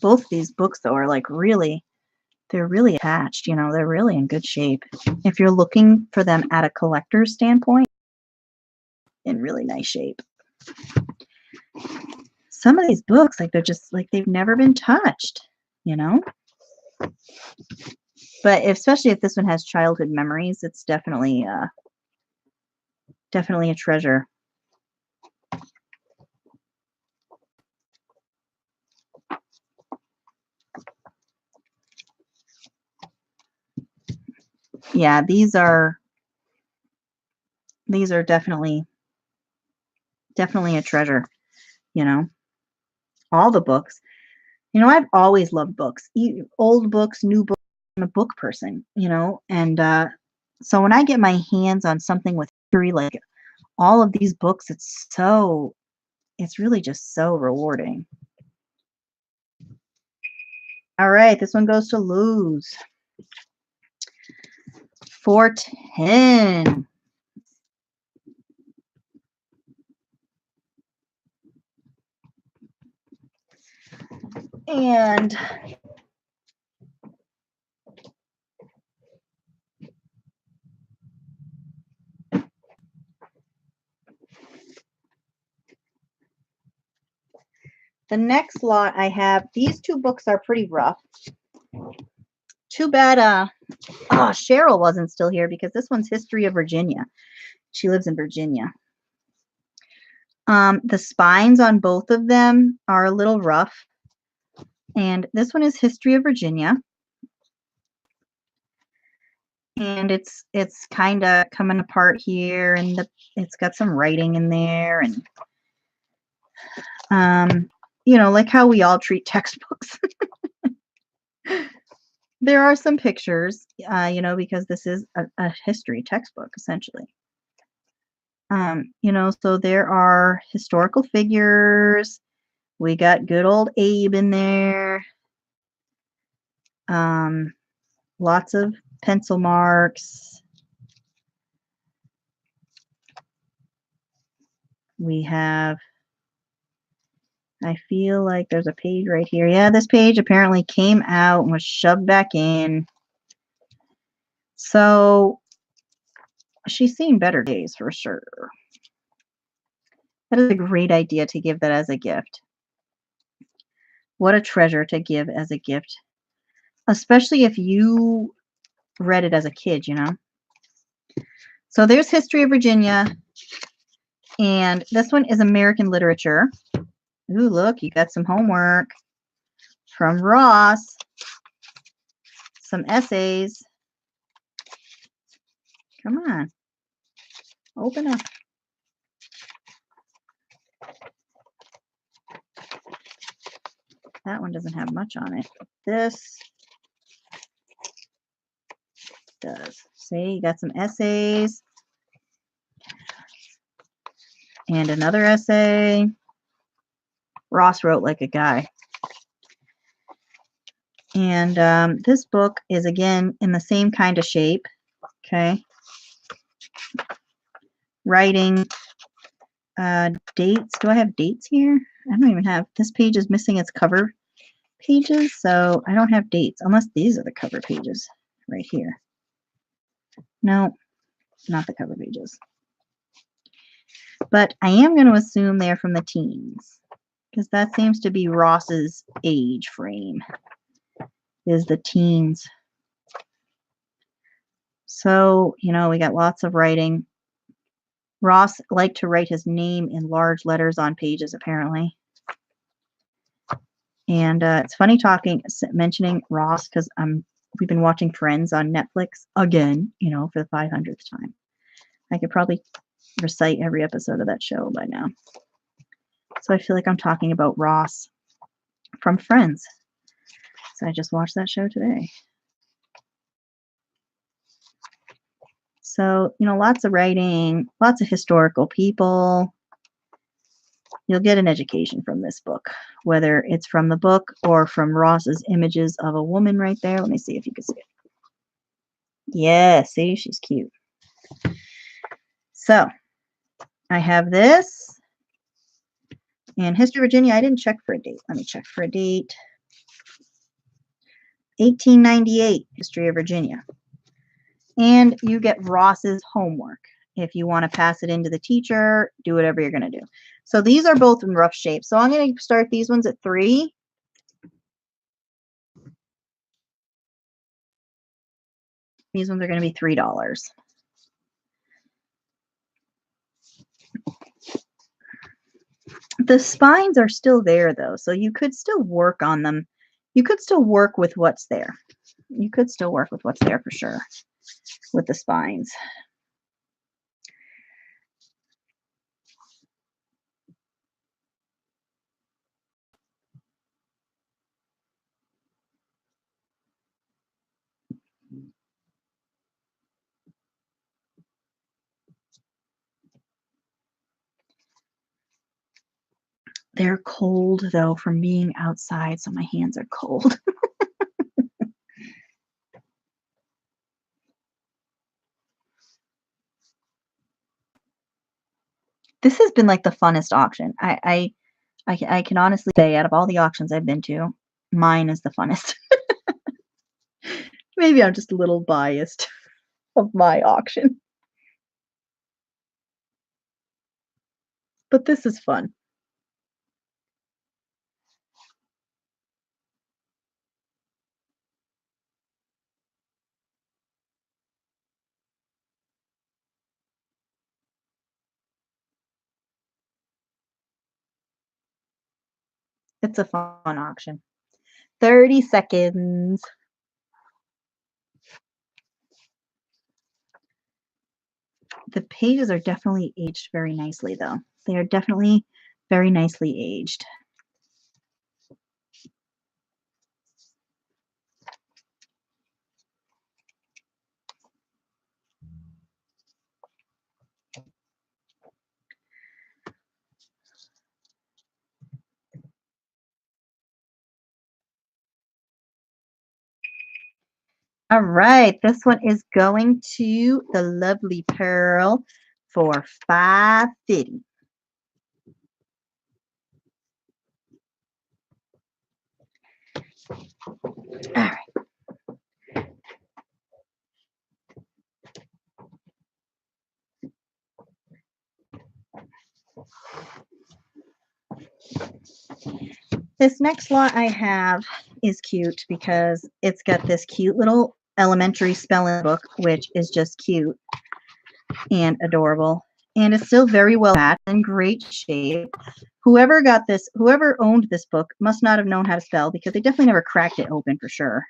Both these books, though, are like they're really attached. You know, they're really in good shape. If you're looking for them at a collector's standpoint, in really nice shape. Some of these books, like they're just like they've never been touched, you know? But especially if this one has childhood memories, it's definitely a treasure. Yeah, these are definitely a treasure, you know. All the books. You know, I've always loved books, old books, new books. I'm a book person, you know, and so when I get my hands on something with history, like all of these books, it's really just so rewarding. All right, this one goes to Luz. 410. And the next lot I have, these two books are pretty rough. Too bad Cheryl wasn't still here because this one's History of Virginia. She lives in Virginia. The spines on both of them are a little rough. And this one is History of Virginia. And it's kind of coming apart here, and it's got some writing in there, and you know, like how we all treat textbooks. There are some pictures, you know, because this is a history textbook essentially. You know, so there are historical figures. We got good old Abe in there. Lots of pencil marks. We have, I feel like there's a page right here. Yeah, this page apparently came out and was shoved back in. So she's seen better days for sure. That is a great idea to give that as a gift. What a treasure to give as a gift, especially if you read it as a kid, you know. So there's History of Virginia, and this one is American literature. Ooh, look, you got some homework from Ross, some essays. Come on, open up. That one doesn't have much on it. This does. See, you got some essays and another essay. Ross wrote like a guy. And this book is, again, in the same kind of shape. Okay. Writing. Dates. Do I have dates here? I don't even have. This page is missing its cover pages, so I don't have dates, unless these are the cover pages right here. No, not the cover pages. But I am going to assume they're from the teens, because that seems to be Ross's age frame, is the teens. So, you know, we got lots of writing. Ross liked to write his name in large letters on pages, apparently. And it's funny mentioning Ross, because we've been watching Friends on Netflix again, you know, for the 500th time. I could probably recite every episode of that show by now. So I feel like I'm talking about Ross from Friends. So I just watched that show today. So, you know, lots of writing, lots of historical people. You'll get an education from this book, whether it's from the book or from Ross's images of a woman right there. Let me see if you can see it. Yeah, see, she's cute. So I have this. And History of Virginia, I didn't check for a date. Let me check for a date. 1898, History of Virginia. And you get Ross's homework. If you want to pass it into the teacher, do whatever you're going to do. So these are both in rough shape. So I'm going to start these ones at 3. These ones are going to be $3. The spines are still there, though, so you could still work on them. You could still work with what's there. You could still work with what's there for sure, with the spines. They're cold, though, from being outside, so my hands are cold. This has been like the funnest auction. I can honestly say, out of all the auctions I've been to, mine is the funnest. Maybe I'm just a little biased of my auction. But this is fun. It's a fun auction. 30 seconds. The pages are definitely aged very nicely, though. They are definitely very nicely aged. All right, this one is going to the lovely Pearl for $5.50. All right. This next lot I have is cute because it's got this cute little elementary spelling book, which is just cute and adorable. And it's still very well matched and great shape. Whoever owned this book must not have known how to spell because they definitely never cracked it open for sure.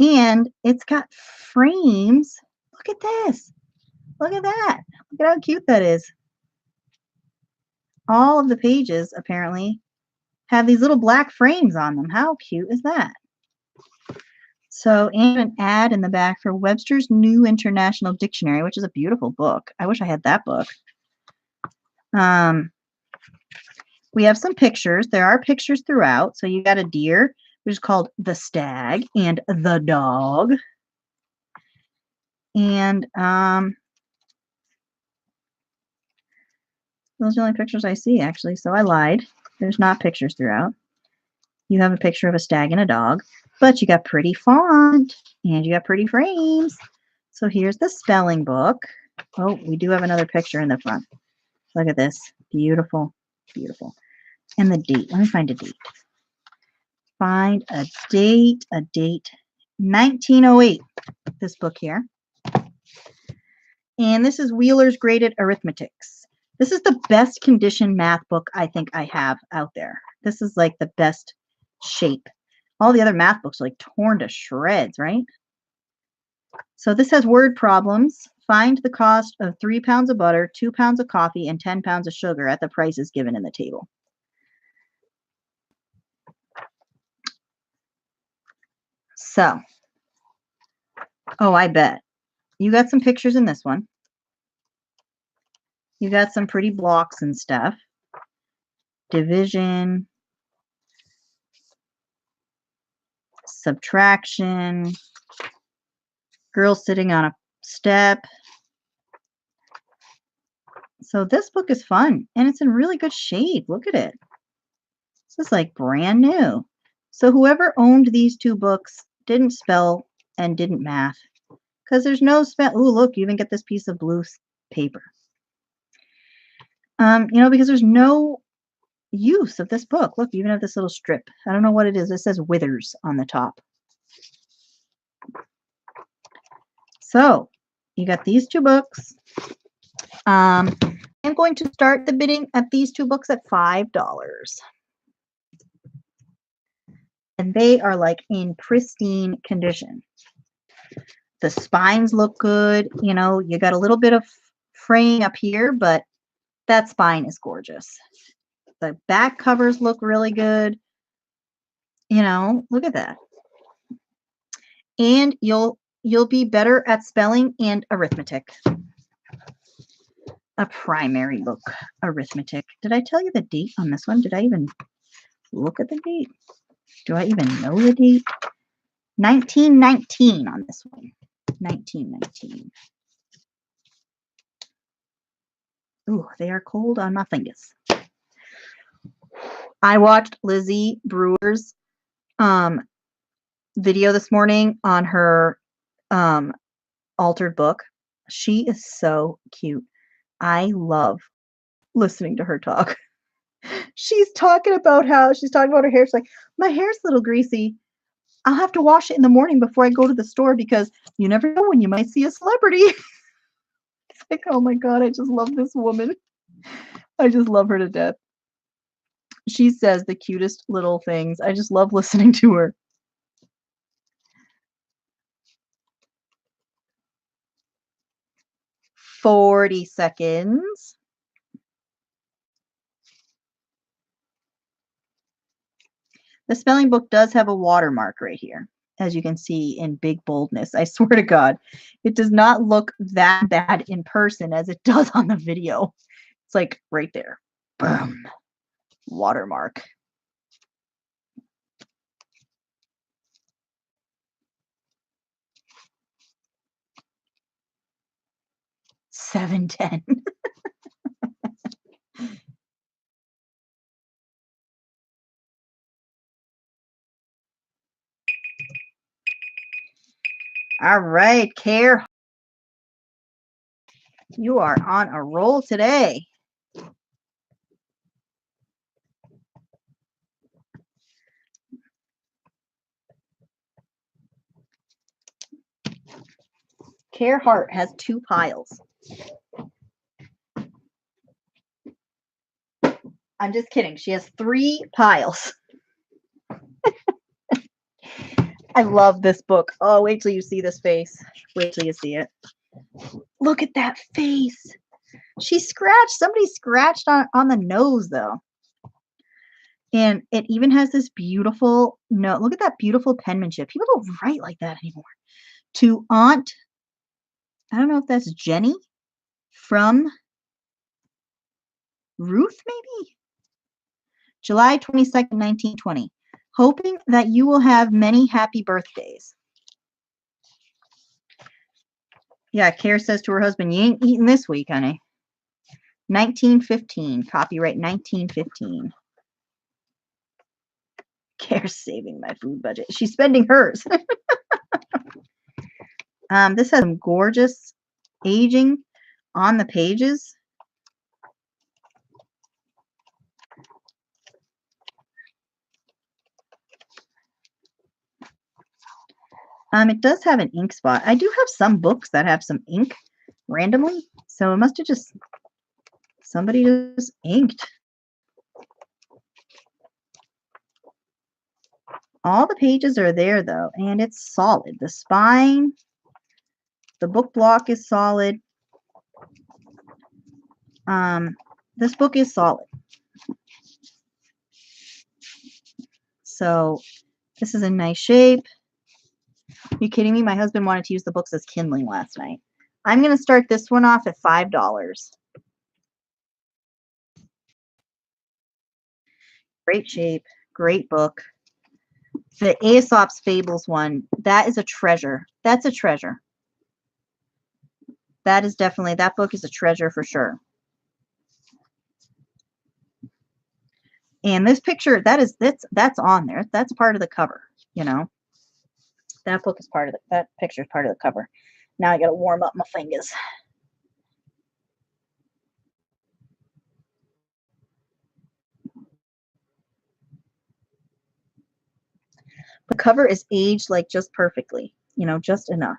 And it's got frames. Look at this. Look at that. Look at how cute that is. All of the pages apparently have these little black frames on them. How cute is that? So, and an ad in the back for Webster's New International Dictionary, which is a beautiful book. I wish I had that book. We have some pictures. There are pictures throughout. So you got a deer, which is called the stag, and the dog. And those are the only pictures I see, actually. So I lied. There's not pictures throughout. You have a picture of a stag and a dog, but you got pretty font and you got pretty frames. So here's the spelling book. Oh, we do have another picture in the front. Look at this. Beautiful, beautiful. And the date. Let me find a date. Find a date, 1908, this book here. And this is Wheeler's Graded Arithmetics. This is the best condition math book I think I have out there. This is like the best shape. All the other math books are like torn to shreds, right? So this has word problems. Find the cost of 3 pounds of butter, 2 pounds of coffee, and 10 pounds of sugar at the prices given in the table. So, oh, I bet. You got some pictures in this one. You got some pretty blocks and stuff. Division. Subtraction. Girl sitting on a step. So this book is fun, and it's in really good shape. Look at it. This is like brand new. So whoever owned these two books didn't spell and didn't math, because there's no spell. Oh, look, you even get this piece of blue paper. Because there's no use of this book. Look, you even have this little strip. I don't know what it is. It says Withers on the top. So you got these two books. I'm going to start the bidding at these two books at $5. And they are like in pristine condition. The spines look good. You got a little bit of fraying up here, but that spine is gorgeous. The back covers look really good. Look at that. And you'll be better at spelling and arithmetic. A primary book, arithmetic. Did I tell you the date on this one? Did I even look at the date? Do I even know the date? 1919 on this one. 1919. Ooh, they are cold on my fingers. I watched Lizzie Brewer's video this morning on her altered book. She is so cute. I love listening to her talk. She's talking about her hair. She's like, my hair's a little greasy. I'll have to wash it in the morning before I go to the store because you never know when you might see a celebrity. It's like, oh my God, I just love this woman. I just love her to death. She says the cutest little things. I just love listening to her. $40. The spelling book does have a watermark right here, as you can see in big boldness. I swear to God, it does not look that bad in person as it does on the video. It's like right there. Boom. Watermark. $7.10. All right, Care. You are on a roll today. Care Heart has 2 piles. I'm just kidding. She has 3 piles. I love this book. Oh, wait till you see this face. Wait till you see it. Look at that face. She scratched. Somebody scratched on the nose, though. And it even has this beautiful note. Look at that beautiful penmanship. People don't write like that anymore. To Aunt, I don't know if that's Jenny from Ruth, maybe? July 22nd, 1920. Hoping that you will have many happy birthdays. Yeah, Care says to her husband, you ain't eating this week, honey. 1915. Copyright 1915. Care's saving my food budget. She's spending hers. This has some gorgeous aging on the pages. It does have an ink spot. I do have some books that have some ink randomly, so it must have just somebody just inked. All the pages are there though, and it's solid. The spine, the book block is solid. This book is solid. So this is in nice shape. Are you kidding me? My husband wanted to use the books as kindling last night. I'm going to start this one off at $5. Great shape, great book. The Aesop's Fables one, that is a treasure. That's a treasure. That is definitely, that book is a treasure for sure. And this picture, that's on there. That's part of the cover, you know. That book is part of that picture is part of the cover. Now I got to warm up my fingers. The cover is aged like just perfectly, you know, just enough.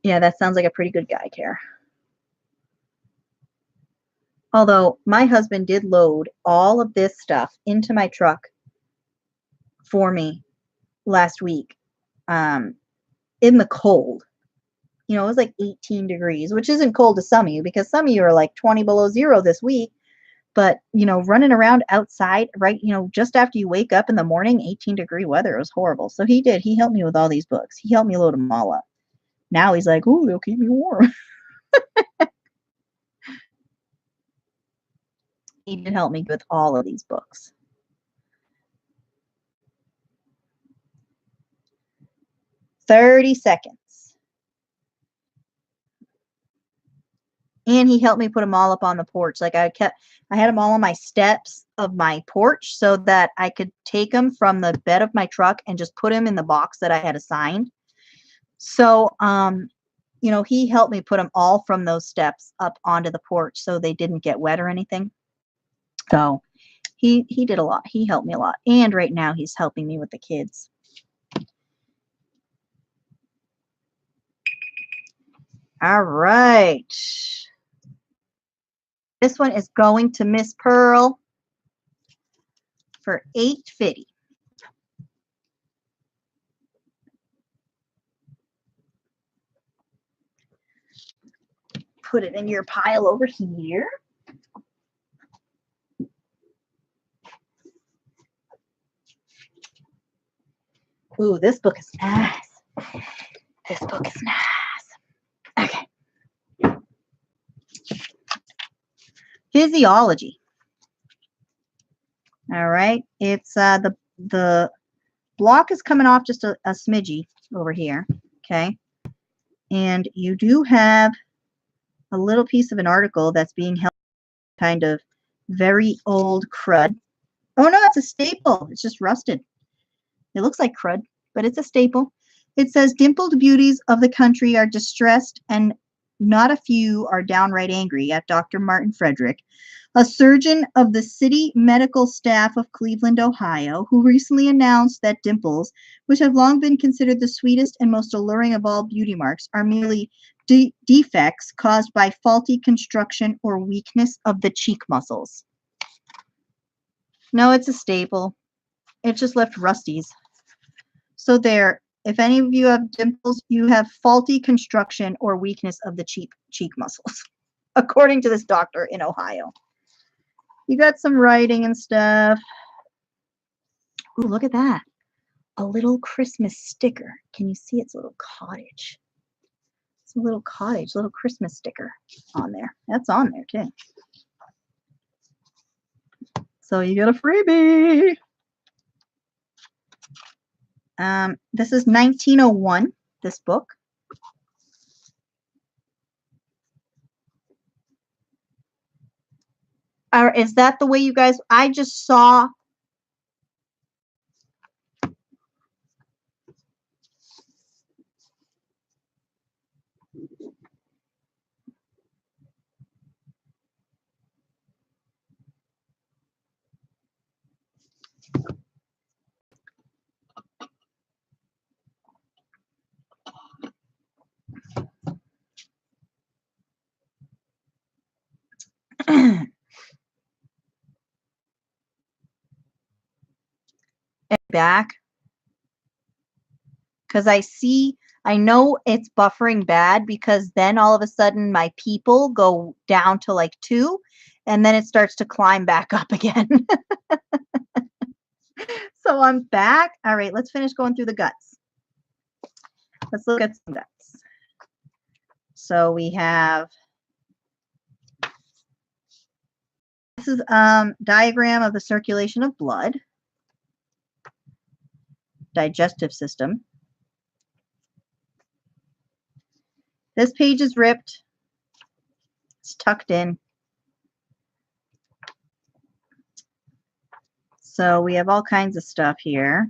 Yeah, that sounds like a pretty good guy, Care. Although my husband did load all of this stuff into my truck for me last week in the cold. You know, it was like 18 degrees, which isn't cold to some of you because some of you are like 20 below zero this week. But, you know, running around outside, right, you know, just after you wake up in the morning, 18-degree weather, it was horrible. So he did. He helped me with all these books. He helped me load them all up. Now he's like, ooh, they'll keep me warm. He did help me with all of these books. $30 seconds. And he helped me put them all up on the porch. Like I had them all on my steps of my porch so that I could take them from the bed of my truck and just put them in the box that I had assigned. So, you know, he helped me put them all from those steps up onto the porch so they didn't get wet or anything. So he did a lot. He helped me a lot. And right now he's helping me with the kids. All right. This one is going to Miss Pearl for $8.50. Put it in your pile over here. Ooh, this book is nice. This book is nice. Okay. Physiology. All right. It's the block is coming off just a smidgy over here. Okay. And you do have a little piece of an article that's being held kind of very old crud. Oh no, it's a staple. It's just rusted. It looks like crud, but it's a staple. It says dimpled beauties of the country are distressed and not a few are downright angry at Dr. Martin Frederick, a surgeon of the city medical staff of Cleveland, Ohio, who recently announced that dimples, which have long been considered the sweetest and most alluring of all beauty marks, are merely defects caused by faulty construction or weakness of the cheek muscles. No, it's a staple. It just left rusties. So there, if any of you have dimples, you have faulty construction or weakness of the cheek muscles, according to this doctor in Ohio. You got some writing and stuff. Ooh, look at that. A little Christmas sticker. Can you see it's a little cottage? It's a little cottage, little Christmas sticker on there. That's on there too. So you get a freebie. This is 1901, this book. Or is that the way you guys, I just saw. Back. Because I know it's buffering bad because then all of a sudden my people go down to like 2 and then it starts to climb back up again. So I'm back. All right, let's finish going through the guts. Let's look at some guts. So we have, this is diagram of the circulation of blood, digestive system. This page is ripped. It's tucked in. So we have all kinds of stuff here.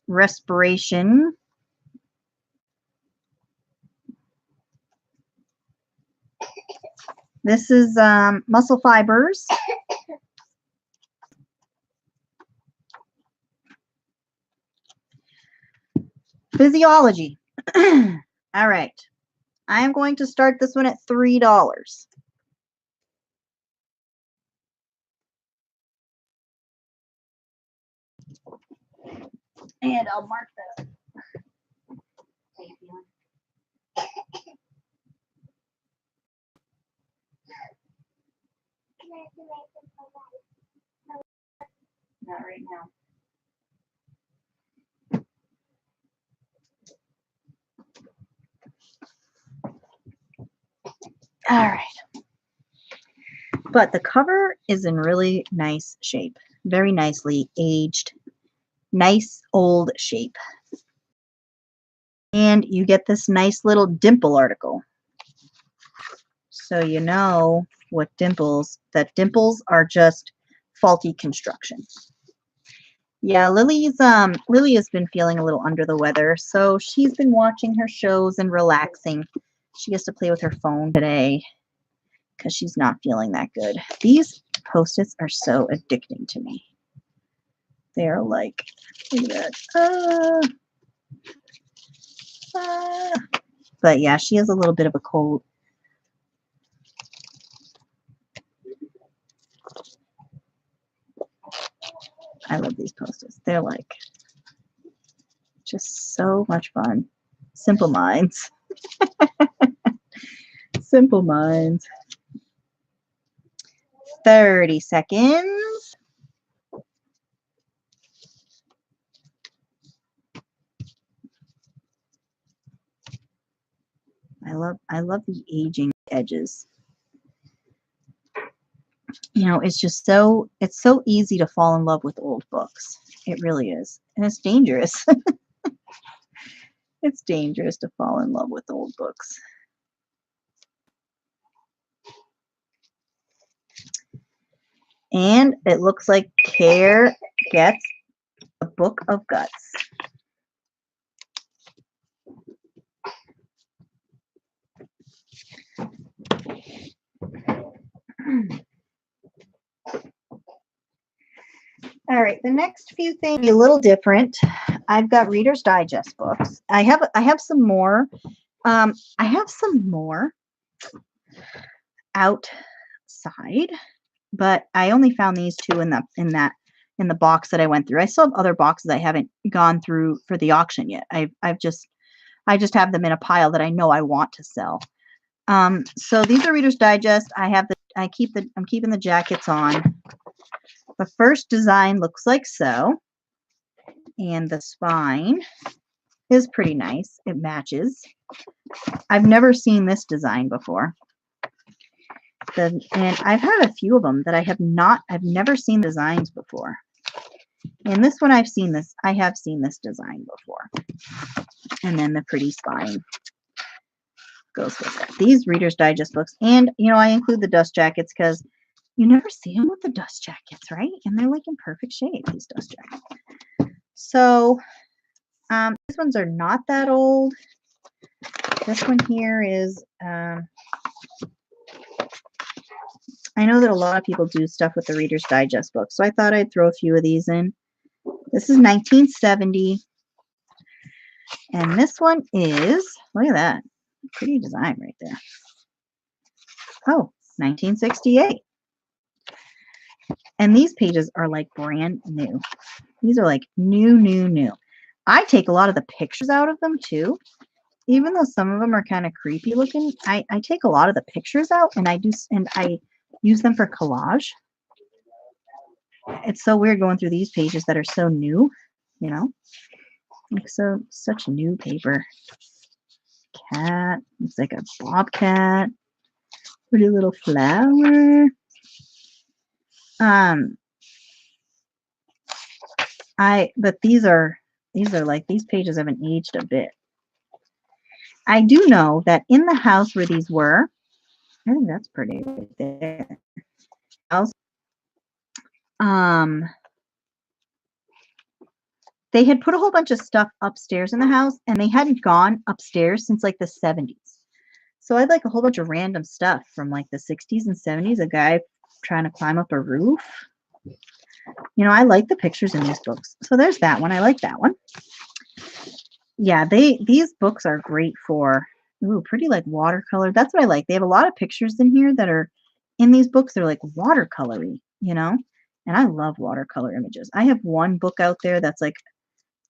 Respiration. This is muscle fibers. Physiology. All right. I am going to start this one at $3. And I'll mark that up. Not right now. All right. But the cover is in really nice shape. Very nicely aged. Nice old shape. And you get this nice little dimple article. So you know what dimples, that dimples are just faulty construction. Yeah, Lily has been feeling a little under the weather, so she's been watching her shows and relaxing. She gets to play with her phone today because she's not feeling that good. These Post-its are so addicting to me. They're like, look at that. But yeah, she has a little bit of a cold. I love these posters. They're like just so much fun. Simple Minds. Simple Minds. 30 seconds. I love the aging edges. You know, it's so easy to fall in love with old books. It really is. And it's dangerous. It's dangerous to fall in love with old books. And it looks like Care gets a book of guts. All right, the next few things are a little different. I've got Reader's Digest books. I have some more. I have some more outside, but I only found these two in the box that I went through. I still have other boxes I haven't gone through for the auction yet. I just have them in a pile that I know I want to sell. So these are Reader's Digest. I'm keeping the jackets on. The first design looks like so, and the spine is pretty nice. It matches. I've never seen this design before. And I've had a few of them that I've never seen designs before. And this one I have seen this design before. And then the pretty spine goes with it. These Reader's Digest books, and you know, I include the dust jackets because you never see them with the dust jackets, right? And they're like in perfect shape, these dust jackets. So these ones are not that old. This one here is, I know that a lot of people do stuff with the Reader's Digest books, so I thought I'd throw a few of these in. This is 1970. And this one is, look at that, pretty design right there. Oh, 1968. And these pages are like brand new. These are like new. I take a lot of the pictures out of them too. Even though some of them are kind of creepy looking, I take a lot of the pictures out and I use them for collage. It's so weird going through these pages that are so new, you know, like such new paper. Cat, it's like a bobcat, pretty little flower. But these are like, these pages haven't aged a bit. I do know that in the house where these were, I think that's pretty right there. They had put a whole bunch of stuff upstairs in the house, and they hadn't gone upstairs since like the 70s. So I had like a whole bunch of random stuff from like the 60s and 70s. A guy trying to climb up a roof. You know, I like the pictures in these books. So there's that one. I like that one. Yeah, these books are great for pretty like watercolor. That's what I like. They have a lot of pictures in here that are in these books. They're like watercolory, you know, and I love watercolor images. I have one book out there that's like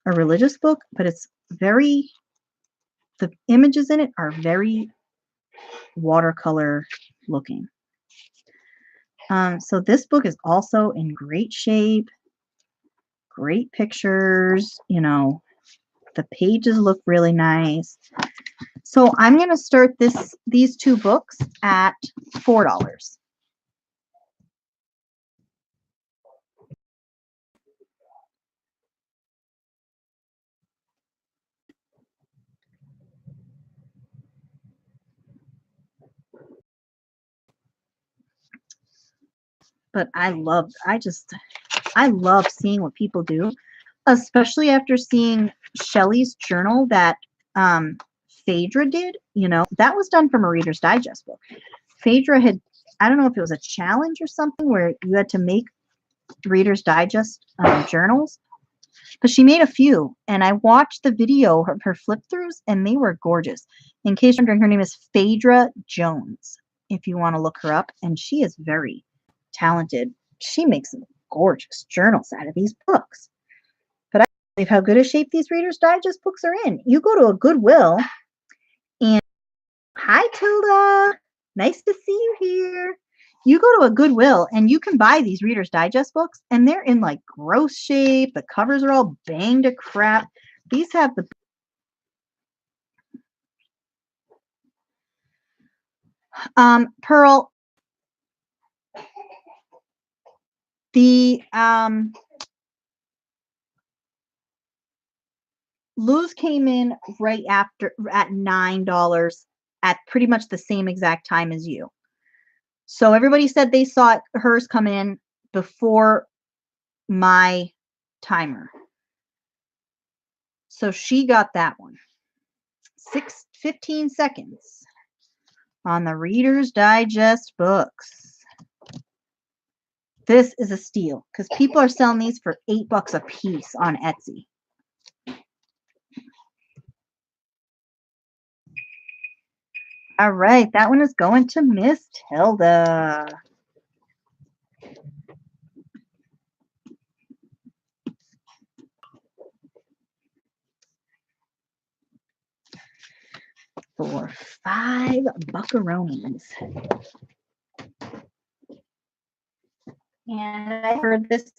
a religious book, but it's the images in it are very watercolor looking. So this book is also in great shape, great pictures, you know, the pages look really nice. So I'm going to start these two books at $4. But I love seeing what people do, especially after seeing Shelley's journal that Phaedra did. You know, that was done from a Reader's Digest book. Phaedra had, I don't know if it was a challenge or something where you had to make Reader's Digest journals. But she made a few, and I watched the video of her flip throughs, and they were gorgeous. In case you're wondering, her name is Phaedra Jones, if you want to look her up, and she is very talented. She makes some gorgeous journals out of these books. But I can't believe how good a shape these Reader's Digest books are in. You go to a Goodwill, and hi, Tilda. Nice to see you here. You go to a Goodwill and you can buy these Reader's Digest books, and they're in like gross shape. The covers are all banged to crap. These have the Pearl. The Luz came in right after at $9 at pretty much the same exact time as you. So everybody said they saw hers come in before my timer. So she got that one. 15 seconds on the Reader's Digest books. This is a steal because people are selling these for $8 a piece on Etsy. All right, that one is going to Miss Tilda. For $5 buckaroonies. And I heard this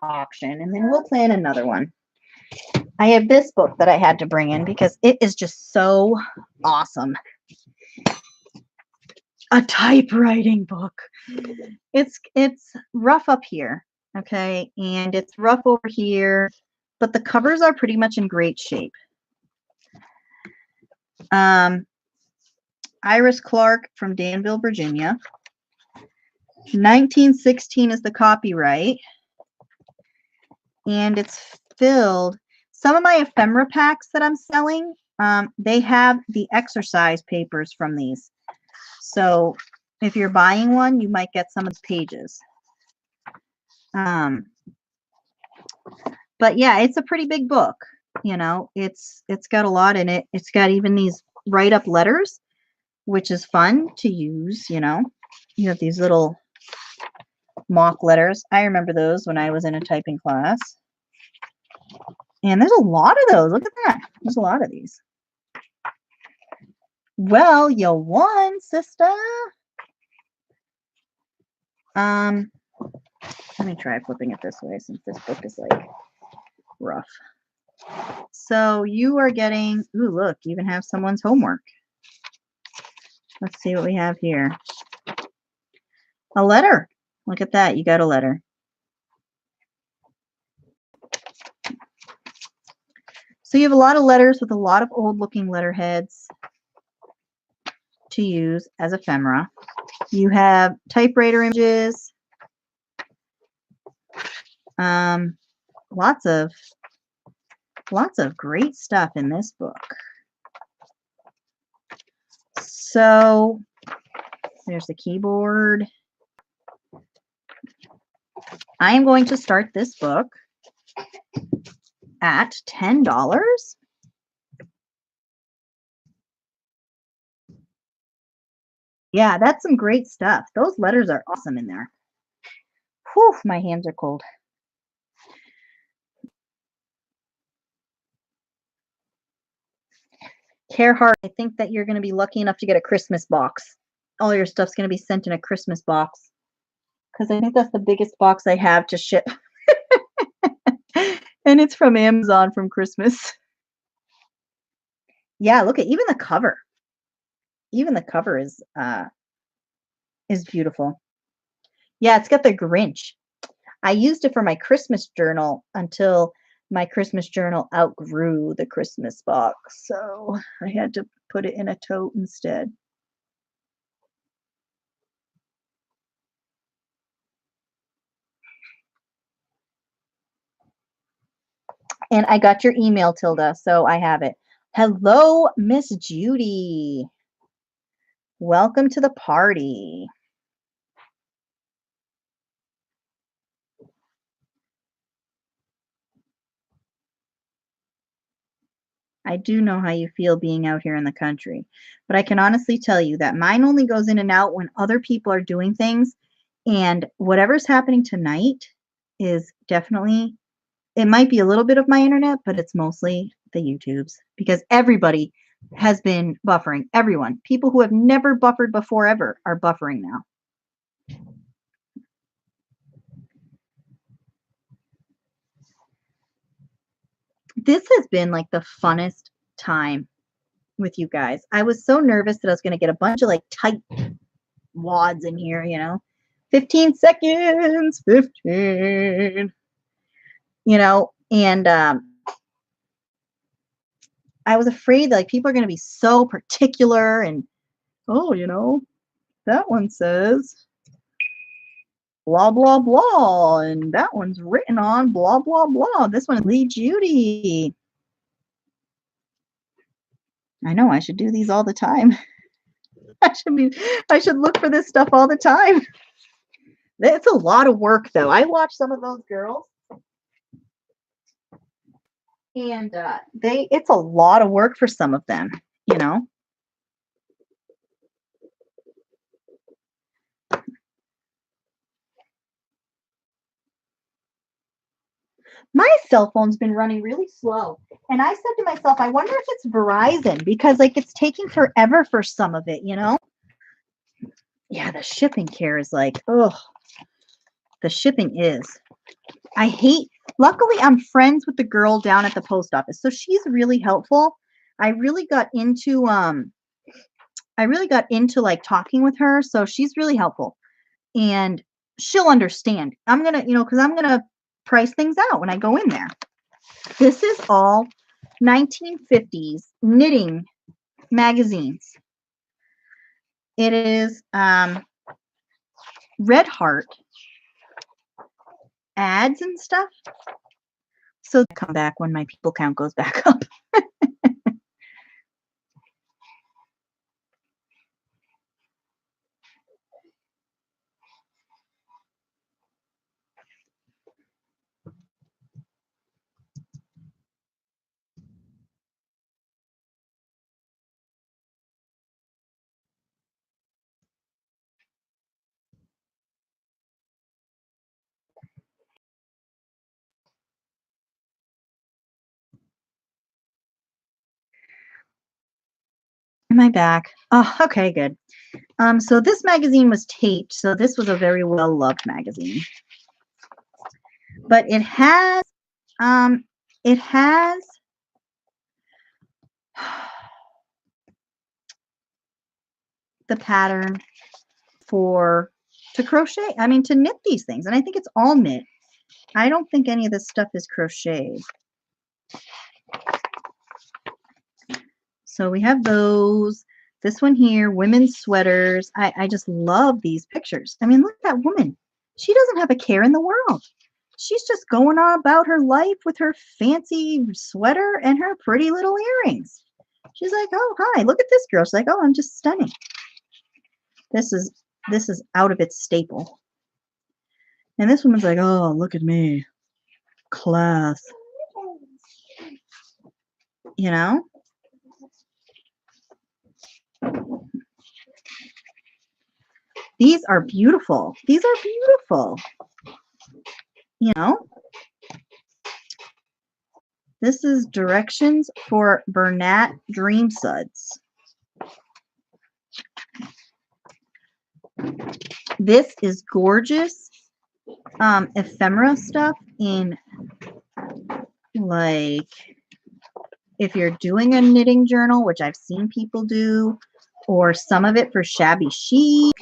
auction, and then we'll plan another one. I have this book that I had to bring in because it is just so awesome. A typewriting book. It's rough up here, okay, and it's rough over here, but the covers are pretty much in great shape. Iris Clark from Danville, Virginia. 1916 is the copyright, and it's filled. Some of my ephemera packs that I'm selling, they have the exercise papers from these. So if you're buying one, you might get some of the pages. But yeah, it's a pretty big book. You know, it's got a lot in it. It's got even these write-up letters, which is fun to use. You know, you have these little mock letters. I remember those when I was in a typing class. And there's a lot of those. Look at that. There's a lot of these. Well, you won, sister. Let me try flipping it this way since this book is like rough. So you are getting, ooh, look, you even have someone's homework. Let's see what we have here. A letter. Look at that. You got a letter. So you have a lot of letters with a lot of old looking letterheads to use as ephemera. You have typewriter images. Lots of great stuff in this book. So there's the keyboard. I am going to start this book at $10. Yeah, that's some great stuff. Those letters are awesome in there. Whew, my hands are cold. Carehart, I think that you're going to be lucky enough to get a Christmas box. All your stuff's going to be sent in a Christmas box. Because I think that's the biggest box I have to ship. And it's from Amazon from Christmas. Yeah, look at even the cover. Even the cover is beautiful. Yeah, it's got the Grinch. I used it for my Christmas journal until my Christmas journal outgrew the Christmas box. So I had to put it in a tote instead. And I got your email, Tilda, so I have it. Hello, Miss Judy. Welcome to the party. I do know how you feel being out here in the country, but I can honestly tell you that mine only goes in and out when other people are doing things, and whatever's happening tonight is definitely it might be a little bit of my internet, but it's mostly the YouTubes because everybody has been buffering. Everyone. People who have never buffered before ever are buffering now. This has been like the funnest time with you guys. I was so nervous that I was going to get a bunch of like tight wads in here, 15 seconds, 15, and I was afraid that like people are going to be so particular and, oh, that one says blah, blah, blah, and that one's written on blah, blah, blah. This one is Lee Judy. I know I should do these all the time. I should look for this stuff all the time. It's a lot of work though. I watch some of those girls and it's a lot of work for some of them, My cell phone's been running really slow. And I said to myself, I wonder if it's Verizon because like it's taking forever for some of it, Yeah, the shipping care is like, oh, the shipping is. Luckily I'm friends with the girl down at the post office. So she's really helpful. I really got into like talking with her. So she's really helpful. And she'll understand. I'm going to, because I'm going to price things out when I go in there. This is all 1950s knitting magazines. It is Red Heart ads and stuff. So come back when my people count goes back up. Am I back? Oh, okay, good. So this magazine was taped, so this was a very well-loved magazine. But it has the pattern to crochet. I mean, to knit these things. And I think it's all knit. I don't think any of this stuff is crocheted. So we have those. This one here, women's sweaters. I just love these pictures. I mean, look at that woman. She doesn't have a care in the world. She's just going on about her life with her fancy sweater and her pretty little earrings. She's like, oh, hi, look at this girl. She's like, oh, I'm just stunning. This is out of its staple. And this woman's like, oh, look at me. Class. These are beautiful. These are beautiful. This is directions for Bernat Dream Suds. This is gorgeous ephemera stuff in like if you're doing a knitting journal, which I've seen people do, or some of it for shabby chic.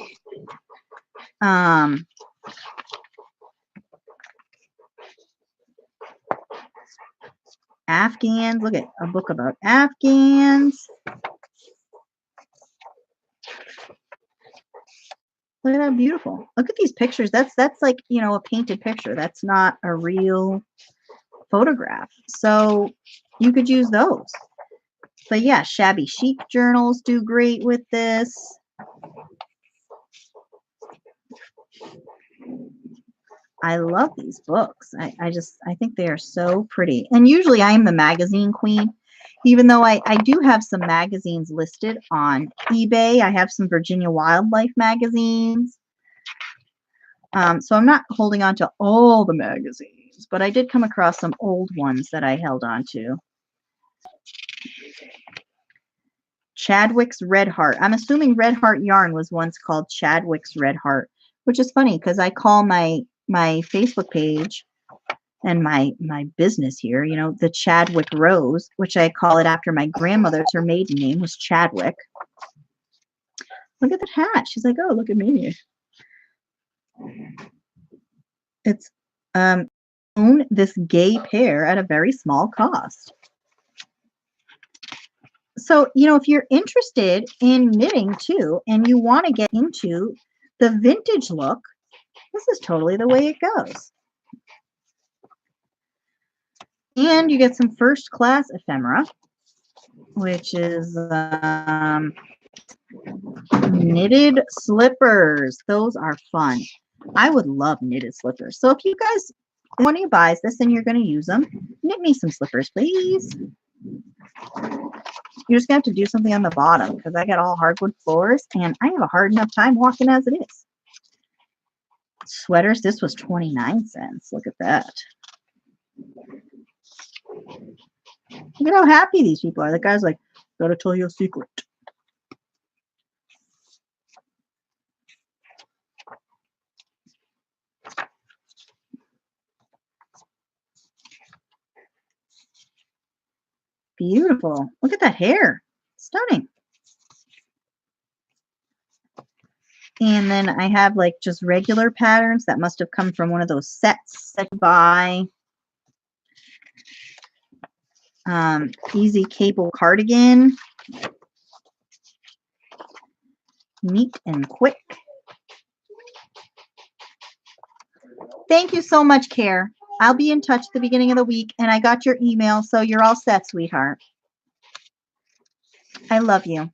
Afghans. Look at a book about Afghans. Look at how beautiful. Look at these pictures. That's like, a painted picture. That's not a real photograph. So you could use those. But yeah, shabby chic journals do great with this. I love these books. I think they are so pretty. And usually I am the magazine queen. Even though I do have some magazines listed on eBay. I have some Virginia Wildlife magazines. So I'm not holding on to all the magazines, but I did come across some old ones that I held on to. Chadwick's Red Heart. I'm assuming Red Heart yarn was once called Chadwick's Red Heart, which is funny because I call my Facebook page and my business here, you know, the Chadwick Rose, which I call it after my grandmother's. Her maiden name was Chadwick. Look at that hat. She's like, oh, look at me. It's own this gay pair at a very small cost. So, you know, if you're interested in knitting too, and you want to get into the vintage look, this is totally the way it goes. And you get some first class ephemera, which is knitted slippers. Those are fun. I would love knitted slippers. So if you guys, one of you buys this and you're going to use them, knit me some slippers, please. You're just going to have to do something on the bottom because I got all hardwood floors and I have a hard enough time walking as it is. Sweaters, this was 29 cents. Look at that. Look at how happy these people are. The guy's like, gotta tell you a secret. Beautiful. Look at that hair. Stunning. And then I have like just regular patterns that must have come from one of those sets that you buy. Easy cable cardigan. Neat and quick. Thank you so much, Care. I'll be in touch at the beginning of the week, and I got your email, so you're all set, sweetheart. I love you.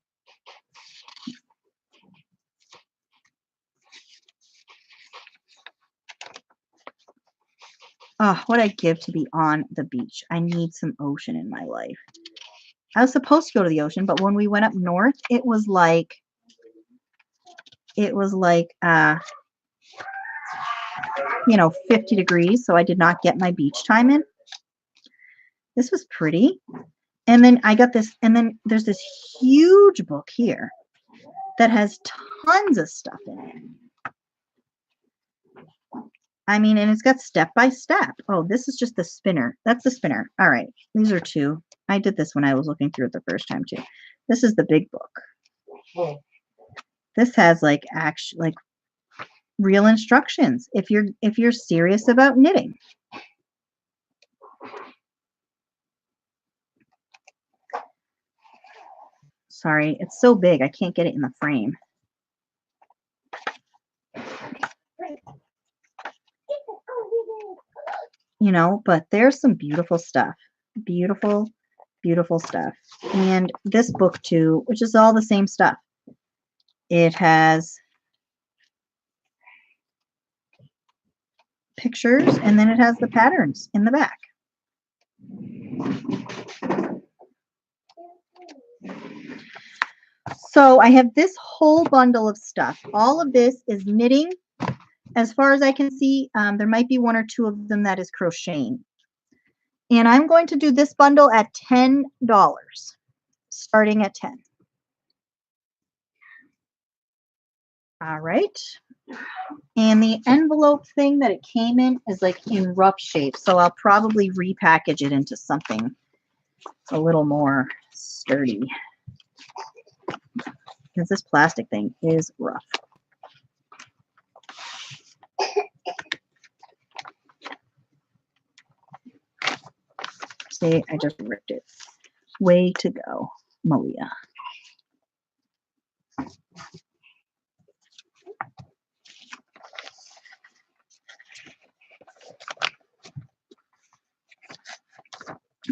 Oh, what I'd give to be on the beach. I need some ocean in my life. I was supposed to go to the ocean, but when we went up north, it was like, you know, 50 degrees, so I did not get my beach time in. This was pretty. And then I got this, and then there's this huge book here that has tons of stuff in it. I mean, and it's got step by step. Oh, this is just the spinner. That's the spinner. All right. These are two. I did this when I was looking through it the first time too. This is the big book. Oh. This has like real instructions if you're serious about knitting. Sorry, it's so big I can't get it in the frame. You know, but there's some beautiful stuff. Beautiful, beautiful stuff. And this book too, which is all the same stuff. It has pictures and then it has the patterns in the back. So I have this whole bundle of stuff. All of this is knitting. As far as I can see, there might be one or two of them that is crocheting. And I'm going to do this bundle at $10, starting at 10. All right. And the envelope thing that it came in is like in rough shape. So I'll probably repackage it into something a little more sturdy. Because this plastic thing is rough. See, I just ripped it. Way to go, Malia.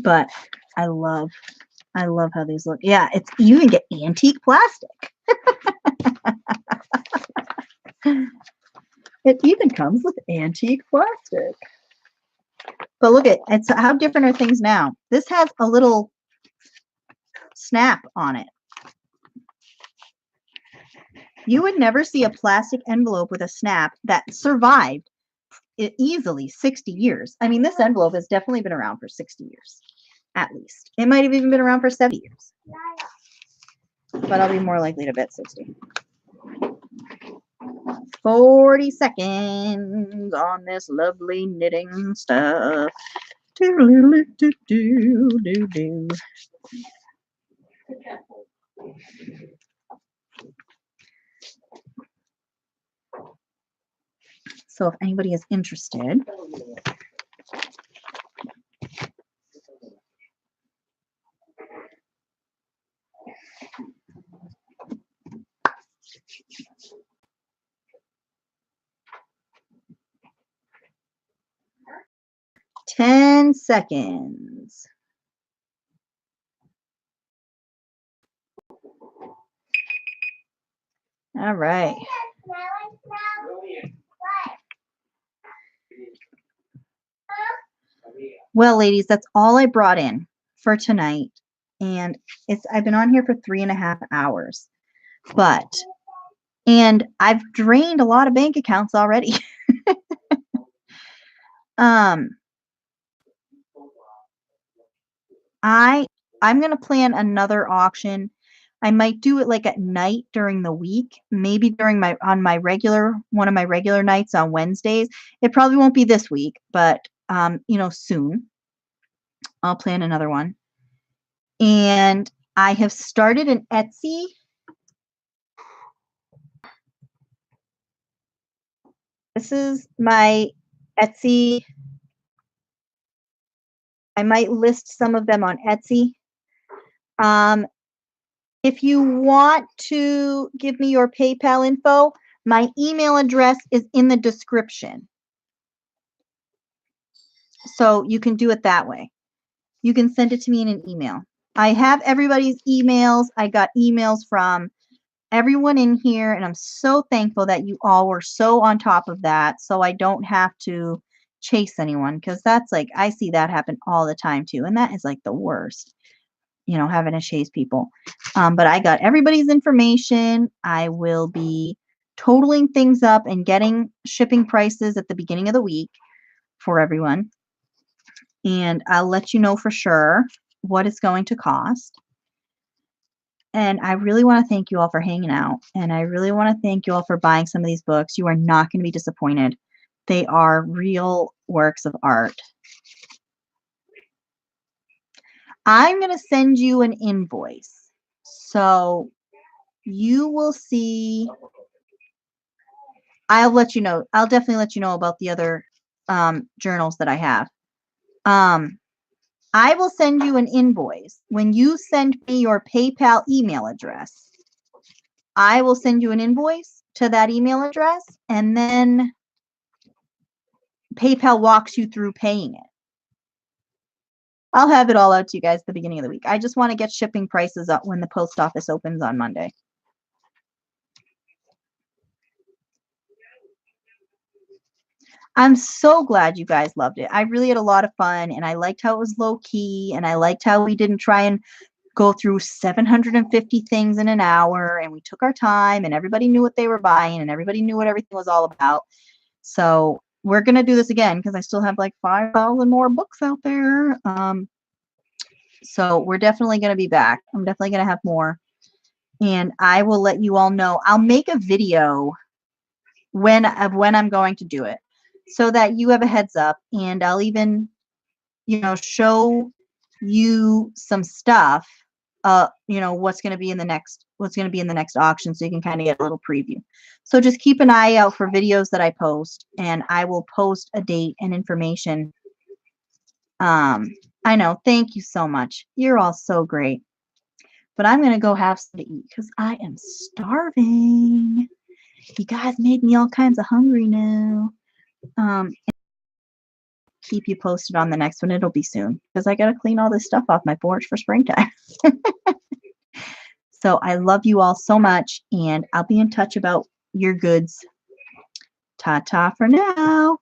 But I love how these look. Yeah, it's you can get antique plastic. It even comes with antique plastic. But look at it's how different are things now. This has a little snap on it. You would never see a plastic envelope with a snap that survived easily 60 years. I mean, this envelope has definitely been around for 60 years, at least. It might have even been around for 70 years. But I'll be more likely to bet 60. 40 seconds on this lovely knitting stuff. Do-do-do-do-do-do. So if anybody is interested, ten seconds. All right. Well, ladies, that's all I brought in for tonight. And I've been on here for 3.5 hours. And I've drained a lot of bank accounts already. I'm gonna plan another auction. I might do it like at night during the week, maybe during one of my regular nights on Wednesdays. It probably won't be this week, but soon I'll plan another one. And I have started an Etsy. This is my Etsy. I might list some of them on Etsy. If you want to give me your PayPal info, my email address is in the description. So you can do it that way. You can send it to me in an email. I have everybody's emails. I got emails from everyone in here, and I'm so thankful that you all were so on top of that, so I don't have to chase anyone, because that's like, I see that happen all the time too, and that is like the worst, having to chase people. But I got everybody's information. I will be totaling things up and getting shipping prices at the beginning of the week for everyone. And I'll let you know for sure what it's going to cost. And I really want to thank you all for hanging out. And I really want to thank you all for buying some of these books. You are not going to be disappointed. They are real works of art. I'm going to send you an invoice. So you will see. I'll let you know. I'll definitely let you know about the other journals that I have. I will send you an invoice. When you send me your PayPal email address, I will send you an invoice to that email address, and then PayPal walks you through paying it. I'll have it all out to you guys at the beginning of the week. I just want to get shipping prices up when the post office opens on Monday. I'm so glad you guys loved it. I really had a lot of fun, and I liked how it was low key, and I liked how we didn't try and go through 750 things in an hour, and we took our time, and everybody knew what they were buying, and everybody knew what everything was all about. So we're going to do this again, because I still have like 5,000 more books out there. So we're definitely going to be back. I'm definitely going to have more, and I will let you all know. I'll make a video when I'm going to do it, so that you have a heads up, and I'll even, show you some stuff, what's going to be in the next auction, so you can kind of get a little preview. So just keep an eye out for videos that I post, and I will post a date and information. I know. Thank you so much. You're all so great. But I'm going to go have something to eat, because I am starving. You guys made me all kinds of hungry now. Keep you posted on the next one. It'll be soon, because I got to clean all this stuff off my porch for springtime. So I love you all so much, and I'll be in touch about your goods. Ta-ta for now.